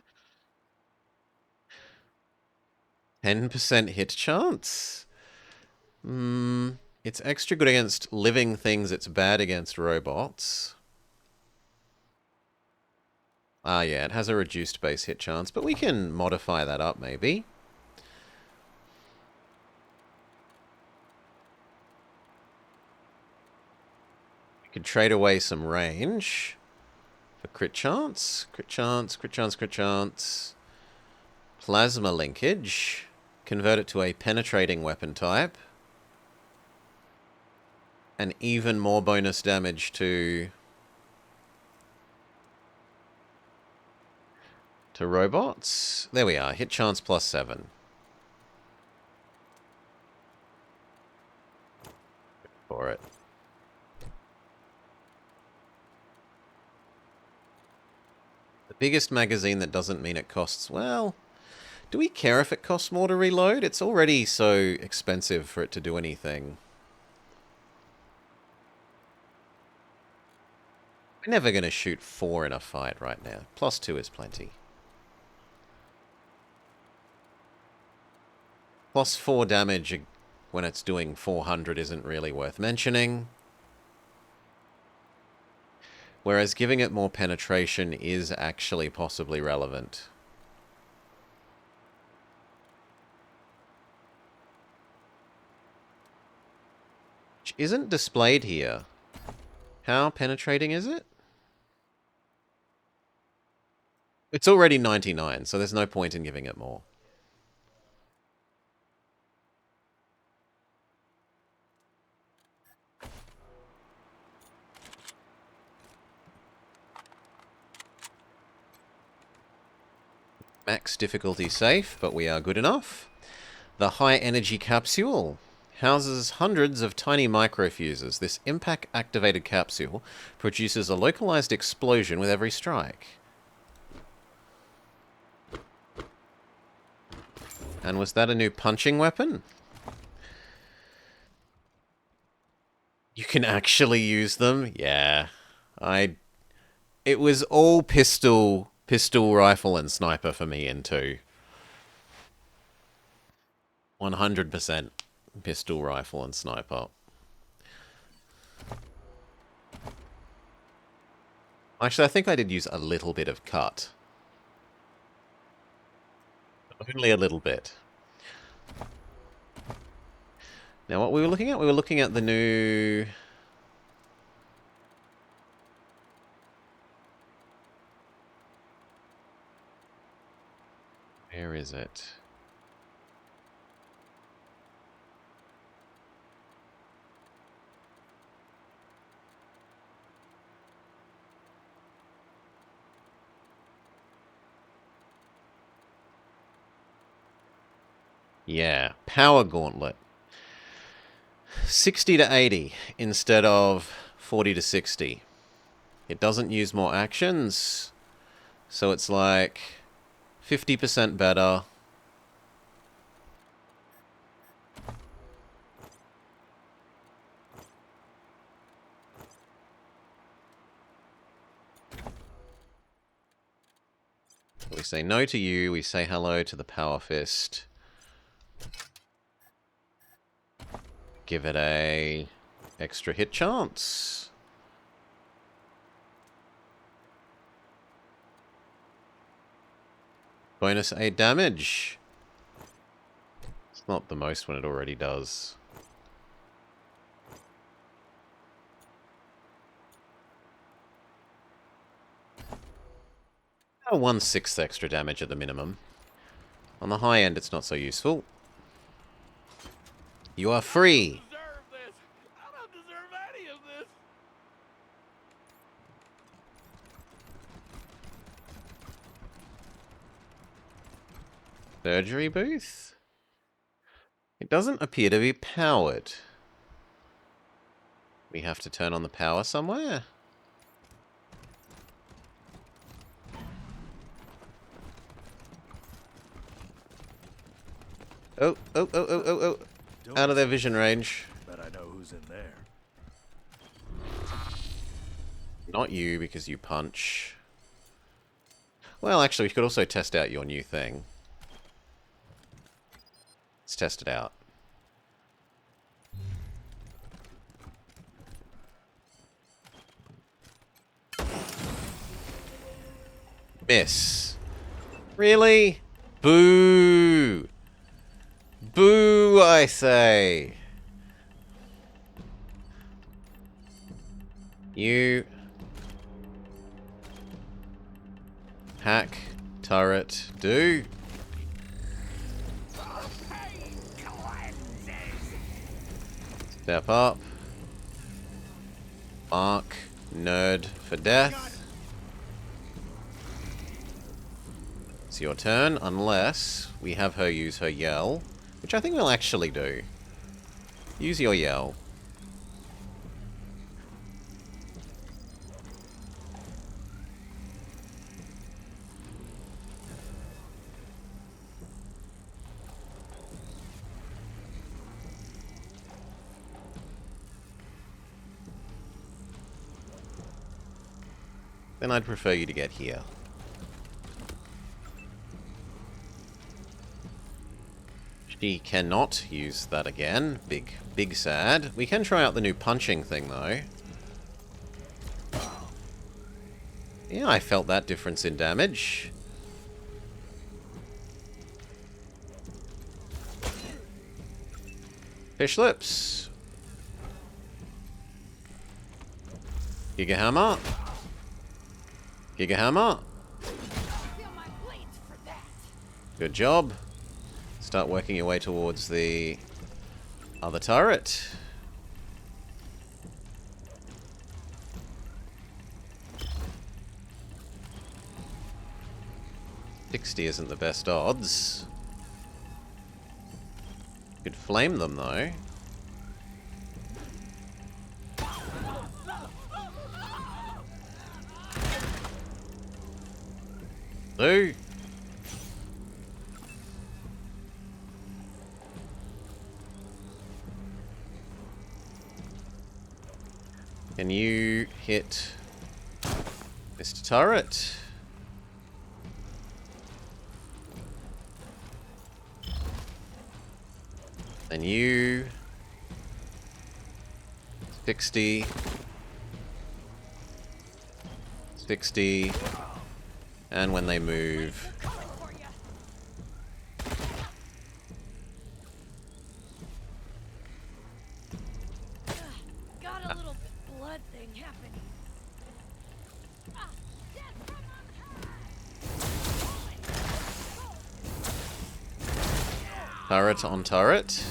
10% hit chance? It's extra good against living things, it's bad against robots. Ah, yeah, it has a reduced base hit chance, but we can modify that up, maybe. We could trade away some range for crit chance. Crit chance, crit chance, crit chance. Plasma linkage. Convert it to a penetrating weapon type. And even more bonus damage to robots. There we are. Hit chance plus 7. For it. The biggest magazine that doesn't mean it costs, well, do we care if it costs more to reload? It's already so expensive for it to do anything. We're never going to shoot 4 in a fight right now. Plus 2 is plenty. Plus 4 damage when it's doing 400 isn't really worth mentioning. Whereas giving it more penetration is actually possibly relevant. Which isn't displayed here. How penetrating is it? It's already 99, so there's no point in giving it more. Max difficulty safe, but we are good enough. The high energy capsule houses hundreds of tiny microfuses. This impact-activated capsule produces a localized explosion with every strike. And was that a new punching weapon? You can actually use them? Yeah. It was all pistol, rifle, and sniper for me in 2. 100% pistol, rifle, and sniper. Actually, I think I did use a little bit of cut. Only a little bit. Now, what we were looking at? We were looking at the new... Where is it? Yeah, Power Gauntlet. 60 to 80 instead of 40 to 60. It doesn't use more actions, so it's like 50% better. We say no to you, we say hello to the Power Fist. Give it a extra hit chance. Bonus 8 damage. It's not the most when it already does. A 1/6 extra damage at the minimum. On the high end, it's not so useful. You are free. Deserve this. I don't deserve any of this. Surgery booth? It doesn't appear to be powered. We have to turn on the power somewhere? Oh, oh, oh, oh, oh, oh. Out of their vision range. Bet I know who's in there. Not you, because you punch. Well, actually, we could also test out your new thing. Let's test it out. Miss. Really? Boo! Boo, I say! You... hack, turret, do. Step up. Mark, nerd for death. It's your turn, unless we have her use her yell, which I think we'll actually do. Use your yell. Then I'd prefer you to get here. She cannot use that again. Big sad. We can try out the new punching thing, though. Yeah, I felt that difference in damage. Fish lips. Giga hammer. Giga hammer. Good job. Start working your way towards the other turret. $60 isn't the best odds. Could flame them though. Do. Can you hit Mr. Turret? And you 60 and when they move Got a little blood thing happening. Death from on high. turret on turret.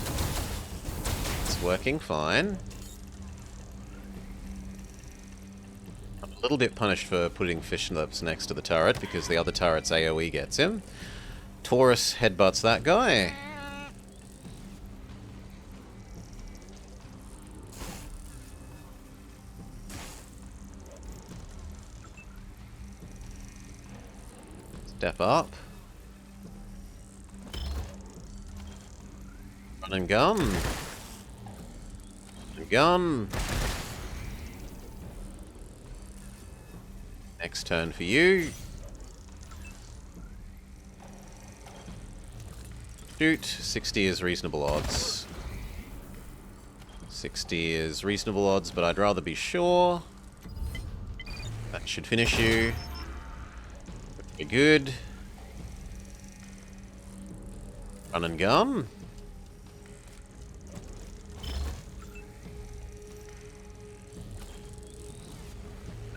It's working fine. I'm a little bit punished for putting fish lips next to the turret because the other turret's AoE gets him. Taurus headbutts that guy. Step up. Run and gun. And gun. Next turn for you. Shoot. 60 is reasonable odds. 60 is reasonable odds, but I'd rather be sure. That should finish you. Pretty good. Run and gun.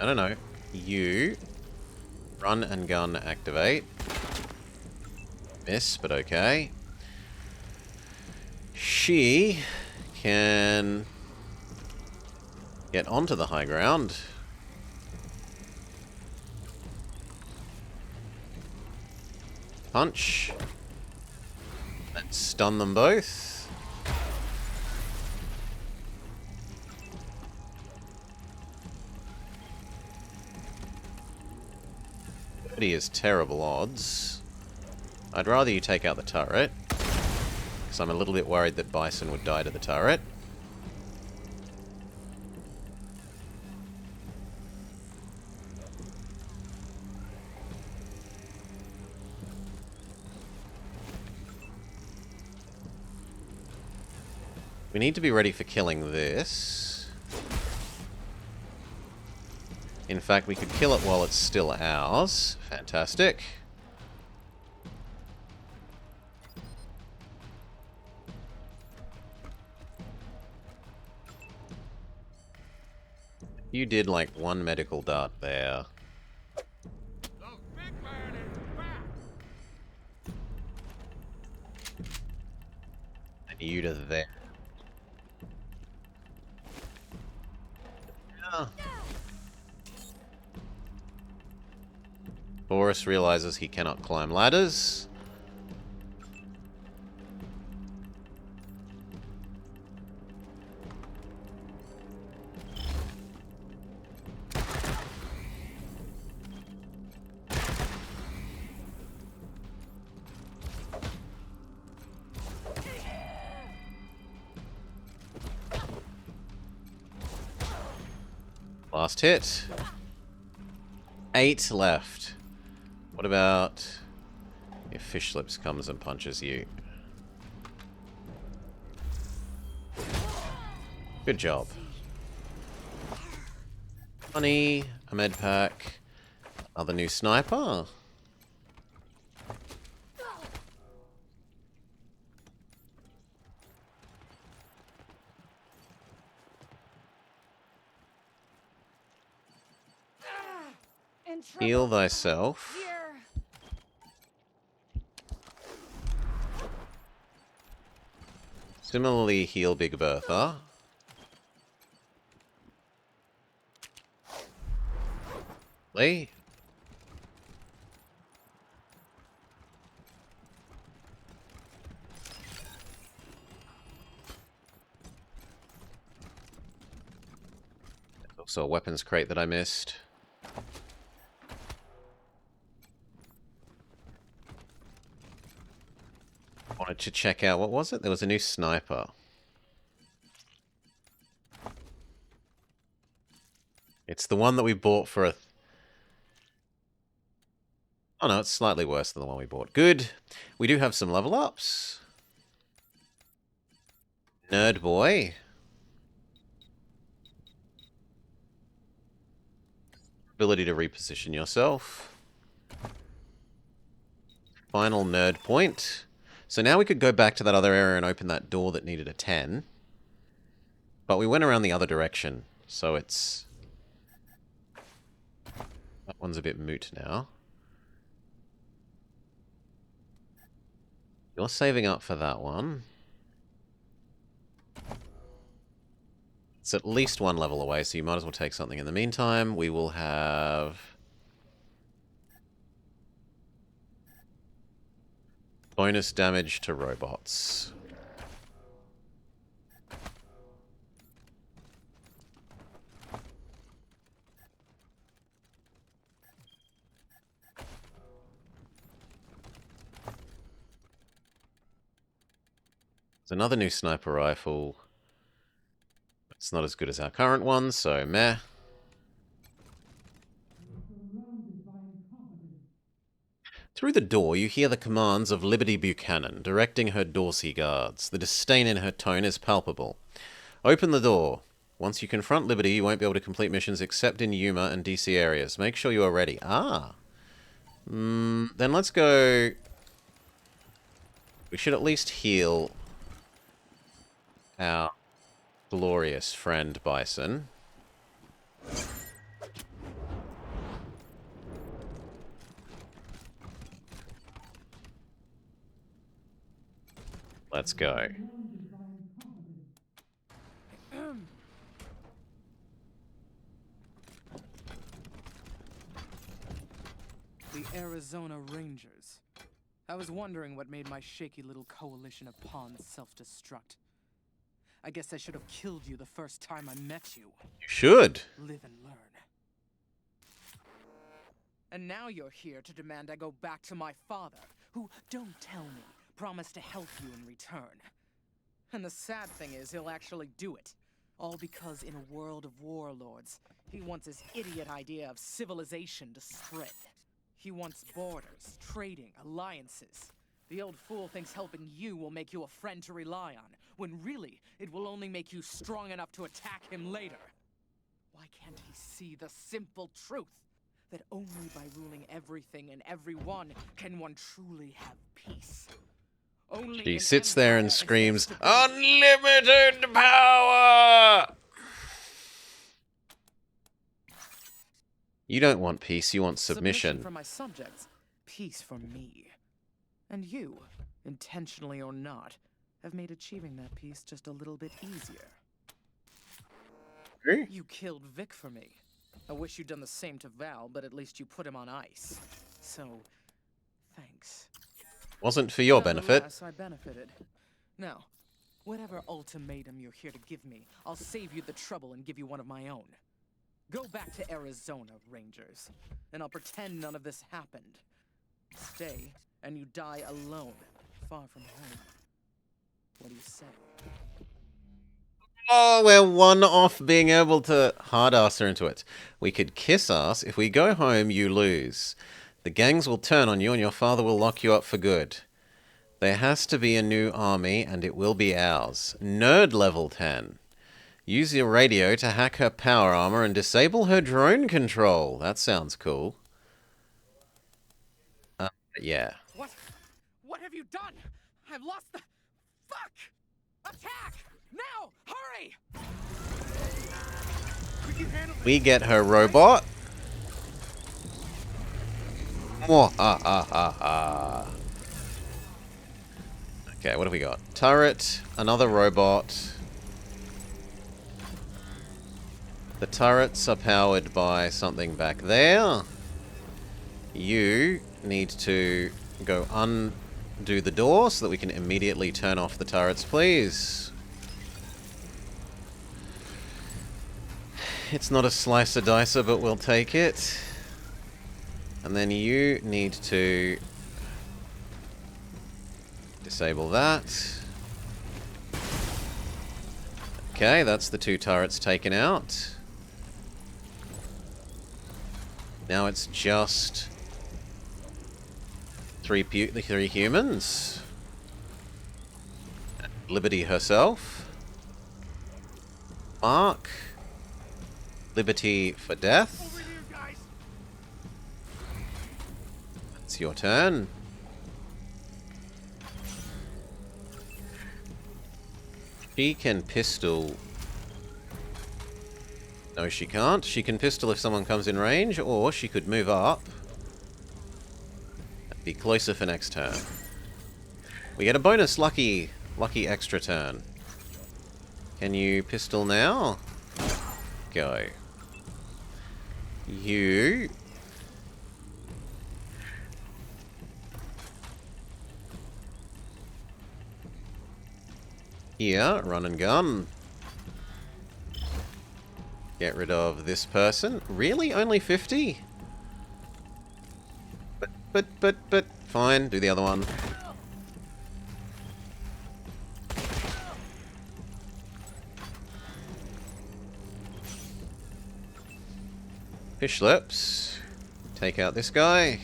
I don't know. You. Run and gun activate. Miss, but okay. She can get onto the high ground. Punch. Let's stun them both. He is terrible odds. I'd rather you take out the turret, because I'm a little bit worried that Bison would die to the turret. We need to be ready for killing this. In fact, we could kill it while it's still ours. Fantastic. You did like one medical dart there. And you to there. Yeah. Boris realizes he cannot climb ladders. Last hit. 8 left. What about if Fish Lips comes and punches you? Good job. Honey, a med pack, another new sniper. Heal thyself. Similarly, heal Big Bertha. Lee. There's also a weapons crate that I missed. Wanted to check out, what was it? There was a new sniper. It's the one that we bought for a... Oh no, it's slightly worse than the one we bought. Good. We do have some level ups. Nerd boy. Ability to reposition yourself. Final nerd point. So now we could go back to that other area and open that door that needed a 10. But we went around the other direction, so it's... That one's a bit moot now. You're saving up for that one. It's at least one level away, so you might as well take something in the meantime. We will have... bonus damage to robots. There's another new sniper rifle. It's not as good as our current one, so meh. Through the door, you hear the commands of Liberty Buchanan, directing her Dorsey guards. The disdain in her tone is palpable. Open the door. Once you confront Liberty, you won't be able to complete missions except in Yuma and DC areas. Make sure you are ready. Ah. Then let's go... We should at least heal our glorious friend Bison. Let's go. The Arizona Rangers. I was wondering what made my shaky little coalition of pawns self-destruct. I guess I should have killed you the first time I met you. You should. Live and learn. And now you're here to demand I go back to my father, who, don't tell me, promised to help you in return. And the sad thing is, he'll actually do it. All because in a world of warlords, he wants his idiot idea of civilization to spread. He wants borders, trading, alliances. The old fool thinks helping you will make you a friend to rely on, when really, it will only make you strong enough to attack him later. Why can't he see the simple truth? That only by ruling everything and everyone can one truly have peace. Only She in sits there and empire is there screams, stability. "Unlimited power!" You don't want peace, you want submission. For my subjects, peace for me. And you, intentionally or not, have made achieving that peace just a little bit easier. Really? You killed Vic for me. I wish you'd done the same to Val, but at least you put him on ice. So, thanks. Wasn't for your benefit. Nevertheless, I benefited. Now, whatever ultimatum you're here to give me, I'll save you the trouble and give you one of my own. Go back to Arizona, Rangers, and I'll pretend none of this happened. Stay, and you die alone, far from home. What do you say? Oh, we're one off being able to hard-ass her into it. We could kiss ass. If we go home, you lose. The gangs will turn on you and your father will lock you up for good. There has to be a new army and it will be ours. Nerd level 10. Use your radio to hack her power armor and disable her drone control. That sounds cool. Yeah. What? What have you done? I've lost the... Fuck! Attack! Now! Hurry! We get her robot. Mwahahaha. Okay, what have we got? Turret, another robot. The turrets are powered by something back there. You need to go undo the door so that we can immediately turn off the turrets, please. It's not a slicer-dicer, but we'll take it. And then you need to disable that. Okay, that's the two turrets taken out. Now it's just the three humans. Liberty herself. Mark. Liberty for death. It's your turn. She can pistol. No, she can't. She can pistol if someone comes in range, or she could move up. Be closer for next turn. We get a bonus lucky extra turn. Can you pistol now? Go. You. Here, run and gun. Get rid of this person. Really? Only 50? But, fine. Do the other one. Fish lips. Take out this guy.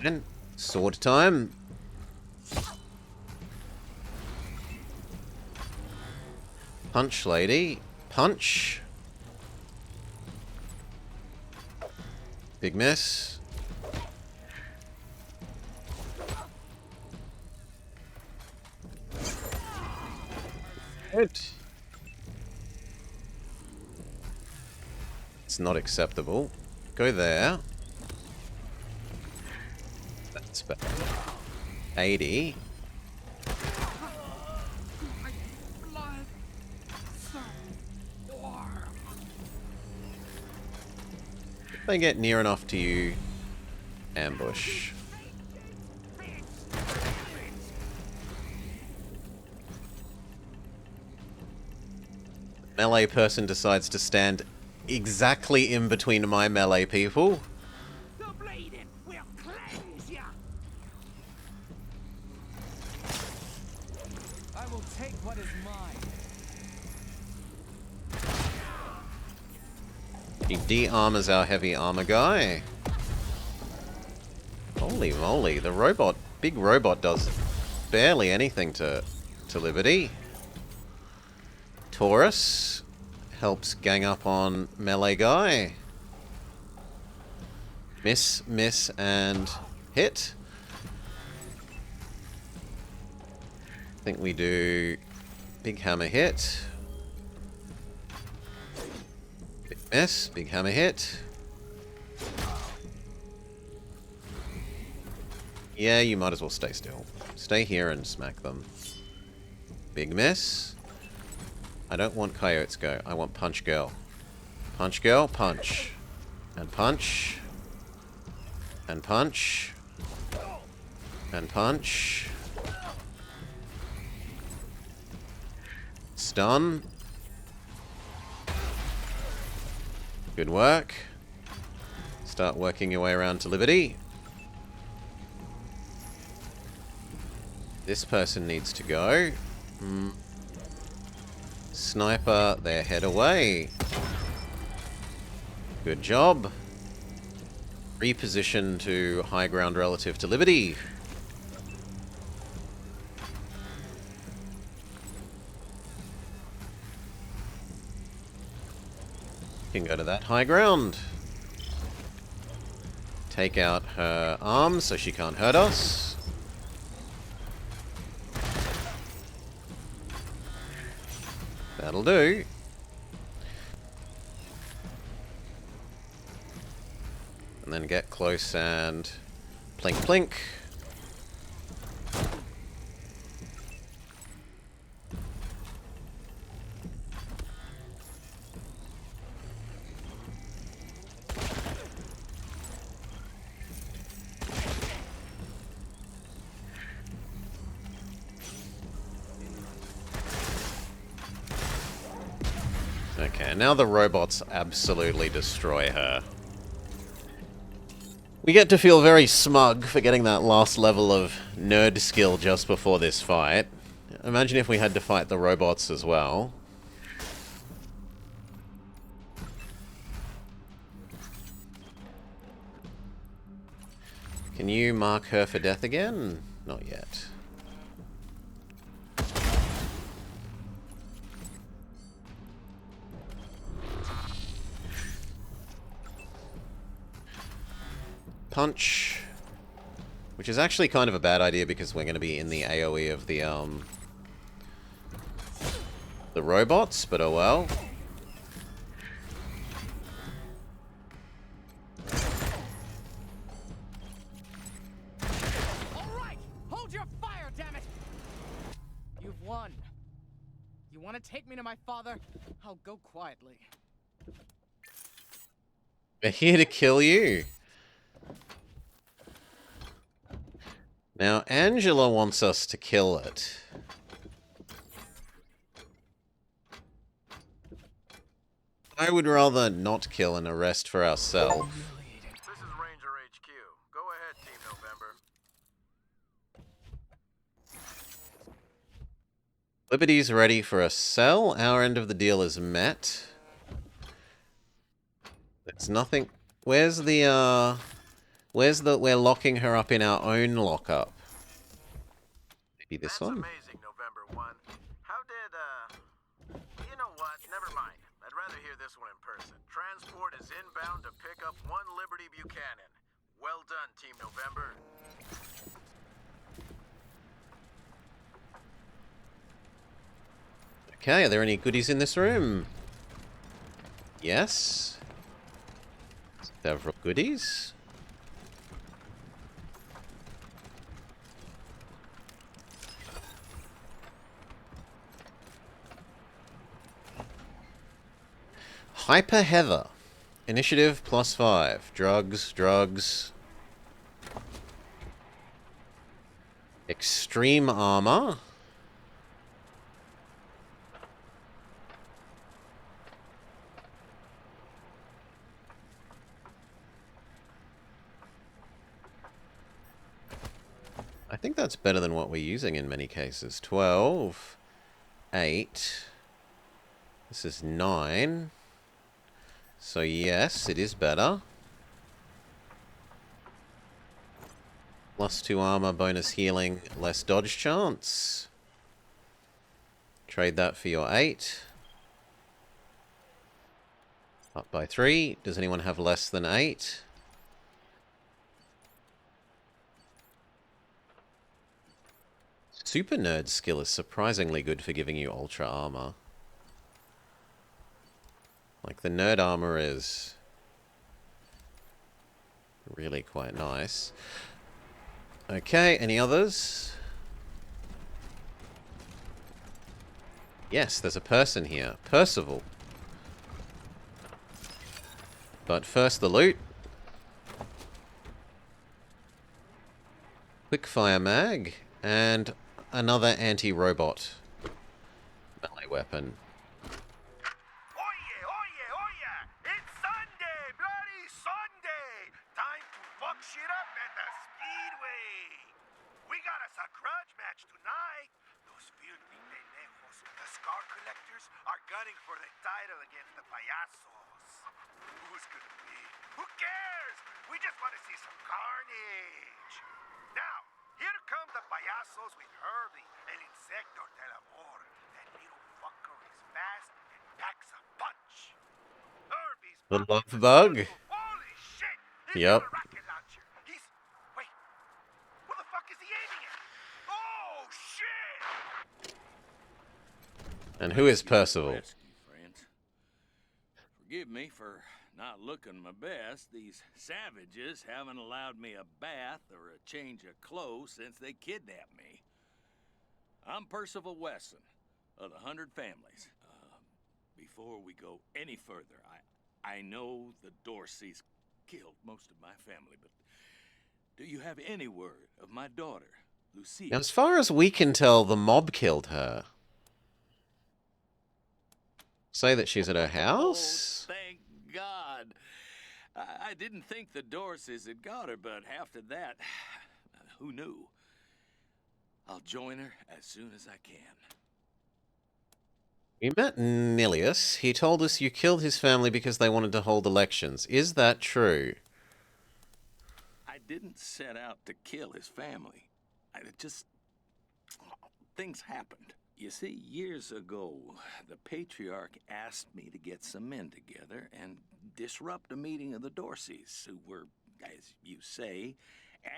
And Sword time. Punch, lady. Punch. Big miss. Good. It's not acceptable. Go there. That's bad. 80. If they get near enough to you, ambush. Melee person decides to stand exactly in between my melee people. I will take what is mine. He de-armors our heavy armor guy. Holy moly, the robot, big robot does barely anything to Liberty. Taurus helps gang up on melee guy. Miss, miss, and hit. I think we do big hammer hit. Big miss, big hammer hit. Yeah, you might as well stay still. Stay here and smack them. Big miss. I don't want Coyotes go. I want Punch Girl. Punch Girl, punch. And punch. And punch. And punch. Stun. Good work. Start working your way around to Liberty. This person needs to go. Sniper their head away. Good job. Reposition to high ground relative to Liberty. Can go to that high ground. Take out her arms so she can't hurt us. That'll do. And then get close and plink plink. Okay, now the robots absolutely destroy her. We get to feel very smug for getting that last level of nerd skill just before this fight. Imagine if we had to fight the robots as well. Can you mark her for death again? Not yet. Punch. Which is actually kind of a bad idea because we're going to be in the AoE of the robots, but oh well. Alright! Hold your fire, damn it! You've won. You want to take me to my father? I'll go quietly. We're here to kill you. Now, Angela wants us to kill it. I would rather not kill and arrest for ourselves. This is Ranger HQ. Go ahead, Team November. Liberty's ready for a sell. Our end of the deal is met. There's nothing... Where's the We're locking her up in our own lockup. Maybe this one? Amazing, November 1. How did, you know what? Never mind. I'd rather hear this one in person. Transport is inbound to pick up 1 Liberty Buchanan. Well done, Team November. Okay, are there any goodies in this room? Yes. Several goodies. Hyper Heather. Initiative +5. Drugs, drugs. Extreme armor. I think that's better than what we're using in many cases. 12. 8. This is 9. So yes, it is better. +2 armor, bonus healing, less dodge chance. Trade that for your 8. Up by 3. Does anyone have less than 8? Super Nerd skill is surprisingly good for giving you ultra armor. Like, the nerd armor is really quite nice. Okay, any others? Yes, there's a person here. Percival. But first the loot. Quickfire mag. And another anti-robot melee weapon. Oye! It's Sunday! Bloody Sunday! Time to fuck shit up at the Speedway! We got us a grudge match tonight! Those filthy pendejos, the Scar Collectors, are gunning for the title against the Payasos. Who's gonna be? Who cares? We just want to see some carnage! Now, here come the Payasos with Herbie, el Insecto del Amor. That little fucker is fast and packs a punch. Herbie's The love bug? Holy shit! Yep. Rocket launcher. He's... Wait. Where the fuck is he aiming at? Oh, shit! And who is Percival? Friends. Forgive me for not looking my best. These savages haven't allowed me a bath or a change of clothes since they kidnapped me. I'm Percival Wesson of the 100 Families. Before we go any further, I know the Dorseys killed most of my family, but do you have any word of my daughter, Lucia? Now, as far as we can tell, the mob killed her. Say that she's at her house? Oh, thank God. I didn't think the Dorseys had got her, but after that, who knew? I'll join her as soon as I can. We met Nilius. He told us you killed his family because they wanted to hold elections. Is that true? I didn't set out to kill his family. Things happened. You see, years ago, the Patriarch asked me to get some men together and disrupt a meeting of the Dorseys, who were, as you say,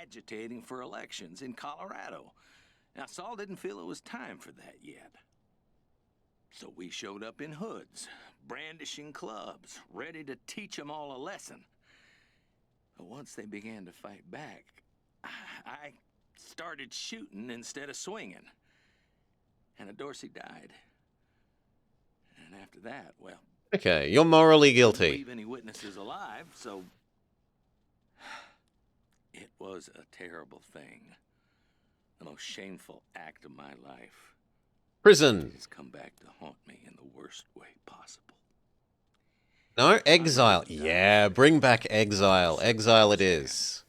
agitating for elections in Colorado. Now, Saul didn't feel it was time for that yet. So we showed up in hoods, brandishing clubs, ready to teach them all a lesson. But once they began to fight back, I started shooting instead of swinging. And a Dorsey died. And after that, well... Okay, you're morally guilty. Leave any witnesses alive, so... It was a terrible thing. The most shameful act of my life. Prison. It's come back to haunt me in the worst way possible. No, exile. Yeah, bring back exile. Exile it is.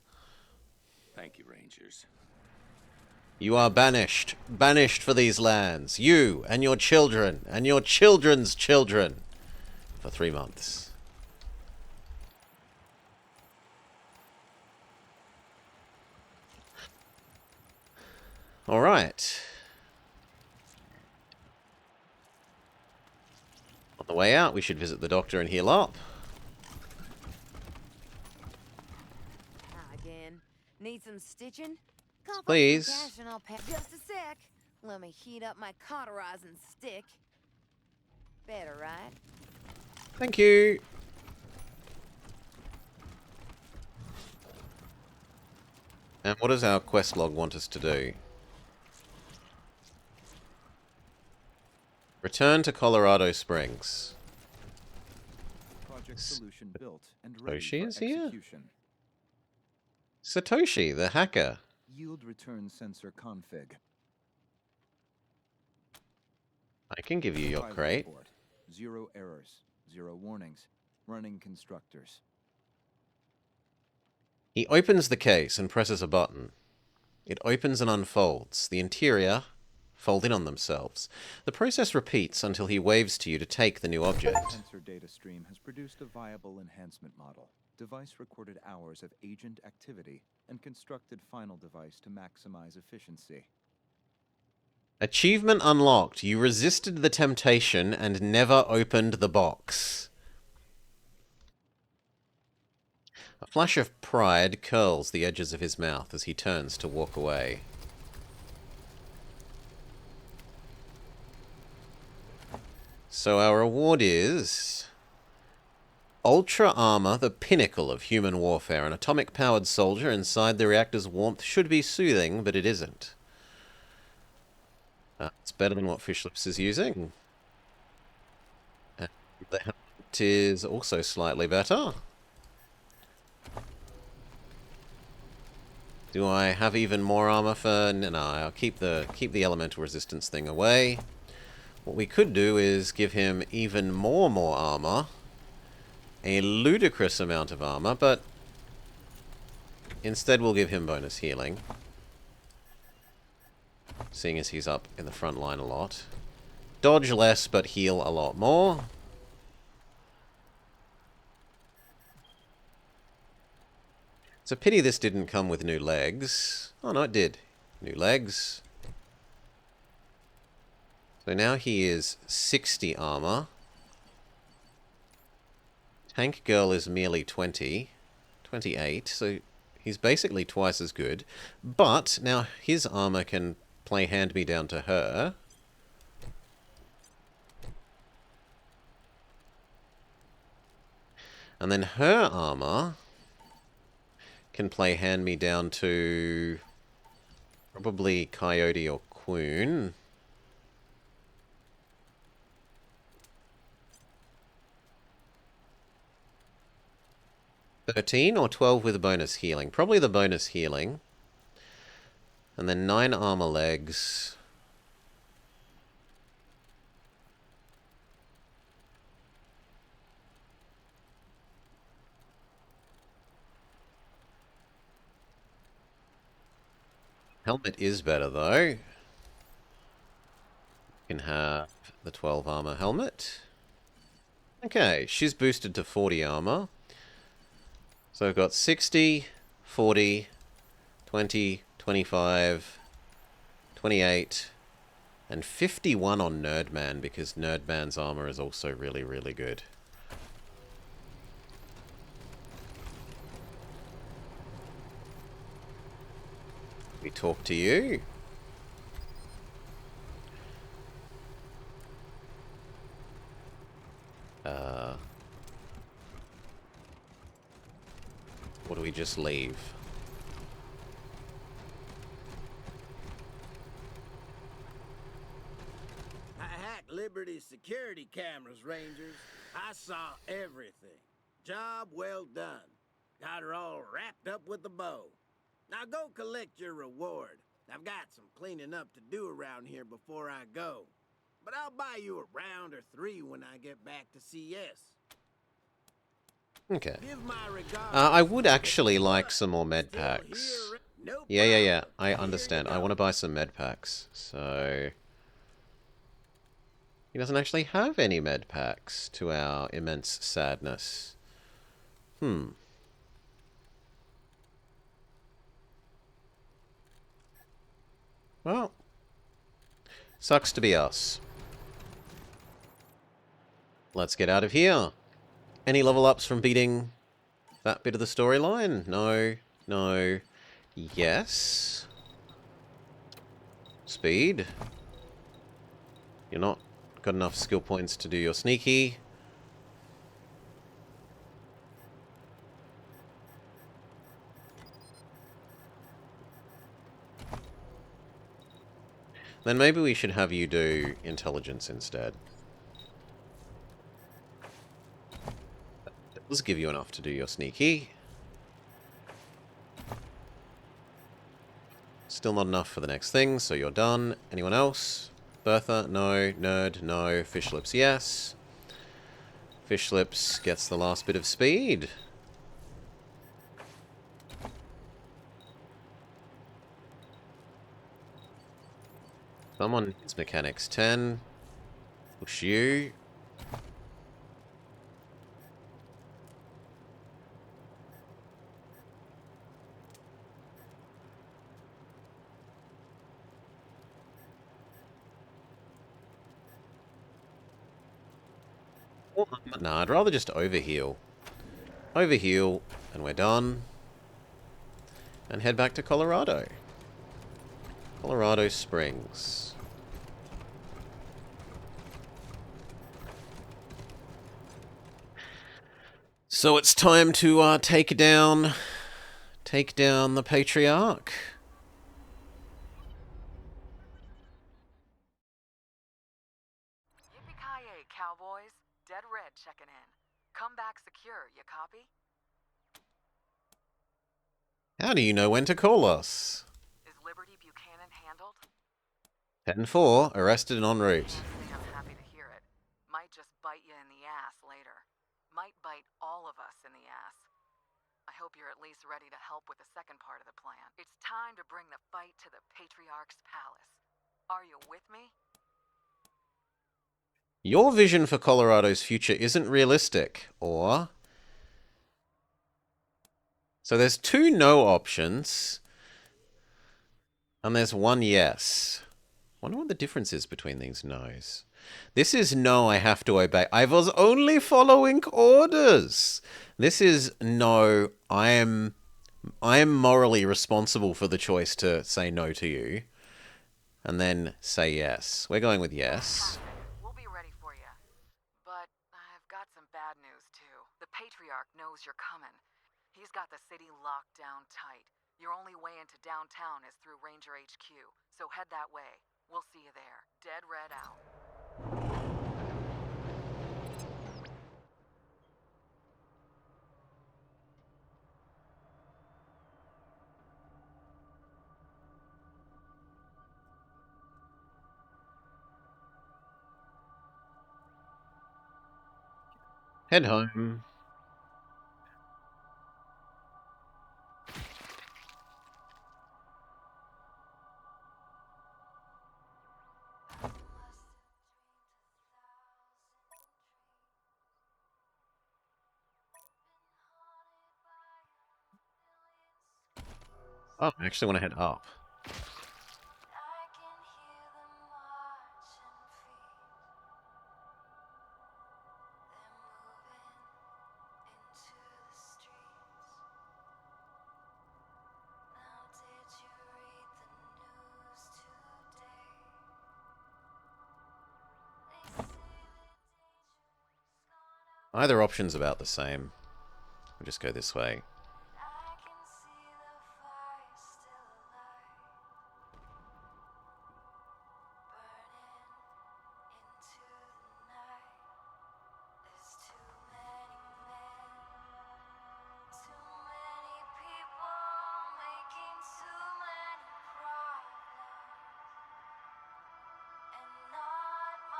Thank you, Rangers. You are banished. Banished for these lands. You and your children and your children's children. For 3 months. Alright. On the way out, we should visit the doctor and heal up. Again. Need some stitching? Cough up Please. some cash and I'll pay. Just a sec. Let me heat up my cauterizing stick. Better, right? Thank you. And what does our quest log want us to do? Return to Colorado Springs. Project solution built and ready Satoshi for is here? execution. Satoshi, the hacker. Yield return sensor config. I can give you your Pilot crate. report. 0 errors, 0 warnings. Running constructors. He opens the case and presses a button. It opens and unfolds. The interior fold in on themselves. The process repeats until he waves to you to take the new object. Sensor data stream has produced a viable enhancement model. Device recorded hours of agent activity and constructed final device to maximize efficiency. Achievement unlocked. You resisted the temptation and never opened the box. A flash of pride curls the edges of his mouth as he turns to walk away. So our reward is Ultra Armor, the pinnacle of human warfare. An atomic-powered soldier inside the reactor's warmth should be soothing, but it isn't. It's better than what Fishlips is using. And the helmet is also slightly better. Do I have even more armor for... No, I'll keep the elemental resistance thing away. What we could do is give him even more armor. A ludicrous amount of armor, but instead we'll give him bonus healing. Seeing as he's up in the front line a lot. Dodge less, but heal a lot more. It's a pity this didn't come with new legs. Oh no, it did. New legs. So now he is 60 armor. Tank Girl is merely 20. 28, so he's basically twice as good. But now his armor can play hand-me-down to her. And then her armor can play hand-me-down to probably Coyote or Quoon. $13 or $12 with a bonus healing? Probably the bonus healing. And then 9 armor legs. Helmet is better though. You can have the 12 armor helmet. Okay, she's boosted to 40 armor. So I've got 60, 40, 20, 25, 28, and 51 on Nerdman, because Nerdman's armor is also really, really good. We talk to you. Or do we just leave? I hacked Liberty's security cameras, Rangers. I saw everything. Job well done. Got her all wrapped up with a bow. Now go collect your reward. I've got some cleaning up to do around here before I go. But I'll buy you a round or 3 when I get back to CS. Okay. Give my regards. I would actually like some more med packs. Yeah. I understand. I want to buy some med packs. So... He doesn't actually have any med packs, to our immense sadness. Well, sucks to be us. Let's get out of here. Any level ups from beating that bit of the storyline? No. No. Yes. Speed. You're not got enough skill points to do your sneaky. Then maybe we should have you do intelligence instead. That does give you enough to do your sneaky. Still not enough for the next thing, so you're done. Anyone else? Bertha? No. Nerd? No. Fish Lips? Yes. Fish Lips gets the last bit of speed. Someone hits mechanics 10. Push you. Nah, I'd rather just overheal. Overheal, and we're done. And head back to Colorado. Colorado Springs. So it's time to take down the Patriarch. Yippee-ki-yay, cowboys. Dead Red checking in. Come back secure, you copy? How do you know when to call us? Is Liberty Buchanan handled? 10-4, arrested and en route. I'm happy to hear it. Might just bite you in the ass later. Might bite all of us in the ass. I hope you're at least ready to help with the second part of the plan. It's time to bring the fight to the Patriarch's palace. Are you with me? Your vision for Colorado's future isn't realistic, or... So there's 2 no options, and there's 1 yes. Wonder what the difference is between these no's. This is no, I have to obey. I was only following orders. This is no, I am morally responsible for the choice to say no to you. And then say yes. We're going with yes. We'll be ready for you. But I've got some bad news, too. The Patriarch knows you're coming. He's got the city locked down tight. Your only way into downtown is through Ranger HQ, so head that way. We'll see you there. Dead Red out. Head home. Oh, I actually want to head up. Either option's about the same. We'll just go this way.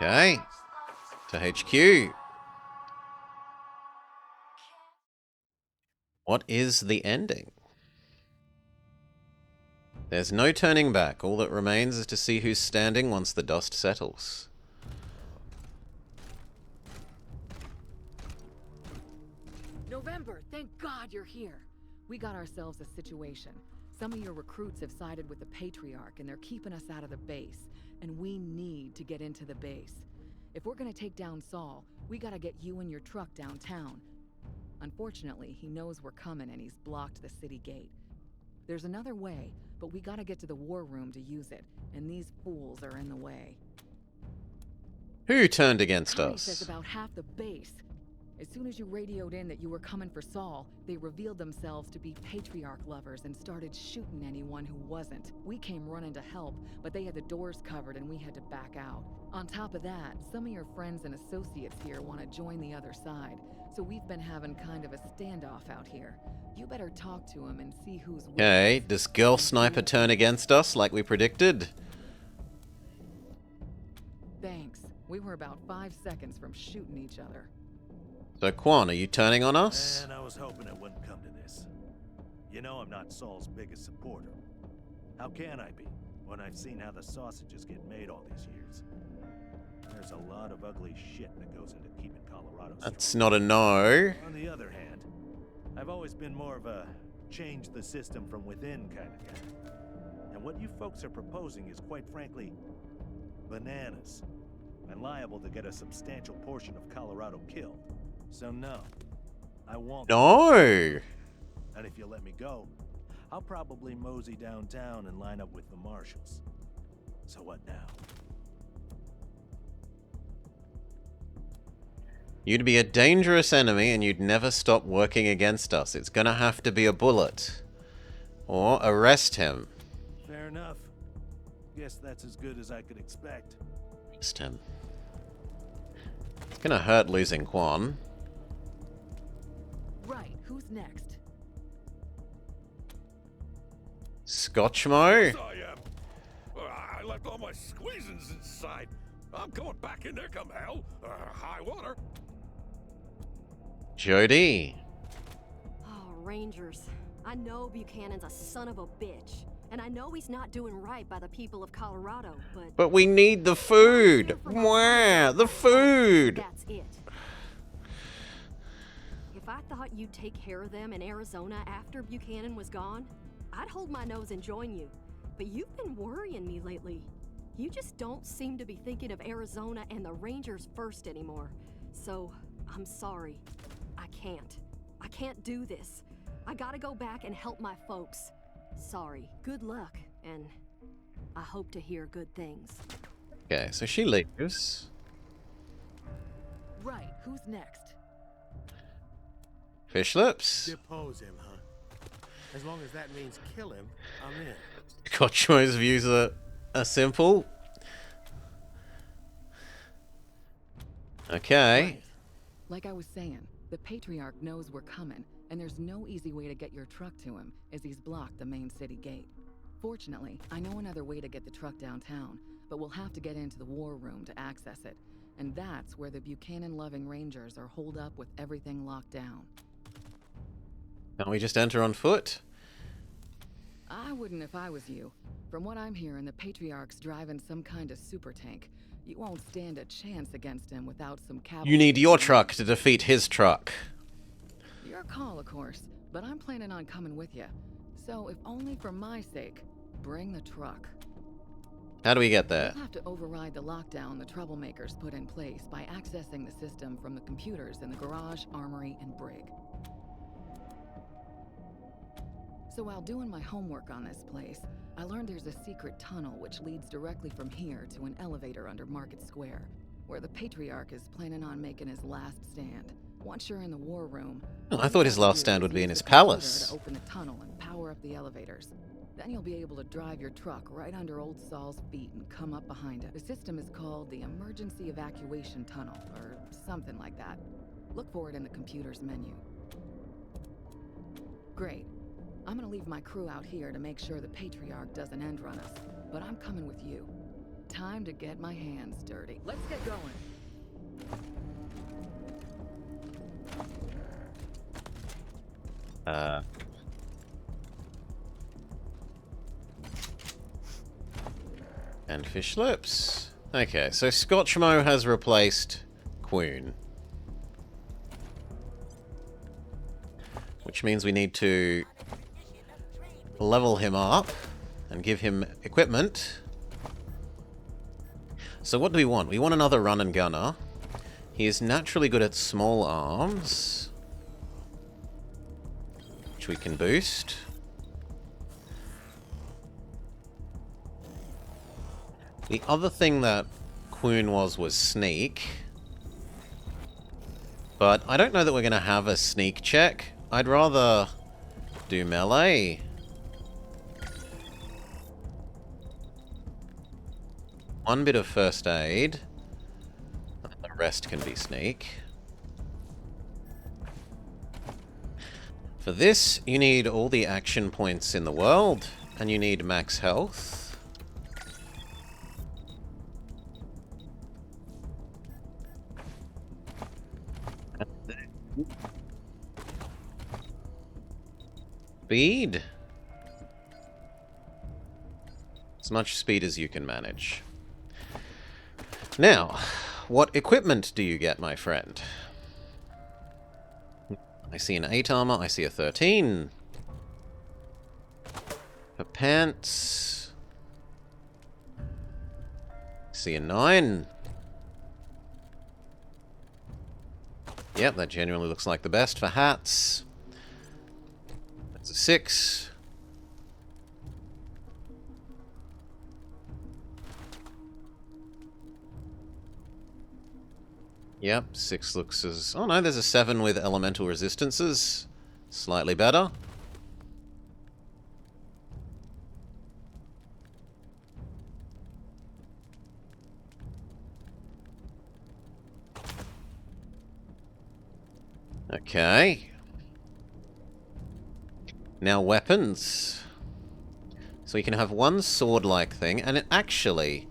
Okay. To HQ. What is the ending? There's no turning back. All that remains is to see who's standing once the dust settles. November, thank God you're here. We got ourselves a situation. Some of your recruits have sided with the Patriarch, and they're keeping us out of the base. And we need to get into the base. If we're gonna take down Saul, we gotta get you and your truck downtown. Unfortunately, he knows we're coming and he's blocked the city gate. There's another way, but we gotta get to the war room to use it, and these fools are in the way. Who turned against Connie us? says about half the base. As soon as you radioed in that you were coming for Saul, they revealed themselves to be Patriarch lovers and started shooting anyone who wasn't. We came running to help, but they had the doors covered and we had to back out. On top of that, some of your friends and associates here want to join the other side, so we've been having kind of a standoff out here. You better talk to him and see who's with Okay, us. does Girl Sniper turn against us like we predicted? Thanks. We were about 5 seconds from shooting each other. So Quan, are you turning on us? And I was hoping it wouldn't come to this. You know I'm not Saul's biggest supporter. How can I be, when I've seen how the sausages get made all these years? There's a lot of ugly shit that goes into keeping Colorado strong. That's not a no. On the other hand, I've always been more of a change the system from within kind of guy. And what you folks are proposing is, quite frankly, bananas, and liable to get a substantial portion of Colorado killed. So no, I won't. No! And if you let me go, I'll probably mosey downtown and line up with the marshals. So what now? You'd be a dangerous enemy and you'd never stop working against us. It's gonna have to be a bullet. Or arrest him. Fair enough. Guess that's as good as I could expect. Arrest him. It's gonna hurt losing Quan. Right, who's next? Scotchmo? Yes, I am. I left all my squeezins inside. I'm going back in there come hell, high water. Jody. Oh, Rangers. I know Buchanan's a son of a bitch. And I know he's not doing right by the people of Colorado, but... But we need the food! Wow, the food! That's it. If I thought you'd take care of them in Arizona after Buchanan was gone, I'd hold my nose and join you. But you've been worrying me lately. You just don't seem to be thinking of Arizona and the Rangers first anymore. So, I'm sorry. I can't do this. I gotta go back and help my folks. Sorry. Good luck, and I hope to hear good things. Okay, so she leaves. Right, who's next? Fish lips. Depose him, huh? As long as that means kill him, I'm in. Scotchmo's views are simple. Okay. Like I was saying, the Patriarch knows we're coming, and there's no easy way to get your truck to him, as he's blocked the main city gate. Fortunately, I know another way to get the truck downtown, but we'll have to get into the war room to access it. And that's where the Buchanan-loving Rangers are holed up with everything locked down. Can't we just enter on foot? I wouldn't if I was you. From what I'm hearing, the Patriarch's driving some kind of super tank. You won't stand a chance against him without some cavalry. You need your truck to defeat his truck. Your call, of course, but I'm planning on coming with you. So, if only for my sake, bring the truck. How do we get there? We'll have to override the lockdown the troublemakers put in place by accessing the system from the computers in the garage, armory, and brig. So while doing my homework on this place, I learned there's a secret tunnel which leads directly from here to an elevator under Market Square, where the Patriarch is planning on making his last stand. Once you're in the war room... Oh, I thought his last stand would be in his palace. ...to open the tunnel and power up the elevators. Then you'll be able to drive your truck right under old Saul's feet and come up behind it. The system is called the Emergency Evacuation Tunnel, or something like that. Look for it in the computer's menu. Great. I'm gonna leave my crew out here to make sure the Patriarch doesn't end run us, but I'm coming with you. Time to get my hands dirty. Let's get going. And fish lips. Okay, so Scotchmo has replaced Quoon. Which means we need to level him up and give him equipment. So what do we want? We want another run and gunner. He is naturally good at small arms, which we can boost. The other thing that Quoon was sneak. But I don't know that we're going to have a sneak check. I'd rather do melee. One bit of first aid. The rest can be sneak. For this, you need all the action points in the world, and you need max health. Speed. As much speed as you can manage. Now, what equipment do you get, my friend? I see an 8 armor, I see a 13. For pants... I see a 9. Yep, that genuinely looks like the best. For hats... That's a 6. Yep, 6 looks as... Oh no, there's a 7 with elemental resistances. Slightly better. Okay. Now weapons. So you can have one sword-like thing, and it actually...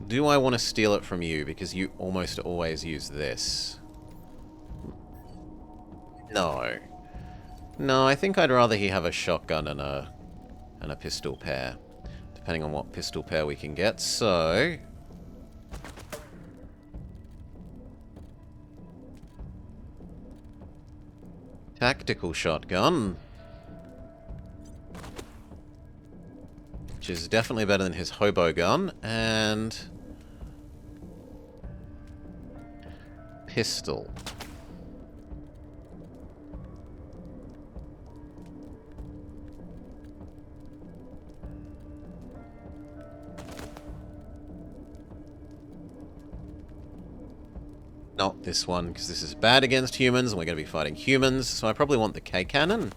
Do I want to steal it from you? Because you almost always use this. No. No, I think I'd rather he have a shotgun and a pistol pair. Depending on what pistol pair we can get, so... Tactical shotgun. Which is definitely better than his hobo gun, and... Pistol. Not this one, because this is bad against humans, and we're going to be fighting humans, so I probably want the K-cannon.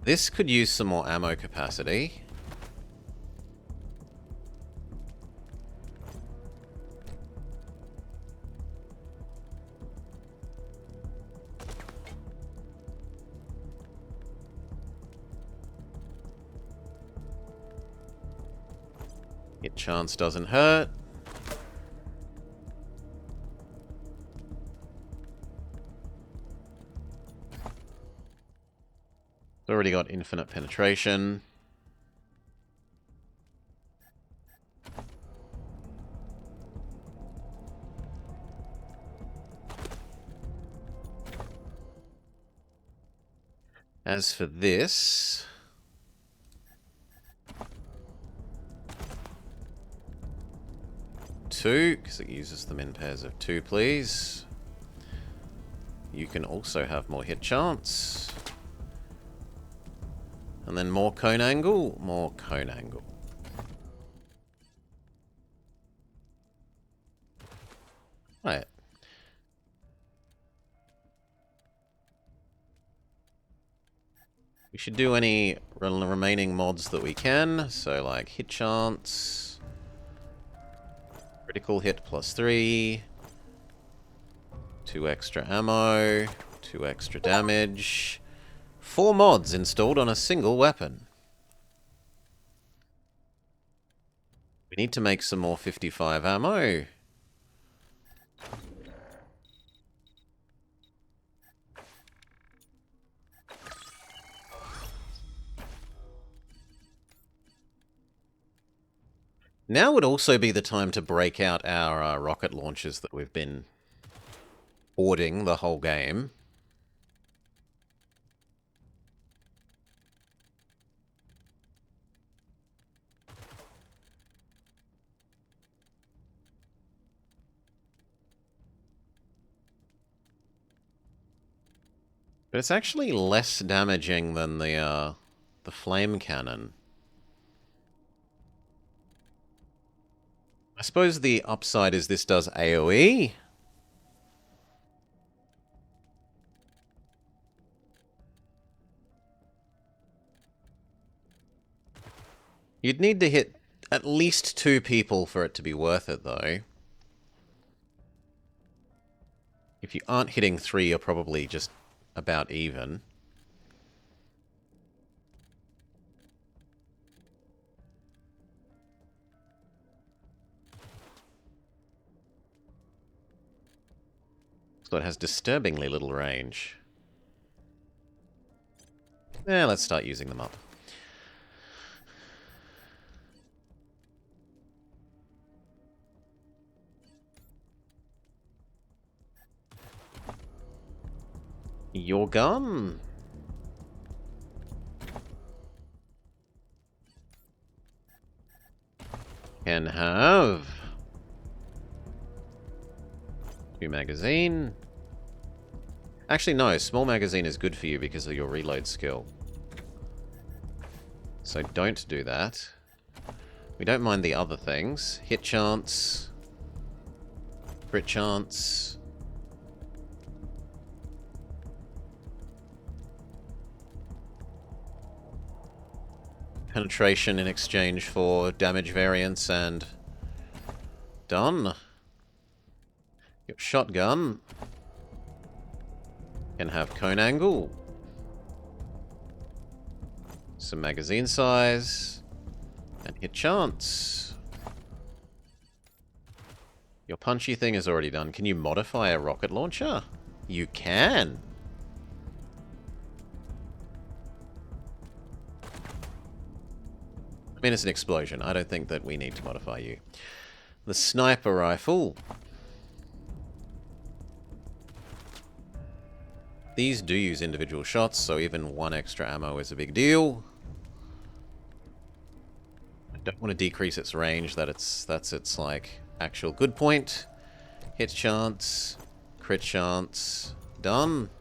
This could use some more ammo capacity. Hit chance doesn't hurt. Already got infinite penetration. As for this... 2, because it uses them in pairs of 2, please. You can also have more hit chance. And then more cone angle, more cone angle. Right. We should do any remaining mods that we can. So like hit chance, critical hit +3, 2 extra ammo, 2 extra damage. 4 mods installed on a single weapon. We need to make some more 55 ammo. Now would also be the time to break out our rocket launchers that we've been hoarding the whole game. But it's actually less damaging than the flame cannon. I suppose the upside is this does AoE. You'd need to hit at least 2 people for it to be worth it, though. If you aren't hitting 3, you're probably just about even. So it has disturbingly little range. Let's start using them up. Your gun. Can have 2 magazine. Actually, no. Small magazine is good for you because of your reload skill. So don't do that. We don't mind the other things. Hit chance. Crit chance. Penetration in exchange for damage variance and... done. Your shotgun can have cone angle. Some magazine size. And hit chance. Your punchy thing is already done. Can you modify a rocket launcher? You can. I mean, it's an explosion. I don't think that we need to modify you. The sniper rifle. These do use individual shots, so even 1 extra ammo is a big deal. I don't want to decrease its range. That's its, like, actual good point. Hit chance. Crit chance. Done.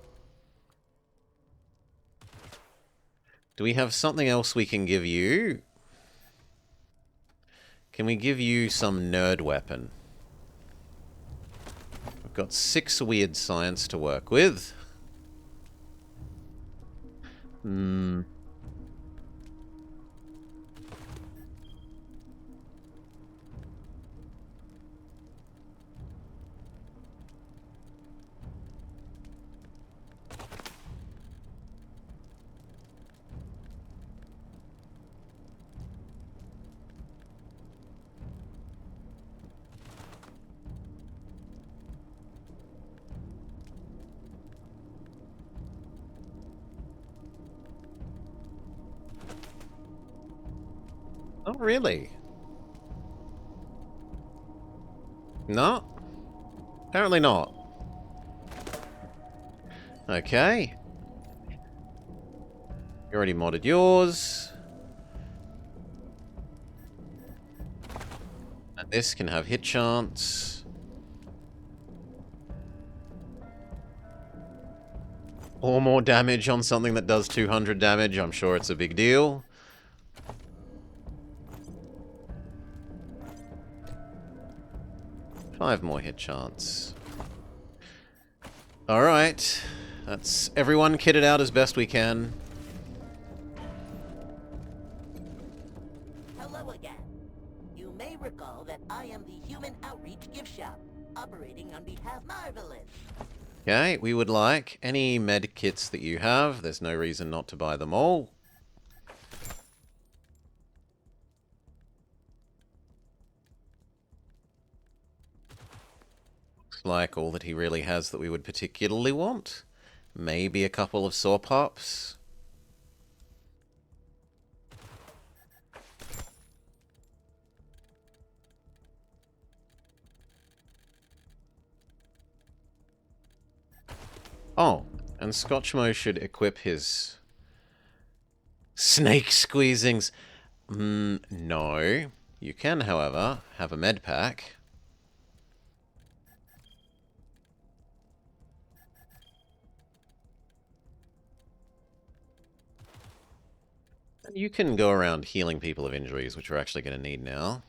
Do we have something else we can give you? Can we give you some nerd weapon? We've got 6 weird science to work with. Not really. No. Apparently not. Okay. You already modded yours. And this can have hit chance. Or more damage on something that does 200 damage. I'm sure it's a big deal. Five more hit chance. Alright. That's everyone kitted out as best we can. Hello again. You may recall that I am the Human Outreach Gift Shop, operating on behalf of Marvelous. Okay, we would like any med kits that you have. There's no reason not to buy them all. Looks like all that he really has that we would particularly want. Maybe a couple of saw pops. Oh, and Scotchmo should equip his snake squeezings. No. You can, however, have a med pack. You can go around healing people of injuries, which we're actually going to need now.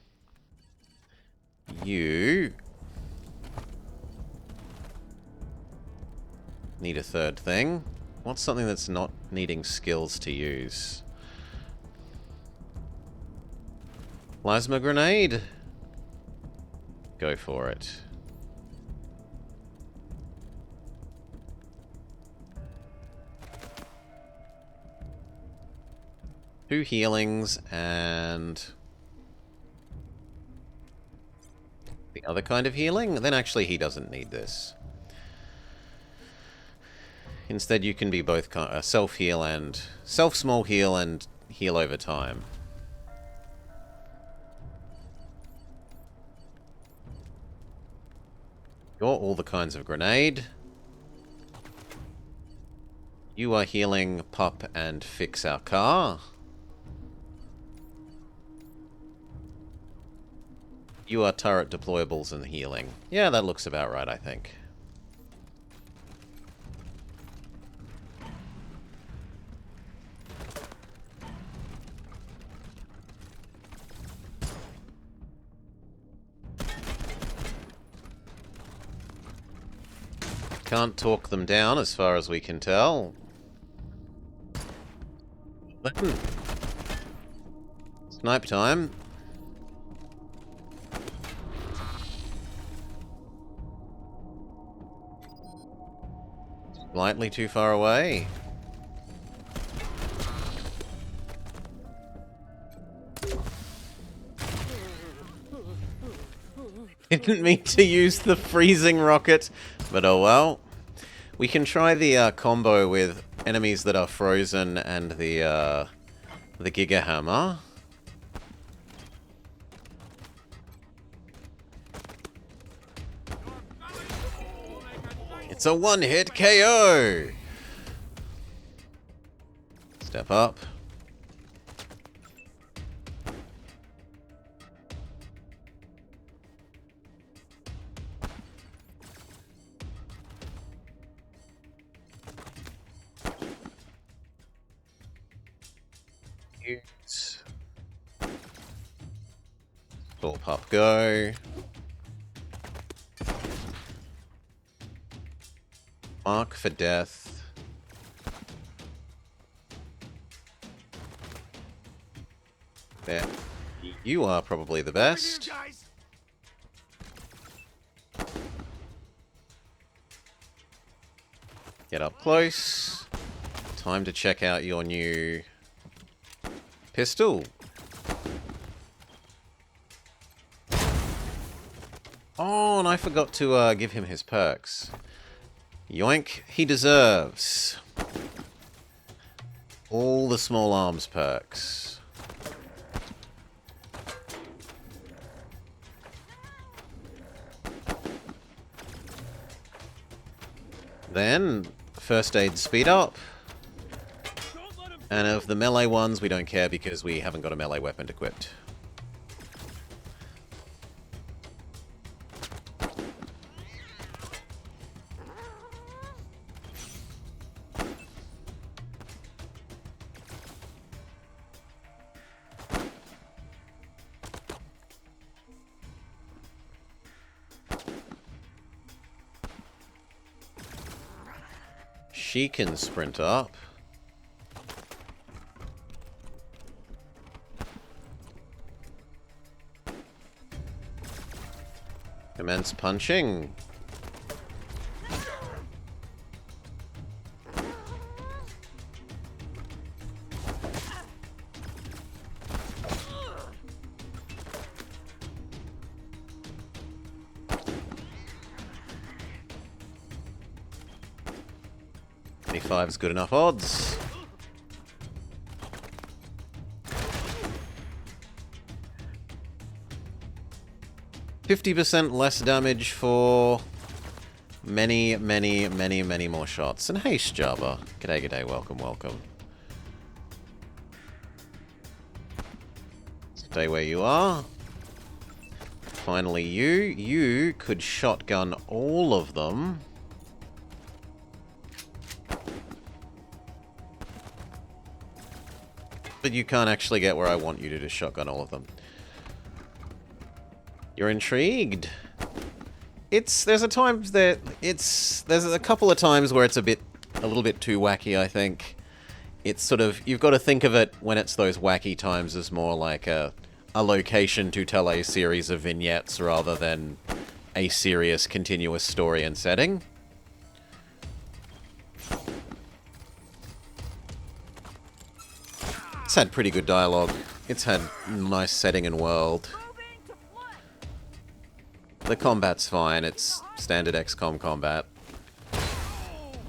You need a third thing. What's something that's not needing skills to use? Plasma grenade? Go for it. Two healings and the other kind of healing? Then actually he doesn't need this. Instead you can be both self-heal and... self-small heal and heal over time. You're all the kinds of grenade. You are healing Pup and fix our car. You are turret deployables and healing. Yeah, that looks about right, I think. Can't talk them down as far as we can tell. Snipe time. Slightly too far away. Didn't mean to use the freezing rocket, but oh well. We can try the combo with enemies that are frozen and the Giga Hammer. It's a one-hit KO! Step up. Full Pup go. Mark for death. There. You are probably the best. Get up close. Time to check out your new pistol. Oh, and I forgot to give him his perks. Yoink, he deserves all the small arms perks. Then, first aid speed up. And of the melee ones, we don't care because we haven't got a melee weapon equipped. She can sprint up. Commence punching. Five's good enough odds. %50 less damage for Many, many, many, many more shots. And hey, Jabba. G'day, g'day. Welcome, welcome. Stay where you are. Finally, you could shotgun all of them. But you can't actually get where I want you to just shotgun all of them. You're intrigued? There's a couple of times where it's a little bit too wacky, I think. It's sort of, you've got to think of it when it's those wacky times as more like a location to tell a series of vignettes rather than a serious continuous story and setting. It's had pretty good dialogue. It's had nice setting and world. The combat's fine. It's standard XCOM combat.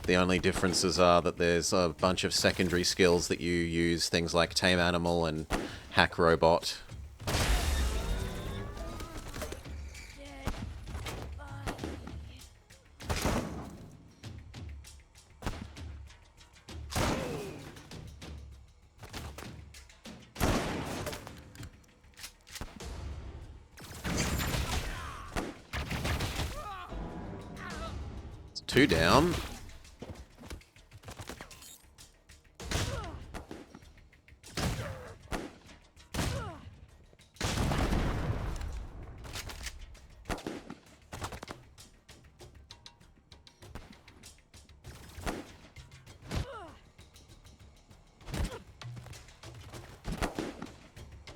The only differences are that there's a bunch of secondary skills that you use, things like Tame Animal and Hack Robot. Two down.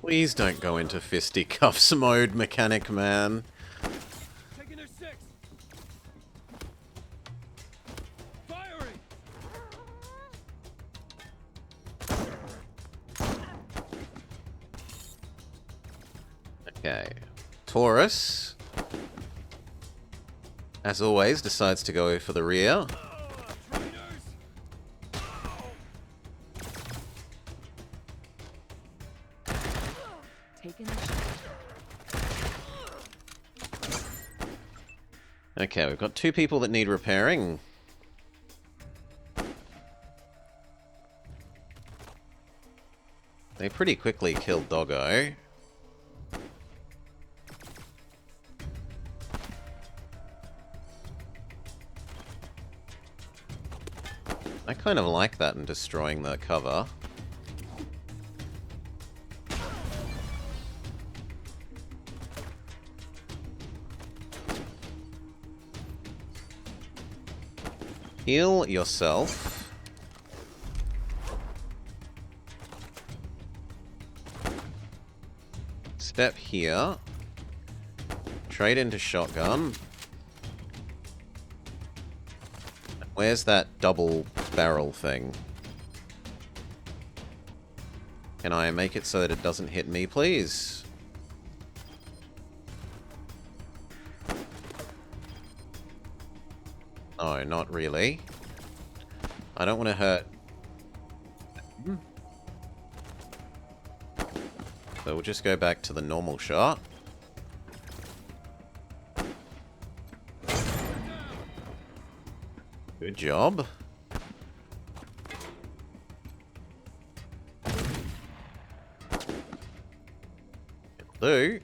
Please don't go into fisticuffs mode, Mechanic Man. Taking their six. Firing. Okay. Taurus, as always, decides to go for the rear. Okay, we've got two people that need repairing. They pretty quickly killed Doggo. I kind of like that in destroying the cover. Heal yourself. Step here. Trade into shotgun. Where's that double barrel thing? Can I make it so that it doesn't hit me, please? No, not really. I don't want to hurt. So we'll just go back to the normal shot. Good job. Do.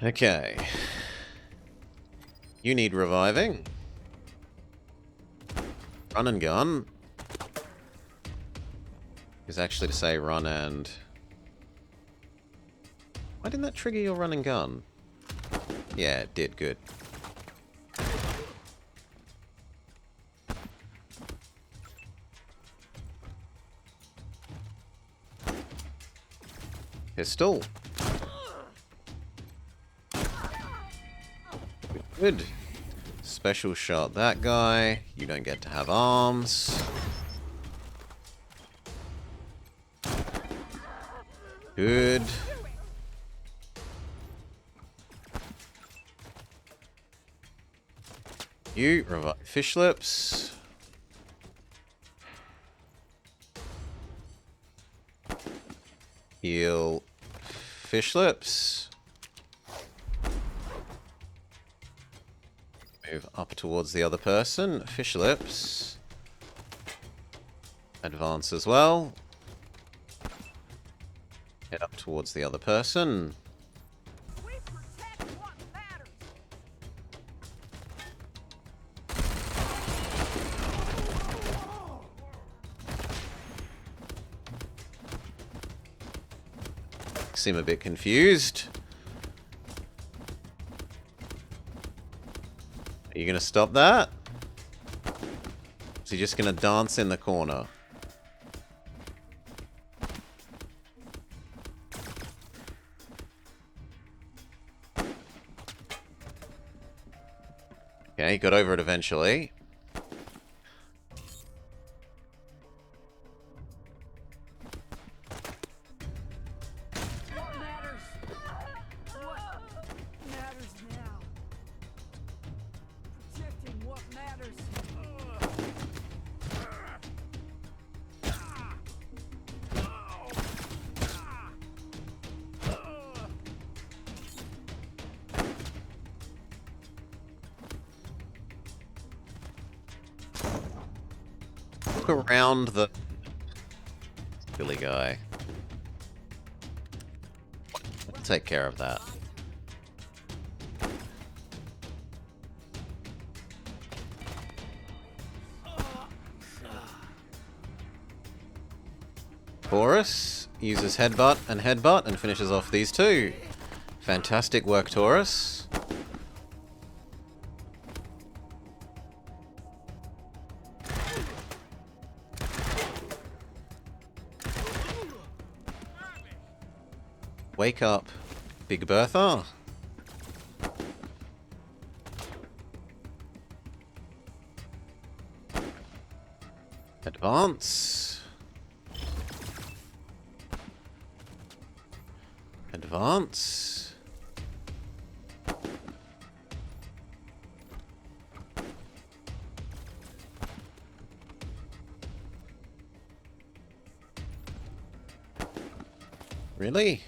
Okay. You need reviving. Run and gun. Is actually to say run and... Why didn't that trigger your run and gun? Yeah, it did. Good. Pistol. Good. Special shot that guy. You don't get to have arms. Good. You revive fish lips. Heal fish lips. Move up towards the other person. Fish lips. Advance as well. Head up towards the other person. Seem a bit confused. Are you going to stop that? Is he just going to dance in the corner? Okay, got over it eventually. Look around the silly guy. I'll take care of that. Taurus uses headbutt and finishes off these two. Fantastic work, Taurus. Wake up, Big Bertha. Advance. Advance. Really?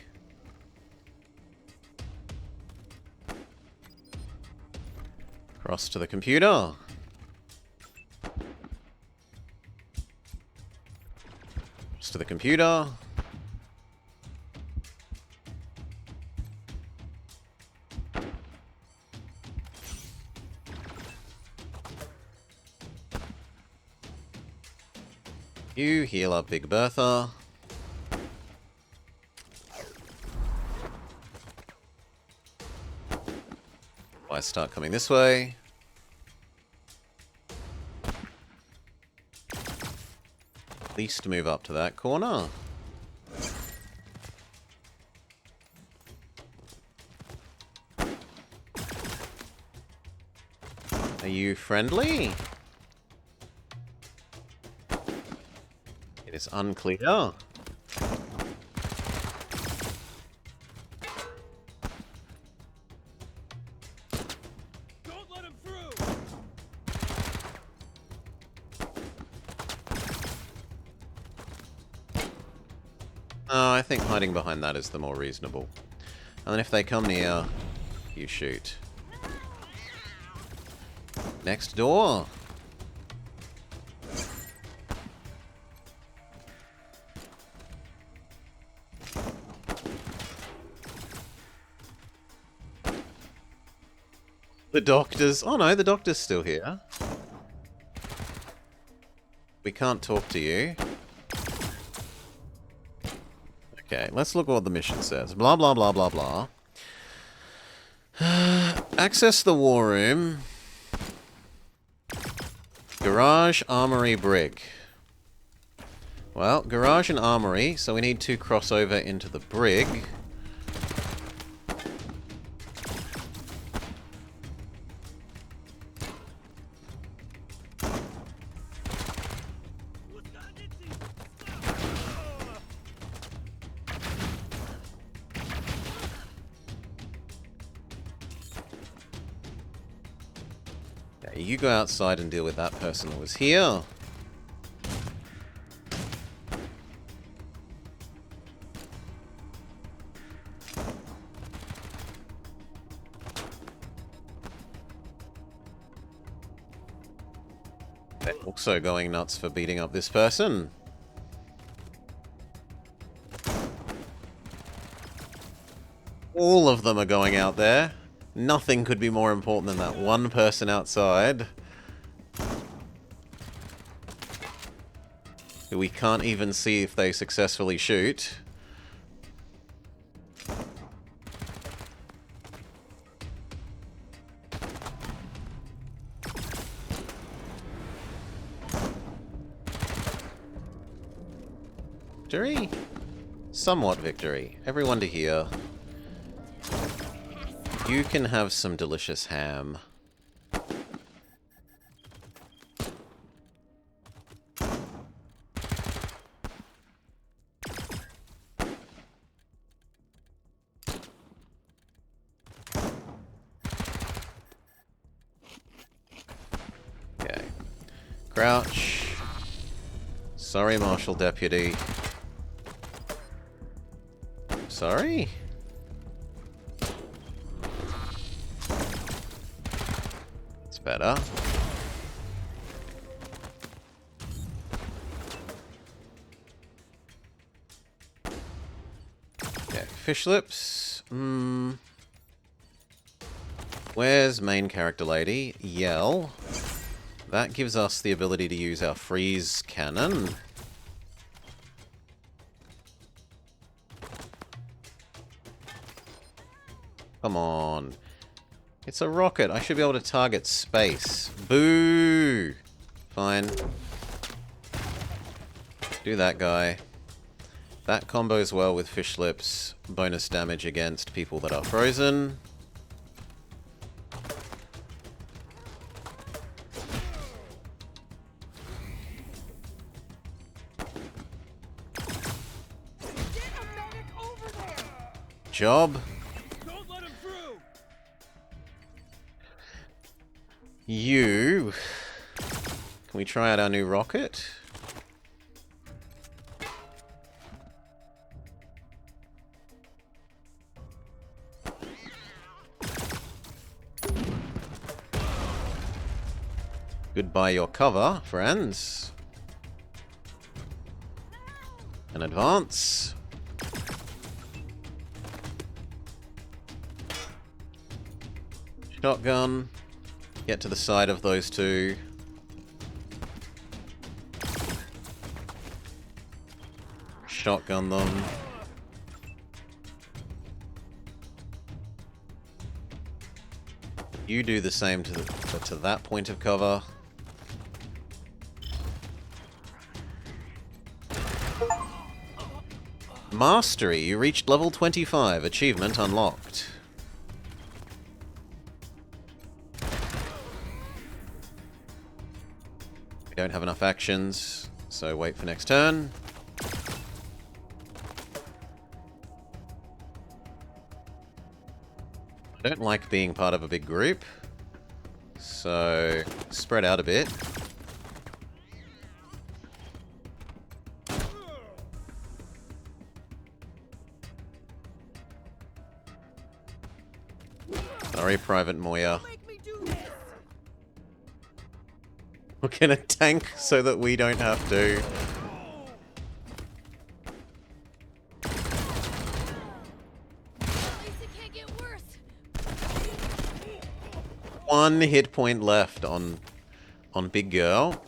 Cross to the computer. Cross to the computer. You heal up Big Bertha. I start coming this way. At least move up to that corner. Are you friendly? It is unclear. I think hiding behind that is the more reasonable. And then if they come near, you shoot. Next door. The doctor's... Oh no, the doctor's still here. We can't talk to you. Okay, let's look at what the mission says. Blah, blah, blah, blah, blah. Access the war room. Garage, armory, brig. Well, garage and armory, so we need to cross over into the brig. You go outside and deal with that person that was here. Also going nuts for beating up this person. All of them are going out there. Nothing could be more important than that one person outside. Who we can't even see if they successfully shoot. Victory? Somewhat victory. Everyone to here. You can have some delicious ham. Okay. Crouch. Sorry, Marshal Deputy. Sorry? It's better. Okay, fish lips. Where's main character lady? Yell. That gives us the ability to use our freeze cannon. Come on. It's a rocket. I should be able to target space. Boo! Fine. Do that guy. That combos well with fish lips. Bonus damage against people that are frozen. Job. You... Can we try out our new rocket? Goodbye your cover, friends. And advance. Shotgun. Get to the side of those two. Shotgun them. You do the same to that point of cover. Mastery. You reached level 25. Achievement unlocked. We don't have enough actions, so wait for next turn. I don't like being part of a big group, so spread out a bit. Sorry, Private Moya. We're gonna tank so that we don't have to. One hit point left on Big Girl.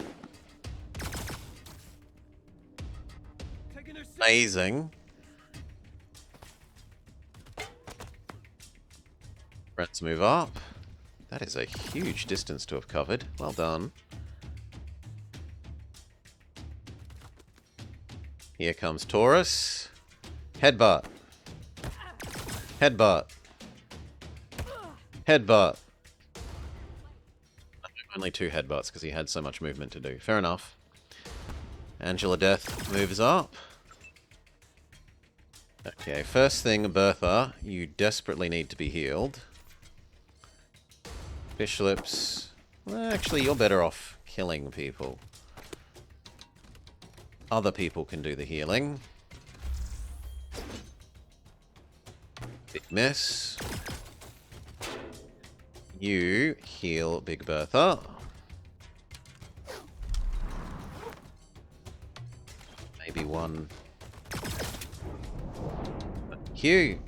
Amazing. Let's move up. That is a huge distance to have covered. Well done. Here comes Taurus. Headbutt. Headbutt. Headbutt. Only 2 headbutts because he had so much movement to do. Fair enough. Angela Death moves up. Okay, first thing, Bertha, you desperately need to be healed. Fish lips. Well, actually, you're better off killing people. Other people can do the healing. Big miss. You heal Big Bertha. one. Q.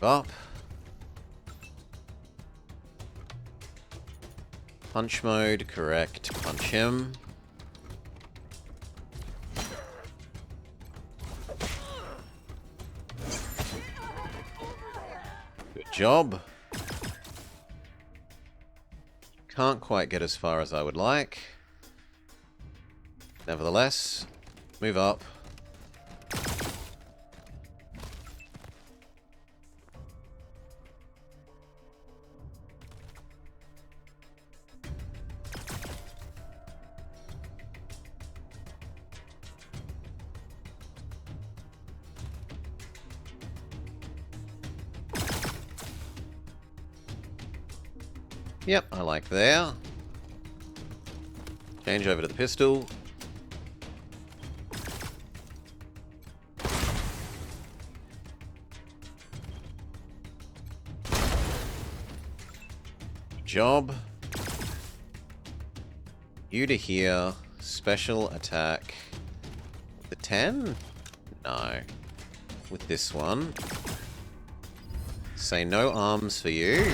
Up. Punch mode, correct. Punch him. Good job. Can't quite get as far as I would like. Nevertheless, move up. Yep, I like there. Change over to the pistol. Job. You to here. Special attack. The 10? No. With this one. Say no arms for you.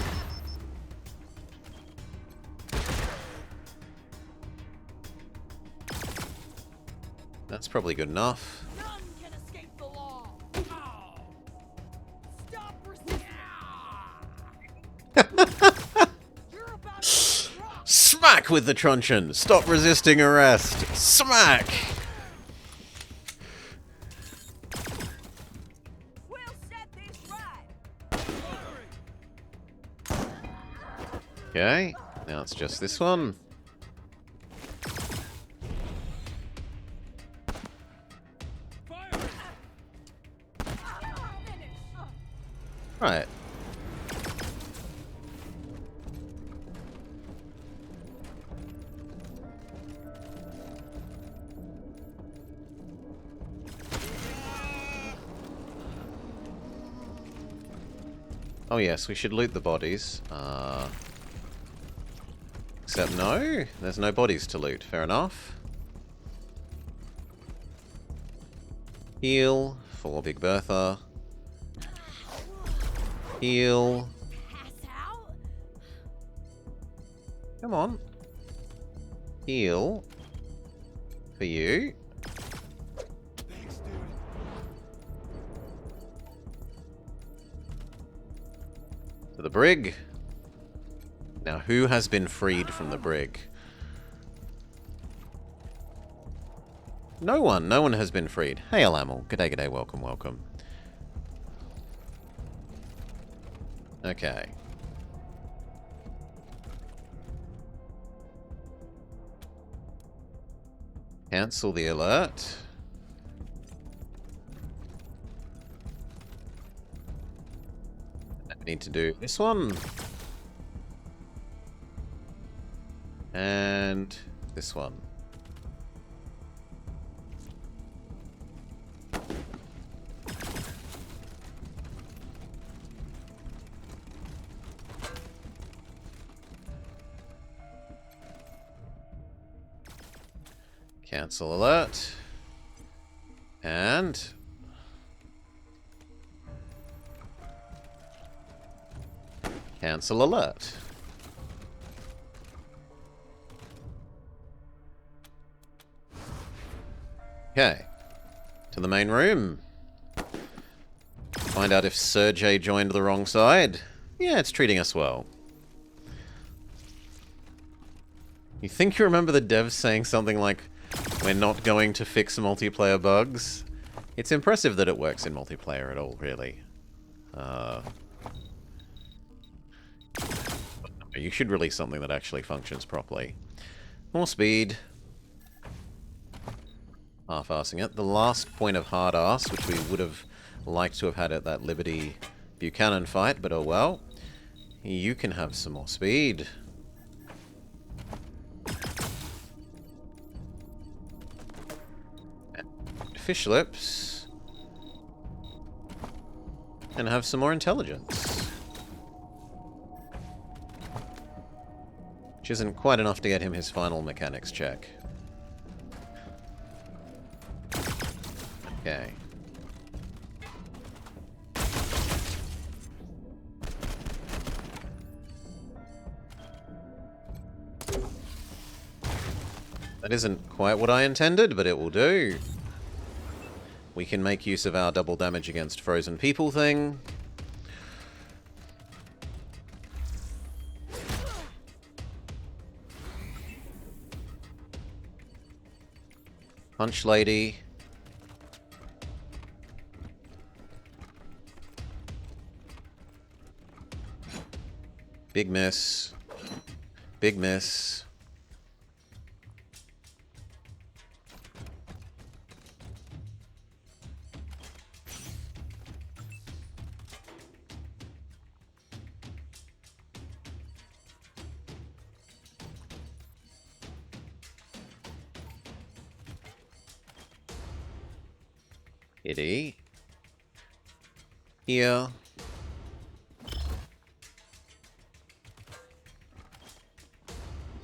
That's probably good enough. None can escape the law. Oh. Stop Smack with the truncheon. Stop resisting arrest. Smack. We'll set this right. Okay. Now it's just this one. Right. Oh yes, we should loot the bodies. Except no, there's no bodies to loot. Fair enough. Heal for Big Bertha. Heal. Come on. Heal. For you. Thanks, dude. To the brig. Now, who has been freed from the brig? No one. No one has been freed. Hey, Alamel. G'day, g'day. Welcome, welcome. Okay. Cancel the alert. I need to do this one. And this one. Cancel alert. And cancel alert. Okay. To the main room. Find out if Sergey joined the wrong side. Yeah, it's treating us well. You think you remember the devs saying something like, "We're not going to fix multiplayer bugs"? It's impressive that it works in multiplayer at all, really. You should release something that actually functions properly. More speed. Half-assing it. The last point of hard-ass, which we would have liked to have had at that Liberty Buchanan fight, but oh well. You can have some more speed. Fish lips. And have some more intelligence. Which isn't quite enough to get him his final mechanics check. Okay. That isn't quite what I intended, but it will do. We can make use of our double damage against frozen people thing. Punch lady. Big miss. Big miss. Hitty. Here.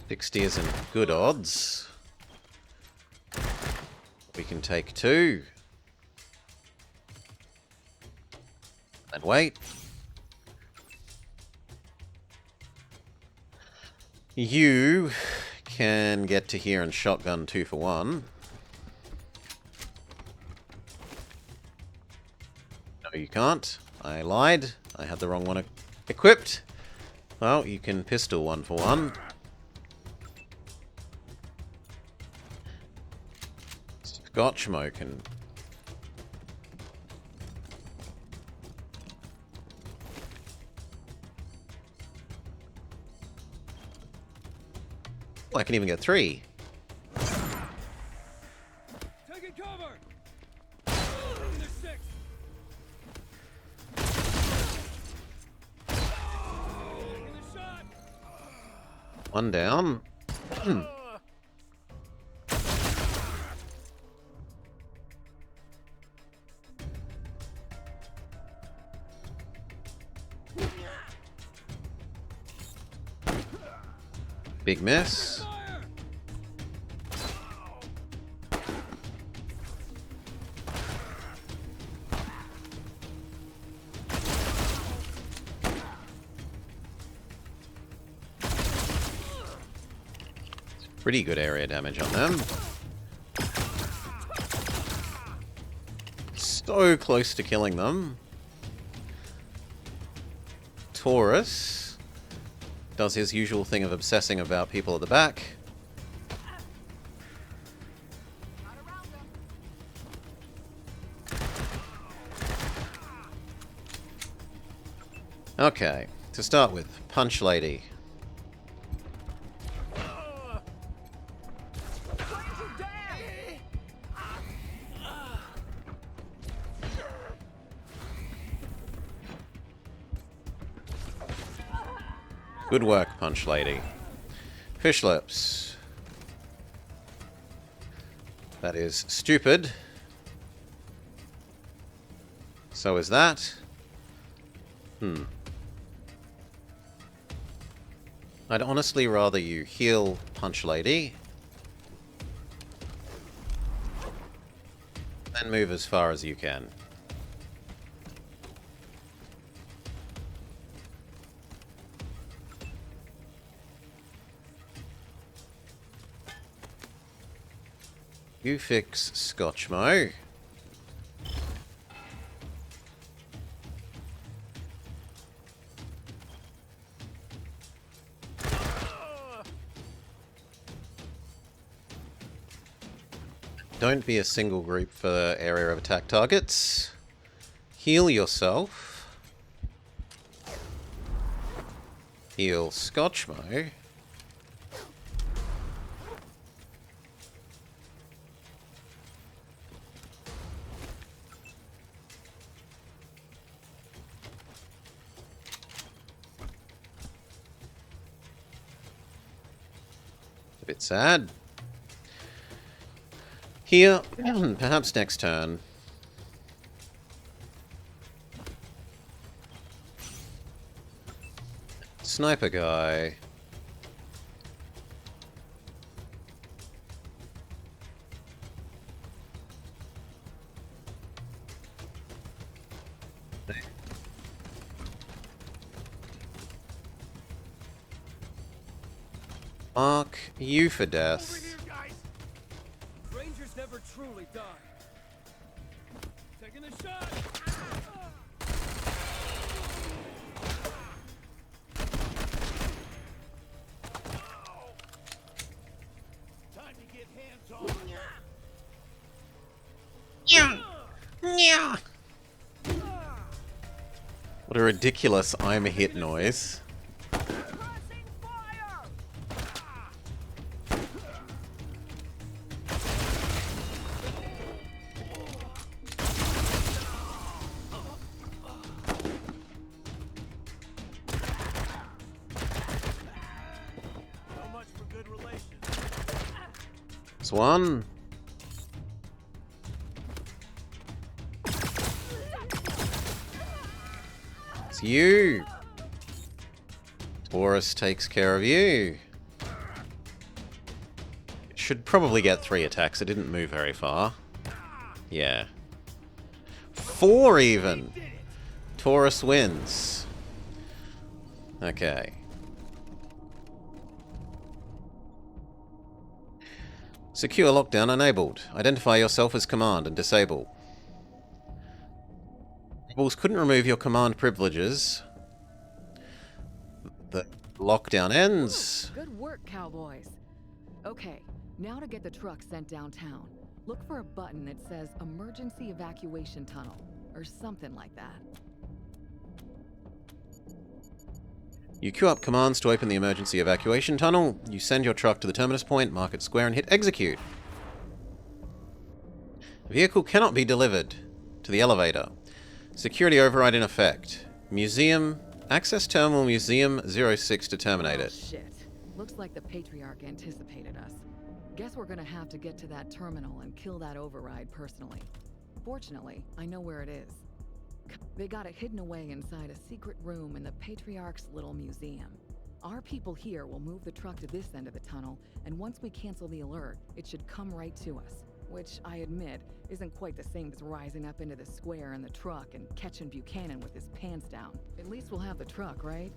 $60 isn't good odds. We can take 2. And wait. You can get to here and shotgun 2 for 1. No, you can't. I lied. I had the wrong one equipped. Well, you can pistol 1 for 1. Scotchmo can... Oh, I can even get 3. Taking cover! Taking their 6! Taking the shot! 1 down. Big miss. Pretty good area damage on them. So close to killing them. Taurus does his usual thing of obsessing about people at the back. Okay, to start with, Punch Lady. Good work, Punch Lady. Fish Lips. That is stupid. So is that. I'd honestly rather you heal Punch Lady than move as far as you can. You fix Scotchmo. Don't be a single group for area of attack targets. Heal yourself. Heal Scotchmo. A bit sad. Here, perhaps next turn. Sniper guy. Mark you for death. Rangers never truly die. Taking a shot. Time to get hands on. Yeah. What a ridiculous I'm a hit noise. It's one. It's you. Taurus takes care of you. It should probably get 3 attacks. It didn't move very far. Yeah. 4 even. Taurus wins. Okay. Secure lockdown enabled. Identify yourself as command and disable. Rebels couldn't remove your command privileges. The lockdown ends. Good work, cowboys. Okay, now to get the truck sent downtown. Look for a button that says Emergency Evacuation Tunnel, or something like that. You queue up commands to open the emergency evacuation tunnel. You send your truck to the terminus point, mark it square, and hit execute. The vehicle cannot be delivered to the elevator. Security override in effect. Museum. Access terminal museum 06 to terminate it. Shit. Looks like the Patriarch anticipated us. Guess we're gonna have to get to that terminal and kill that override personally. Fortunately, I know where it is. They got it hidden away inside a secret room in the Patriarch's little museum. Our people here will move the truck to this end of the tunnel, and once we cancel the alert, it should come right to us. Which, I admit, isn't quite the same as rising up into the square in the truck and catching Buchanan with his pants down. At least we'll have the truck, right?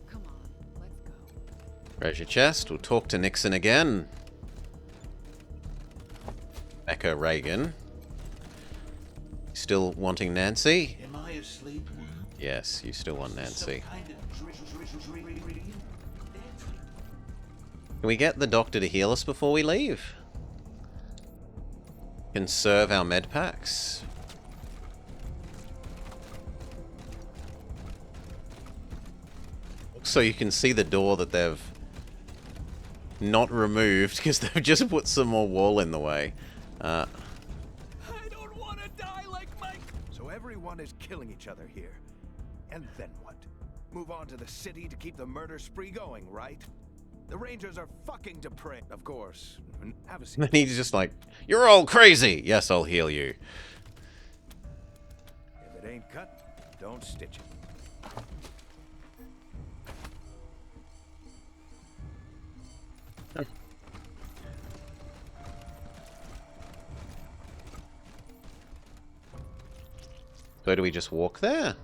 Come on, let's go. Raise your chest. We'll talk to Nixon again. Echo Reagan. Still wanting Nancy? Am I asleep? Yes, you still want Nancy. Can we get the doctor to heal us before we leave? Conserve our med packs. So you can see the door that they've not removed because they've just put some more wall in the way. So everyone is killing each other here. And then what? Move on to the city to keep the murder spree going, right? The Rangers are fucking depraved, of course. Have a seat. And he's just like, you're all crazy! Yes, I'll heal you. If it ain't cut, don't stitch it. So do we just walk there?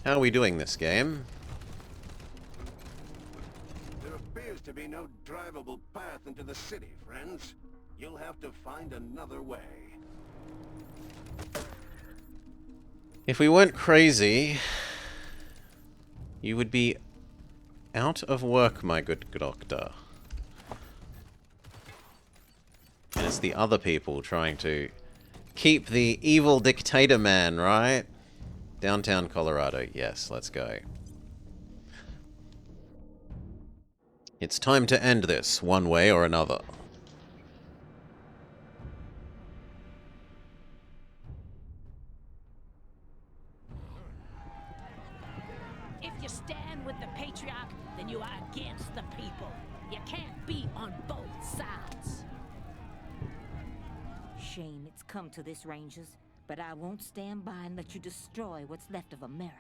How are we doing this game? There appears to be no drivable path into the city, friends. You'll have to find another way. If we weren't crazy, you would be out of work, my good doctor. And it's the other people trying to keep the evil dictator man, right? Downtown Colorado. Yes, let's go. It's time to end this, one way or another. If you stand with the Patriarch, then you are against the people. You can't be on both sides. Shame it's come to this, Rangers, but I won't stand by and let you destroy what's left of America.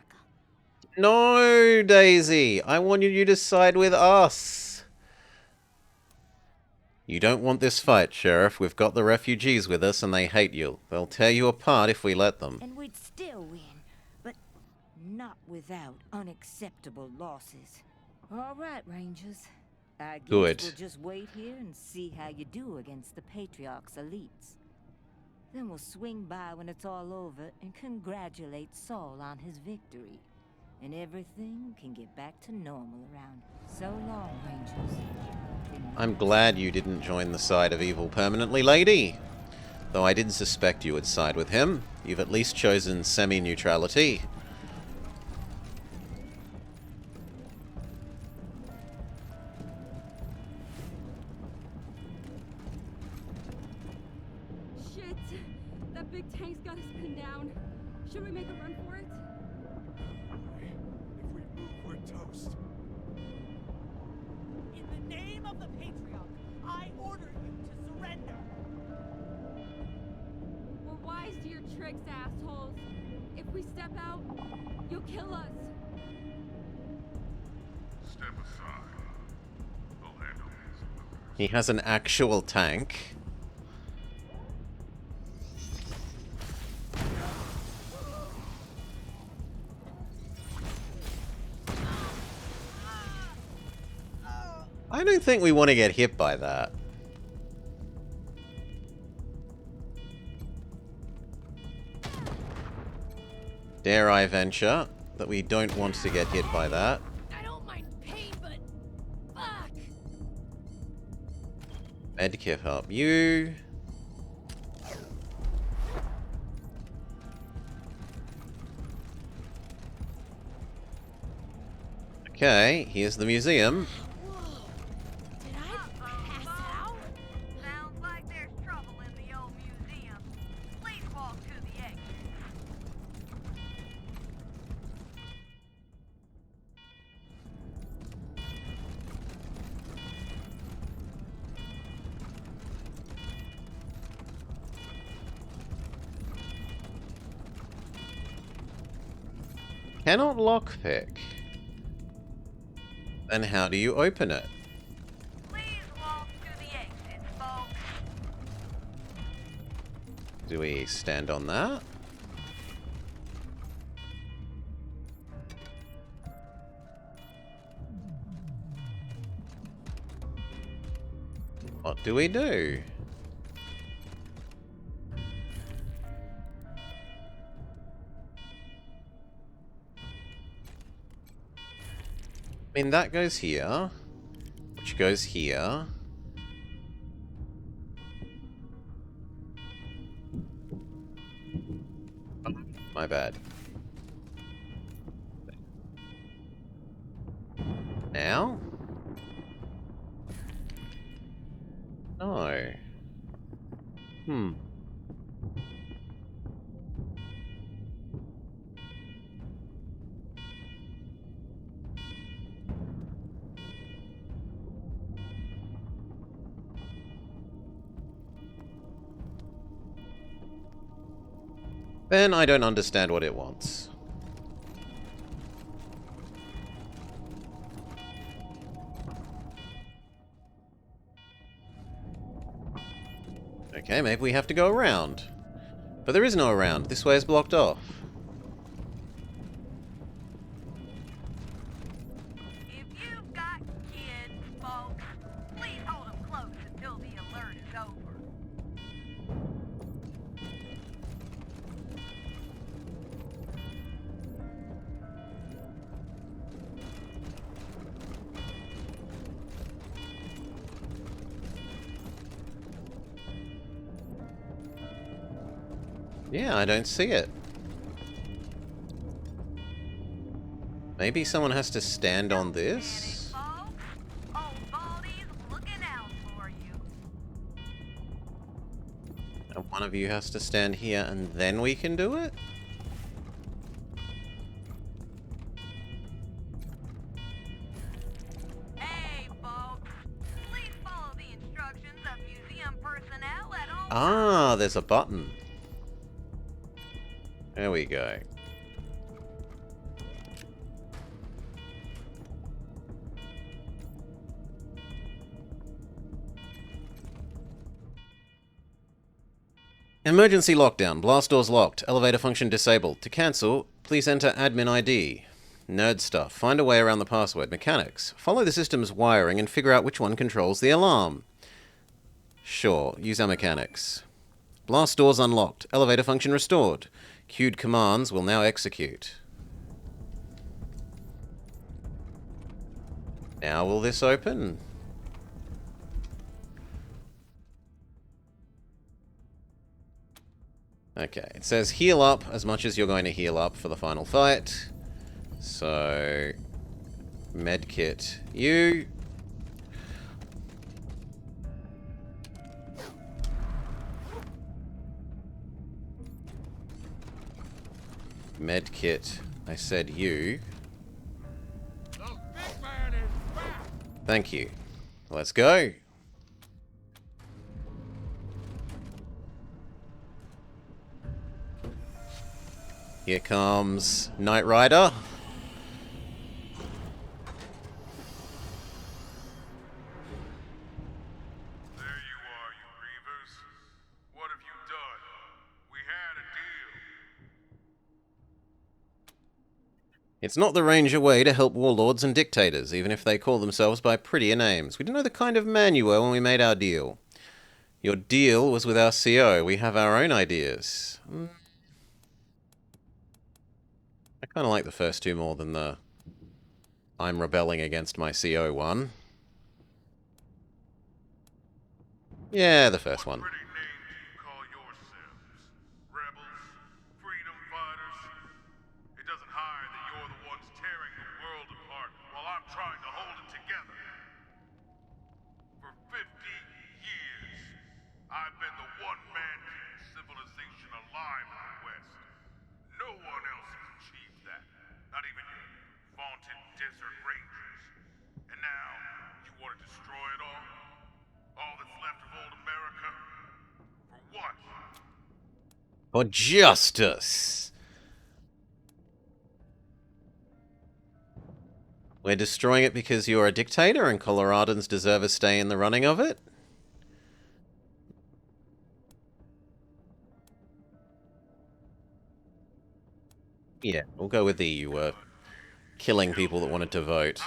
No, Daisy. I wanted you to side with us. You don't want this fight, Sheriff. We've got the refugees with us and they hate you. They'll tear you apart if we let them. And we'd still win, but not without unacceptable losses. All right, Rangers. I guess Good. we'll just wait here and see how you do against the Patriarch's elites. Then we'll swing by when it's all over and congratulate Saul on his victory. And everything can get back to normal around. So long, Rangers. I'm glad you didn't join the side of evil permanently, lady. Though I did suspect you would side with him. You've at least chosen semi-neutrality. Shit! That big tank's got us pinned down. Should we make a run for it? If we move, we're toast. In the name of the Patriarch, I order you to surrender. We're wise to your tricks, assholes. If we step out, you'll kill us. Step aside. We'll handle this. He has an actual tank. I don't think we want to get hit by that. Dare I venture that we don't want to get hit by that. I don't mind pain, but fuck. Medkit help you. Okay, here's the museum. Sounds like there's trouble in the old museum. Please walk to the exit. Cannot lockpick. Then how do you open it? Please walk to the exit, folks. Do we stand on that? What do we do? I mean, that goes here, which goes here. Oh, my bad. Now? No. Hmm. Then I don't understand what it wants. Okay, maybe we have to go around. But there is no around. This way is blocked off. If you've got kids, folks, please hold them close until the alert is over. Yeah, I don't see it. Maybe someone has to stand on this? And one of you has to stand here and then we can do it? Hey, folks, please follow the instructions of museum personnel at all. Ah, there's a button. There we go. Emergency lockdown. Blast doors locked. Elevator function disabled. To cancel, please enter admin ID. Nerd stuff. Find a way around the password. Mechanics. Follow the system's wiring and figure out which one controls the alarm. Sure. Use our mechanics. Blast doors unlocked. Elevator function restored. Queued commands will now execute. Now will this open? Okay, it says heal up as much as you're going to heal up for the final fight. So, medkit, you. Medkit, I said you. Thank you. Let's go. Here comes Knight Rider. There you are, you Reavers. What have you done? We had a deal. It's not the Ranger way to help warlords and dictators, even if they call themselves by prettier names. We didn't know the kind of man you were when we made our deal. Your deal was with our CO. We have our own ideas. I kind of like the first two more than the I'm rebelling against my CO one. Yeah, the first one. It doesn't hide that you're the ones tearing the world apart while I'm trying to hold it together. For 50 years, I've been the one man keeping civilization alive in the West. No one else has achieved that. Not even your vaunted desert rangers. And now, you want to destroy it all? All that's left of old America? For what? For justice! We're destroying it because you're a dictator and Coloradans deserve a stay in the running of it? Yeah, we'll go with you were killing people that wanted to vote.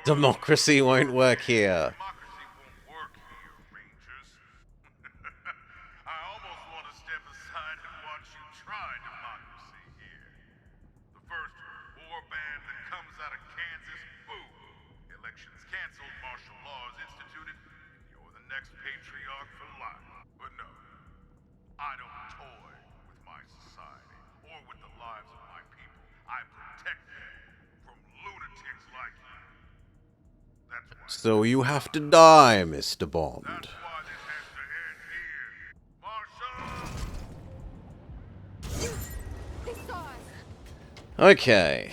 Democracy won't work here. I almost want to step aside and watch you try democracy here. The first war band that comes out of Kansas, boom. Elections canceled, martial law is instituted, and you're the next patriarch for life. But no, I don't toy with my society or with the lives of my people. I protect them from lunatics like you. So you have to die, Mr. Bond. Okay.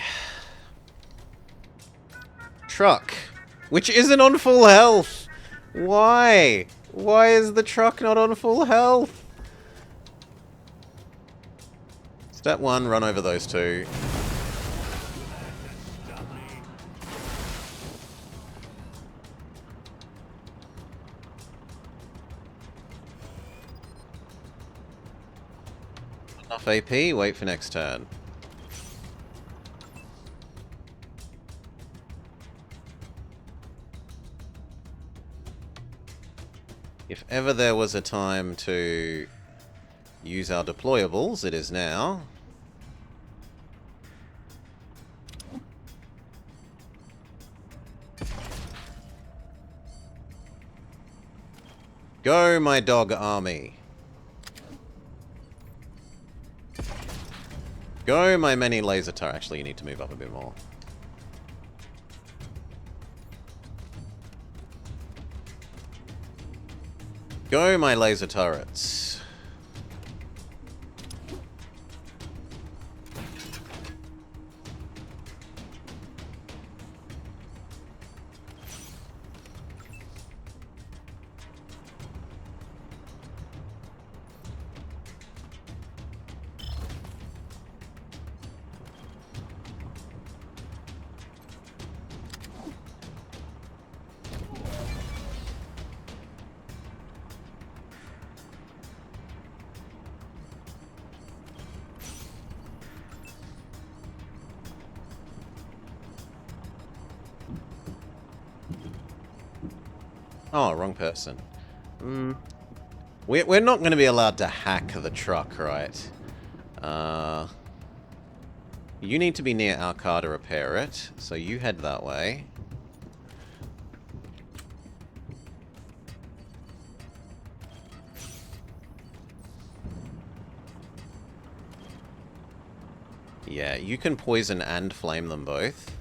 Truck. Which isn't on full health. Why? Why is the truck not on full health? Step 1, run over those two. Enough AP, wait for next turn. If ever there was a time to use our deployables, it is now. Go, my dog army. Go, my many laser turrets. Actually, you need to move up a bit more. Go, my laser turrets. Oh, wrong person. We're not going to be allowed to hack the truck, right? You need to be near our car to repair it, so you head that way. Yeah, you can poison and flame them both.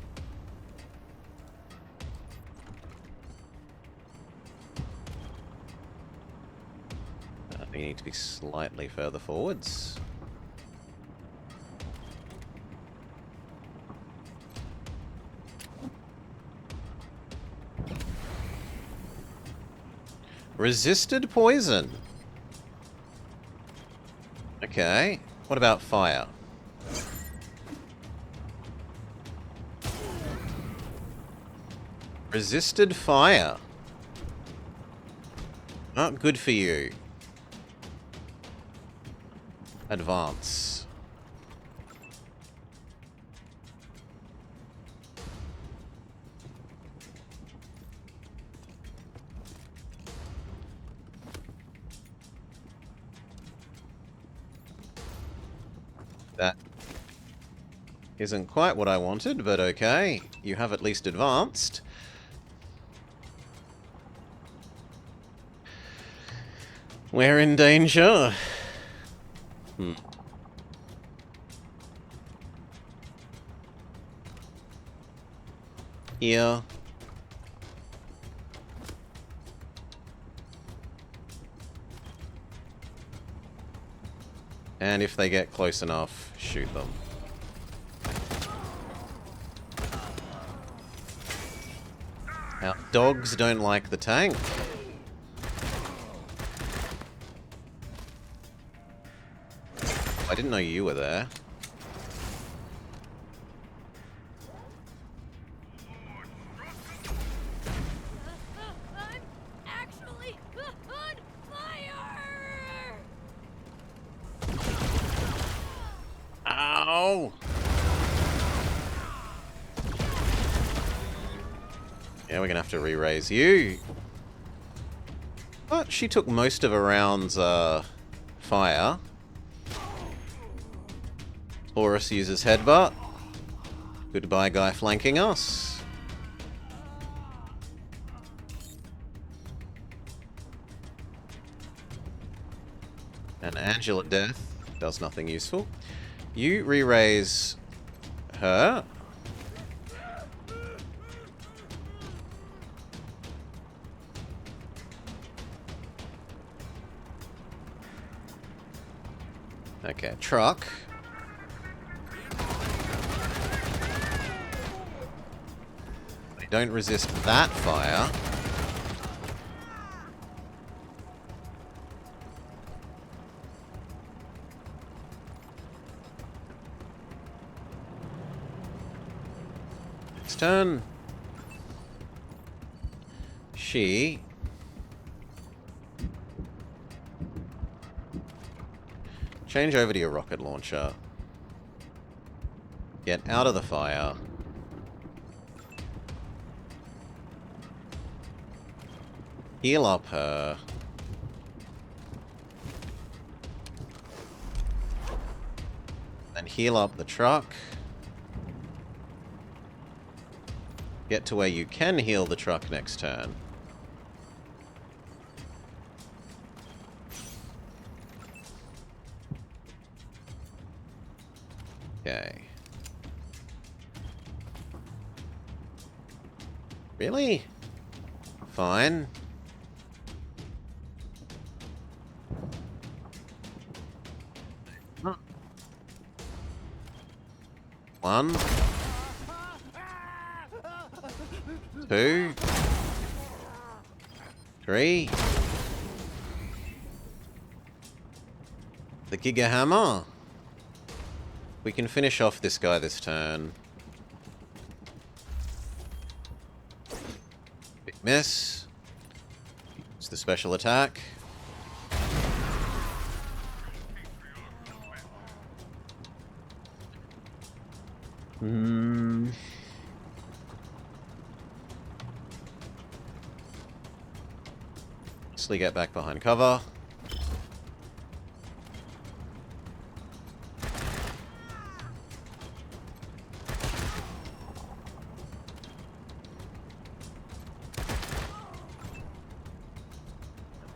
You need to be slightly further forwards. Resisted poison. Okay. What about fire? Resisted fire. Not good for you. Advance. That isn't quite what I wanted, but okay. You have at least advanced. We're in danger. Here. And if they get close enough, shoot them. Now, dogs don't like the tank. I didn't know you were there. I'm actually on fire! Ow! Yeah, we're gonna have to re-raise you. But she took most of a round's fire. Horus uses headbutt. Goodbye, guy flanking us. And Angela Death does nothing useful. You re-raise her. Okay, truck. They don't resist that fire. Next turn. She... change over to your rocket launcher. Get out of the fire. Heal up her. And heal up the truck. Get to where you can heal the truck next turn. Okay. Really? Fine. One. Two. Three. The Giga Hammer. We can finish off this guy this turn. Big miss. It's the special attack. cautiously get back behind cover.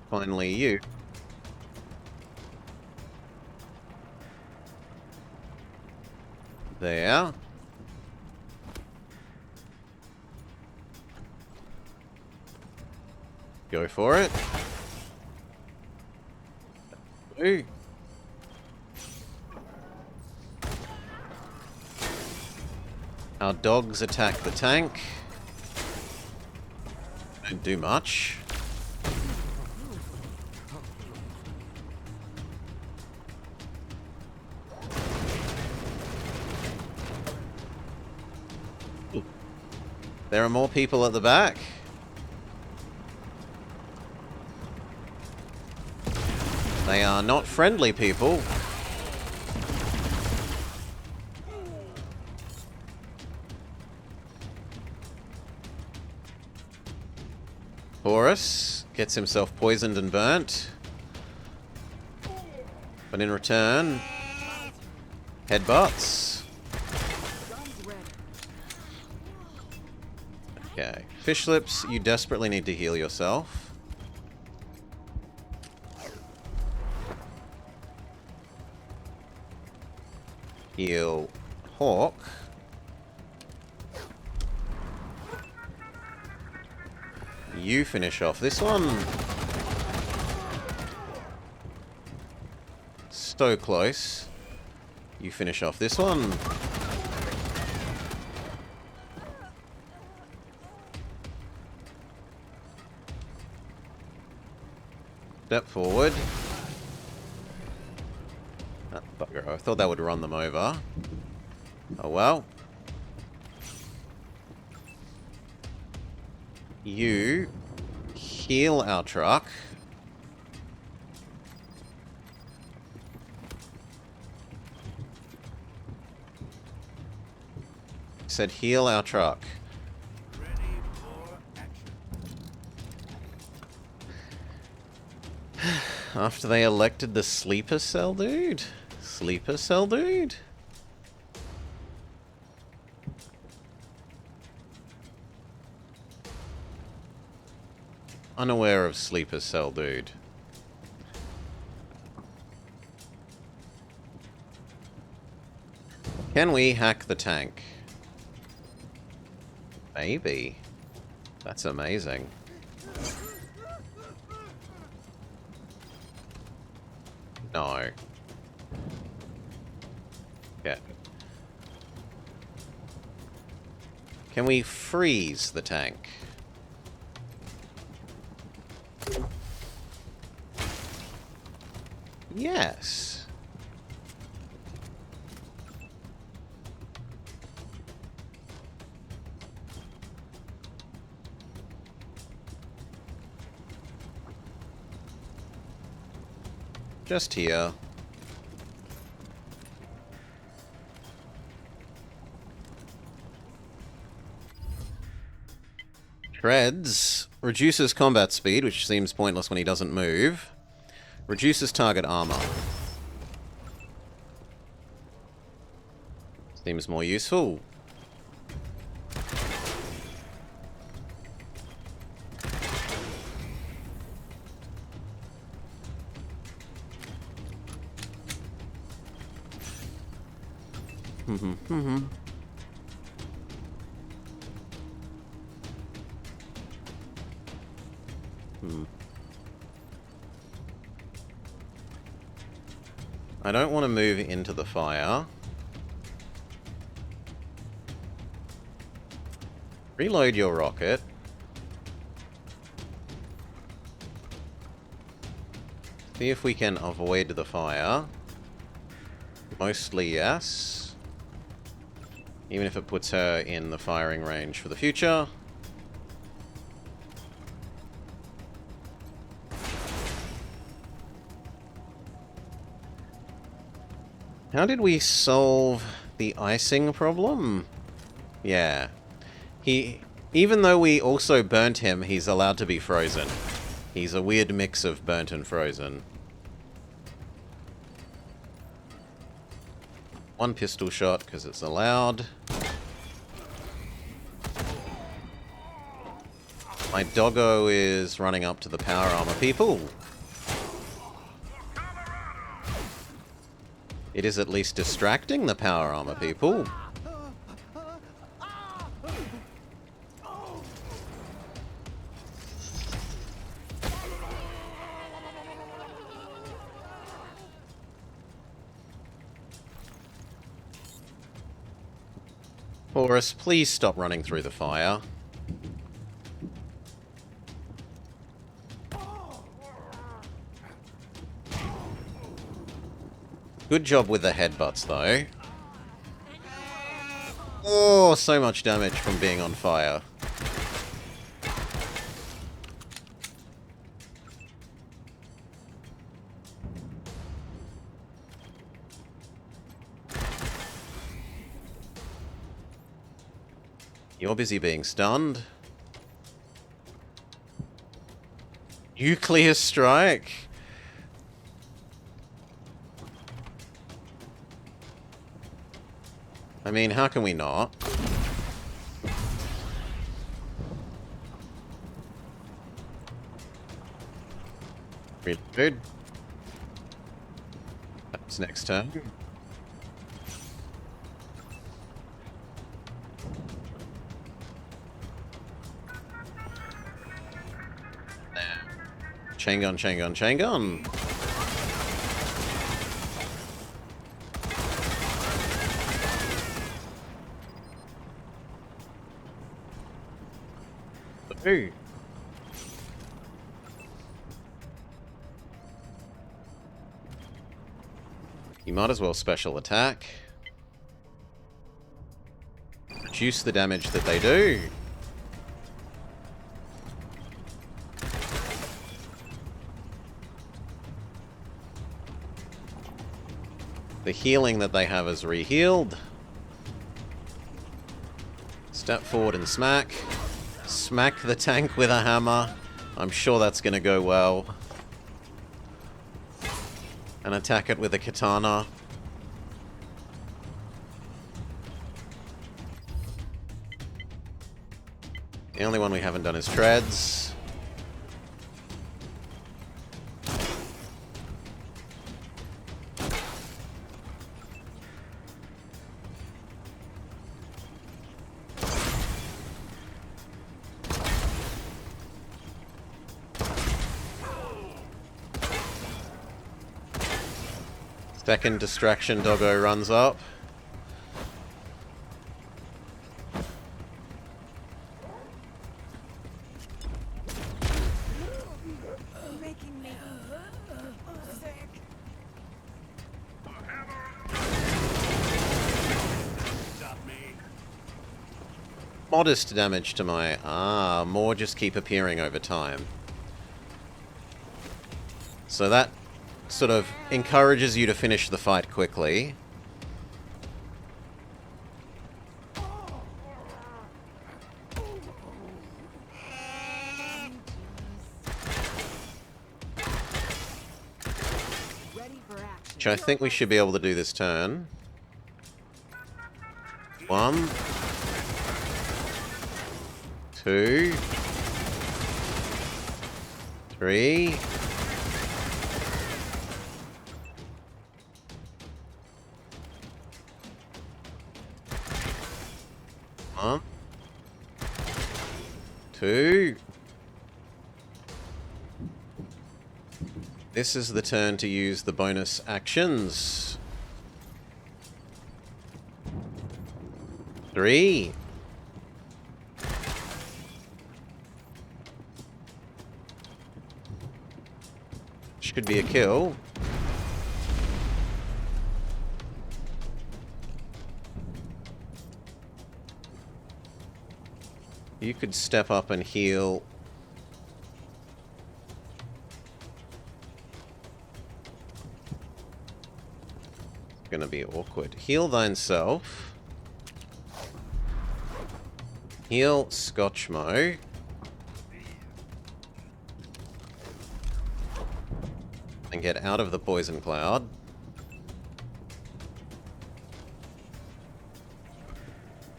Finally, you. There. Go for it. Ooh. Our dogs attack the tank. Don't do much. Ooh. There are more people at the back. They are not friendly people. Horus gets himself poisoned and burnt. But in return, headbutts. Okay. Fish lips, you desperately need to heal yourself. Heal Hawk. You finish off this one. So close. You finish off this one. Step forward. Ah, bugger. I thought that would run them over. Oh well. You heal our truck. Said heal our truck. After they elected the sleeper cell dude? Sleeper cell dude? Unaware of sleeper cell dude. Can we hack the tank? Maybe. That's amazing. No. Okay. Can we freeze the tank? Yes. Just here. Treads reduces combat speed, which seems pointless when he doesn't move. Reduces target armor. Seems more useful. I don't want to move into the fire. Reload your rocket. See if we can avoid the fire. Mostly yes. Even if it puts her in the firing range for the future. How did we solve the icing problem? Yeah. Even though we also burnt him, he's allowed to be frozen. He's a weird mix of burnt and frozen. One pistol shot, because it's allowed. My doggo is running up to the power armor people. It is at least distracting the power armor people. Horus, please stop running through the fire. Good job with the headbutts, though. Oh, so much damage from being on fire. You're busy being stunned. Nuclear strike? I mean, how can we not? Really good. That's next turn. Chain gun, chain gun, chain gun. Ooh. You might as well special attack. Reduce the damage that they do. The healing that they have is re-healed. Step forward and smack. Smack the tank with a hammer. I'm sure that's going to go well. And attack it with a katana. The only one we haven't done is treads. Second distraction, doggo runs up. Making me sick. Modest damage to my... Ah, more just keep appearing over time. So that sort of encourages you to finish the fight quickly. Which I think we should be able to do this turn. 1, 2, 3. One, 2. This is the turn to use the bonus actions. 3. Should be a kill. You could step up and heal. It's gonna be awkward. Heal thyself. Heal Scotchmo. and get out of the poison cloud.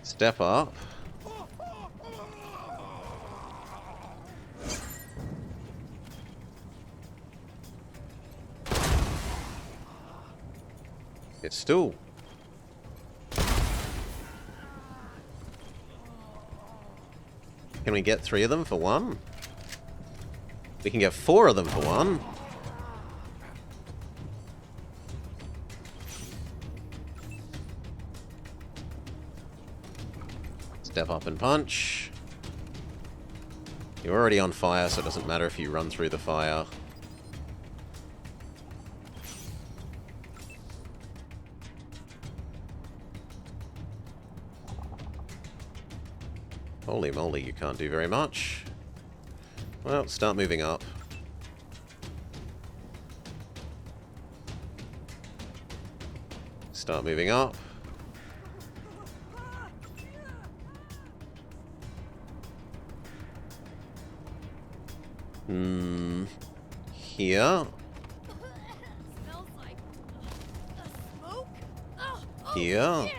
Step up. It's still... Can we get 3 of them for 1? We can get 4 of them for 1. Step up and punch. You're already on fire, so it doesn't matter if you run through the fire. Holy moly, you can't do very much. Well, start moving up. Start moving up. Here. Smells like smoke. Here. Shit.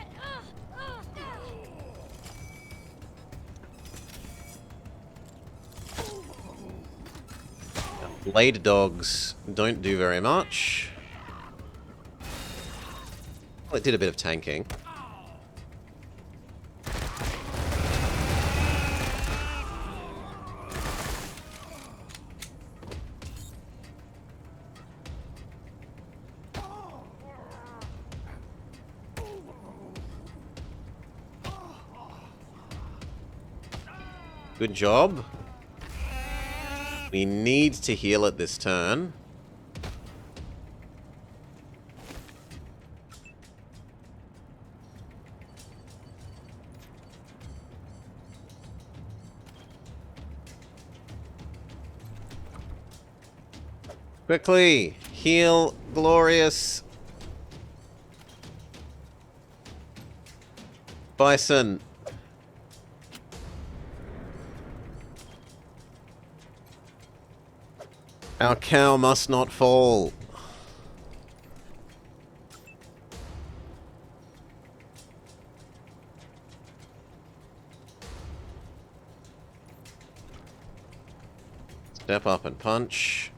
Blade dogs don't do very much. Well, it did a bit of tanking. Good job. We need to heal it this turn. Quickly! Heal, Glorious! Bison! Our cow must not fall. Step up and punch.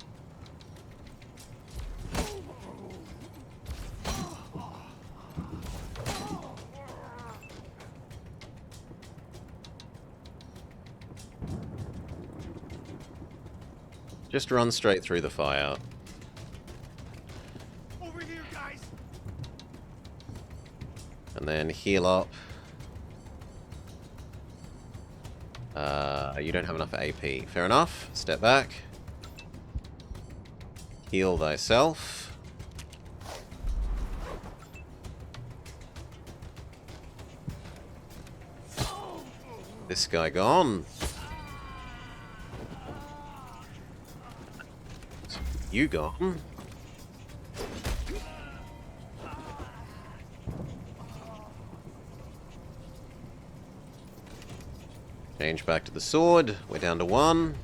Just run straight through the fire. Over here, guys. And then heal up. You don't have enough AP. Fair enough. Step back. Heal thyself. This guy gone. You gone. Change back to the sword. We're down to 1.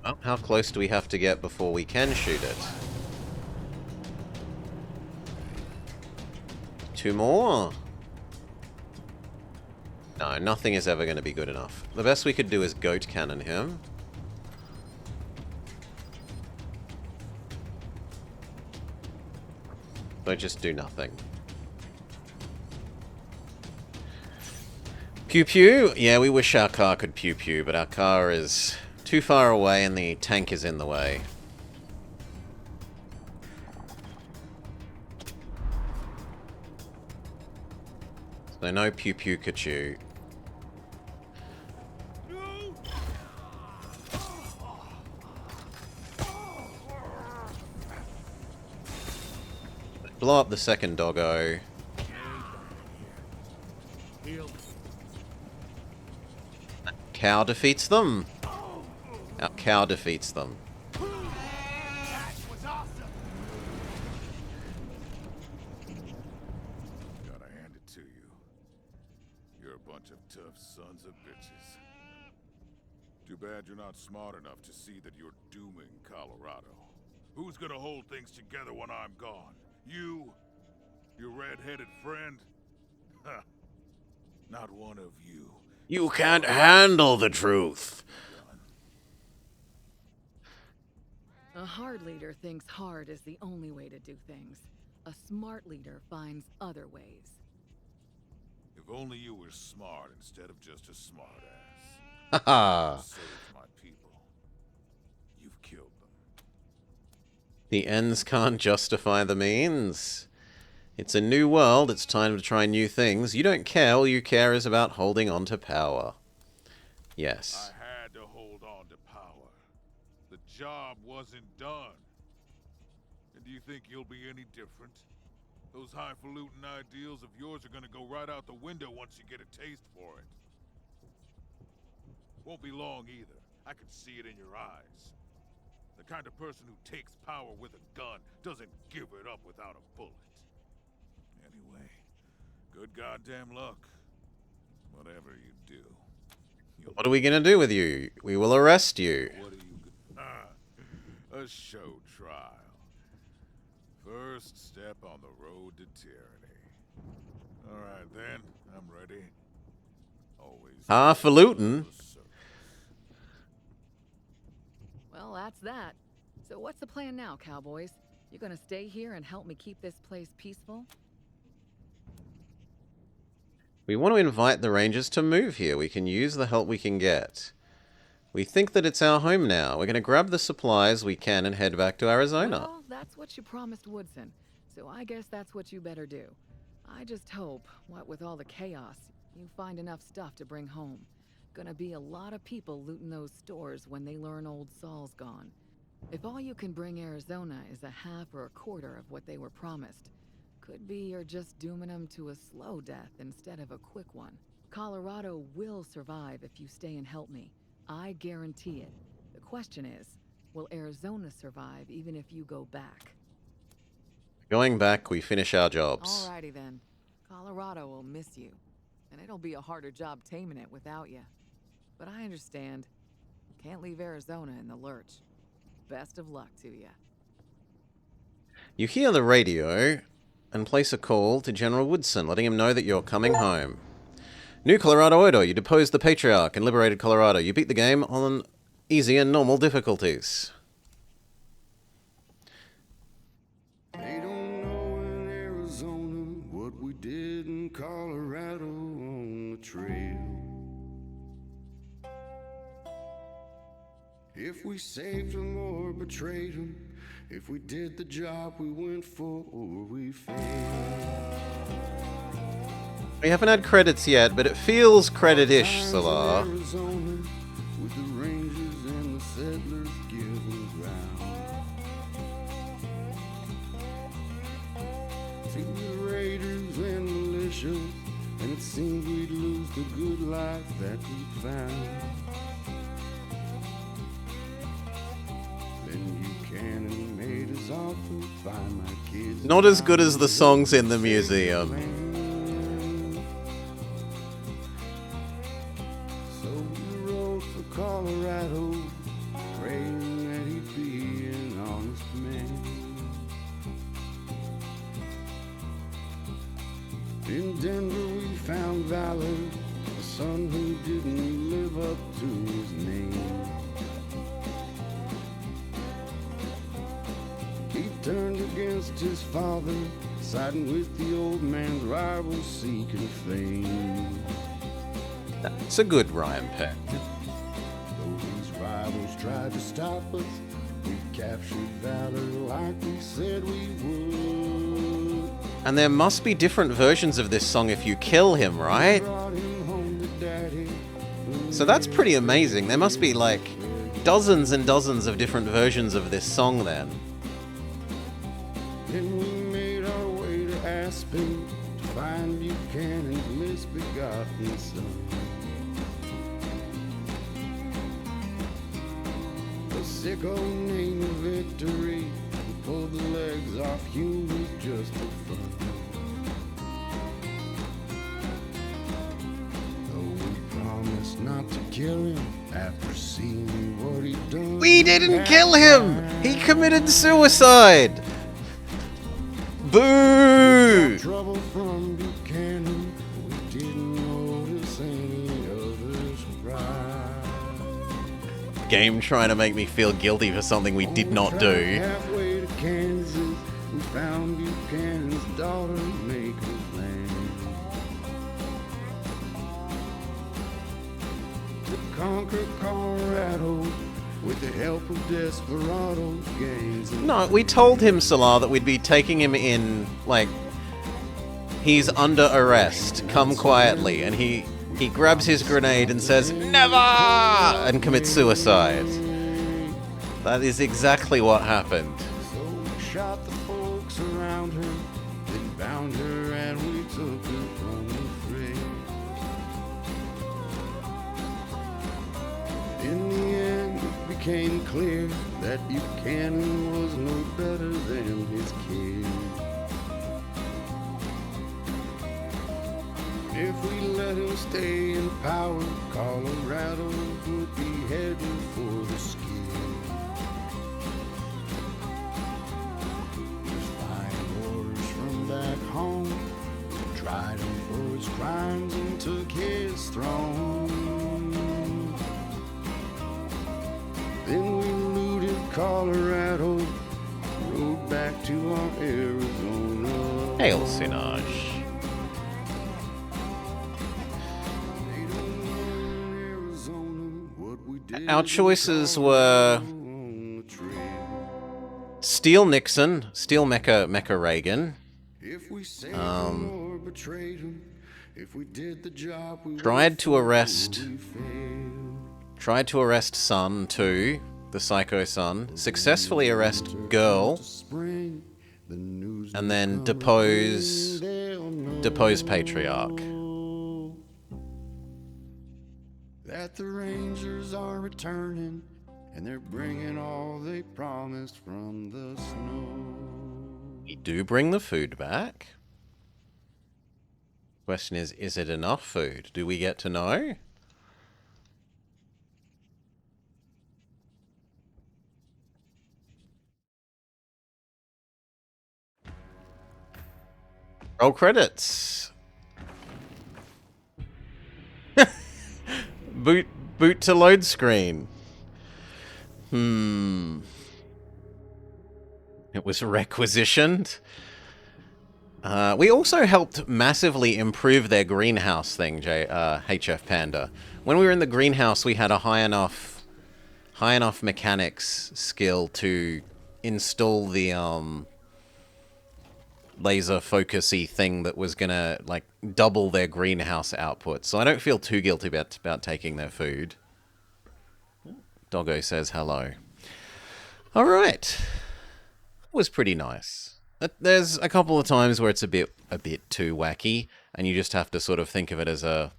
Oh, how close do we have to get before we can shoot it? 2 more? No, nothing is ever going to be good enough. The best we could do is goat cannon him. So just do nothing. Pew pew? Yeah, we wish our car could pew pew, but our car is too far away and the tank is in the way. So no pew pew ka-chew. Blow up the second doggo. Cow defeats them. Our cow defeats them. Gotta hand it bunch of tough sons of bitches. Too bad you're not smart enough to see that you're dooming Colorado. Who's gonna hold things together when I'm gone? You? Your red-headed friend? Huh. Not one of you. You can't handle the truth. A hard leader thinks hard is the only way to do things. A smart leader finds other ways. If only you were smart instead of just a smartass. Haha. Saved my people. You've killed them. The ends can't justify the means. It's a new world, it's time to try new things. You don't care, all you care is about holding on to power. Yes. I had to hold on to power. The job wasn't done. And do you think you'll be any different? Those highfalutin ideals of yours are gonna go right out the window once you get a taste for it. Won't be long either. I can see it in your eyes. The kind of person who takes power with a gun doesn't give it up without a bullet. Anyway, good goddamn luck. Whatever you do. What are we gonna do with you? We will arrest you. What are you a show trial. First step on the road to tyranny. Alright then, I'm ready. Always. Highfalutin. Well, that's that. So what's the plan now, cowboys? You gonna stay here and help me keep this place peaceful? We want to invite the Rangers to move here. We can use the help we can get. We think that it's our home now. We're going to grab the supplies we can and head back to Arizona. Well, that's what you promised Woodson. So I guess that's what you better do. I just hope, what with all the chaos, you find enough stuff to bring home. Gonna be a lot of people looting those stores when they learn old Saul's gone. If all you can bring Arizona is a half or a quarter of what they were promised, could be you're just dooming them to a slow death instead of a quick one. Colorado will survive if you stay and help me. I guarantee it. The question is, will Arizona survive even if you go back? Going back, we finish our jobs. Alrighty then. Colorado will miss you. And it'll be a harder job taming it without you. But I understand. Can't leave Arizona in the lurch. Best of luck to you. You hear the radio and place a call to General Woodson, letting him know that you're coming home. New Colorado Order, you deposed the Patriarch and liberated Colorado. You beat the game on easy and normal difficulties. They don't know in Arizona what we did in Colorado on the trail. If we saved them or betrayed them, if we did the job we went for or we failed. We haven't had credits yet, but it feels credit-ish, Salar. Arizona, with the Rangers and the settlers giving ground to the raiders and militia, and it seemed we'd lose the good life that we found. Then Buchanan made his offer, find my kids. Not as good as the songs in the museum. So we rode for Colorado, praying that he'd be an honest man. In Denver we found valor, a son who didn't live up to his name. He turned against his father, siding with the old man's rivals seeking fame. That's a good rhyme, Peck. Though these rivals tried to stop us, we captured valor like we said we would. And there must be different versions of this song if you kill him, right? Brought him home to daddy. So that's pretty amazing. There must be like dozens and dozens of different versions of this song then. Then we made our way to Aspen to find Buchanan's misbegotten son. A sicko named Victory, who pulled the legs off humans just for fun. After seeing what he'd done, We didn't kill him! He committed suicide! Boo! Trouble from Buchanan. We didn't notice any others cry. Game trying to make me feel guilty for something we did not do. Halfway to Kansas, we found Buchanan's daughter Maker's Land. To conquer Colorado with the help of desperados, gangs. No, we told him, Salah, that we'd be taking him in, like, he's under arrest, come quietly, and he grabs his grenade and says, "Never!" and commits suicide. That is exactly what happened. So we shot the folks around her, then bound her and we took her from the fray. In the end, it became clear that Buchanan was no better than his kid. If we let him stay in power, Colorado would be heading for the skid. Defying orders from back home, tried him for his crimes and took his throne. Then we looted Colorado, rode back to our Arizona. Hail, Sinaj. Our choices were Steal Nixon, Steal Mecca Reagan, tried to arrest Son too, the psycho son, successfully arrest Girl, and then depose Patriarch. That the Rangers are returning, and they're bringing all they promised from the snow. We do bring the food back. Question is it enough food? Do we get to know? Roll credits. Boot to load screen. It was requisitioned. We also helped massively improve their greenhouse thing, HF Panda. When we were in the greenhouse, we had a high enough mechanics skill to install the laser focusy thing that was gonna like double their greenhouse output. So I don't feel too guilty about taking their food. Doggo says hello. All right, was pretty nice. There's a couple of times where it's a bit too wacky, and you just have to sort of think of it as a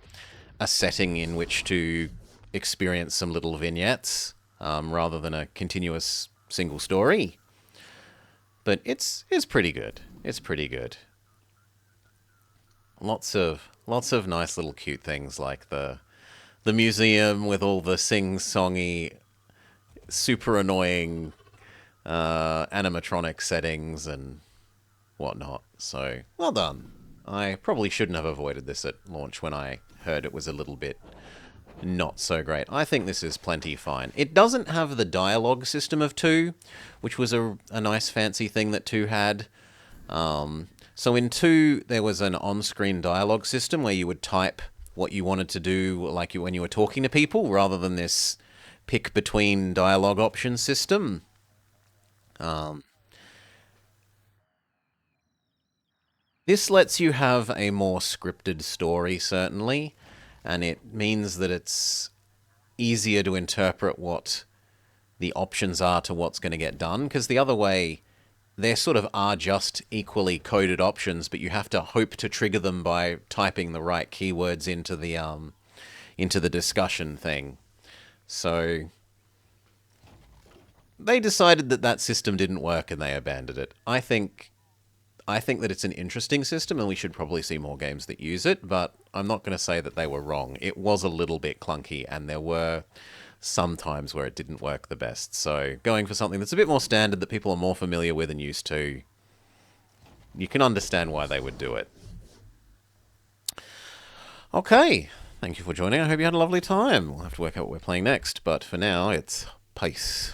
setting in which to experience some little vignettes rather than a continuous single story. But it's pretty good. It's pretty good. Lots of nice little cute things like the museum with all the sing-songy, super annoying animatronic settings and whatnot. So, well done. I probably shouldn't have avoided this at launch when I heard it was a little bit not so great. I think this is plenty fine. It doesn't have the dialogue system of 2, which was a nice fancy thing that 2 had. So in 2, there was an on-screen dialogue system where you would type what you wanted to do, like when you were talking to people, rather than this pick between dialogue option system. This lets you have a more scripted story, certainly, and it means that it's easier to interpret what the options are to what's going to get done, because the other way, there sort of are just equally coded options, but you have to hope to trigger them by typing the right keywords into the discussion thing. So they decided that system didn't work and they abandoned it. I think that it's an interesting system and we should probably see more games that use it, but I'm not going to say that they were wrong. It was a little bit clunky and there were sometimes where it didn't work the best. So going for something that's a bit more standard that people are more familiar with and used to, you can understand why they would do it. Okay, thank you for joining. I hope you had a lovely time. We'll have to work out what we're playing next, but for now, it's peace.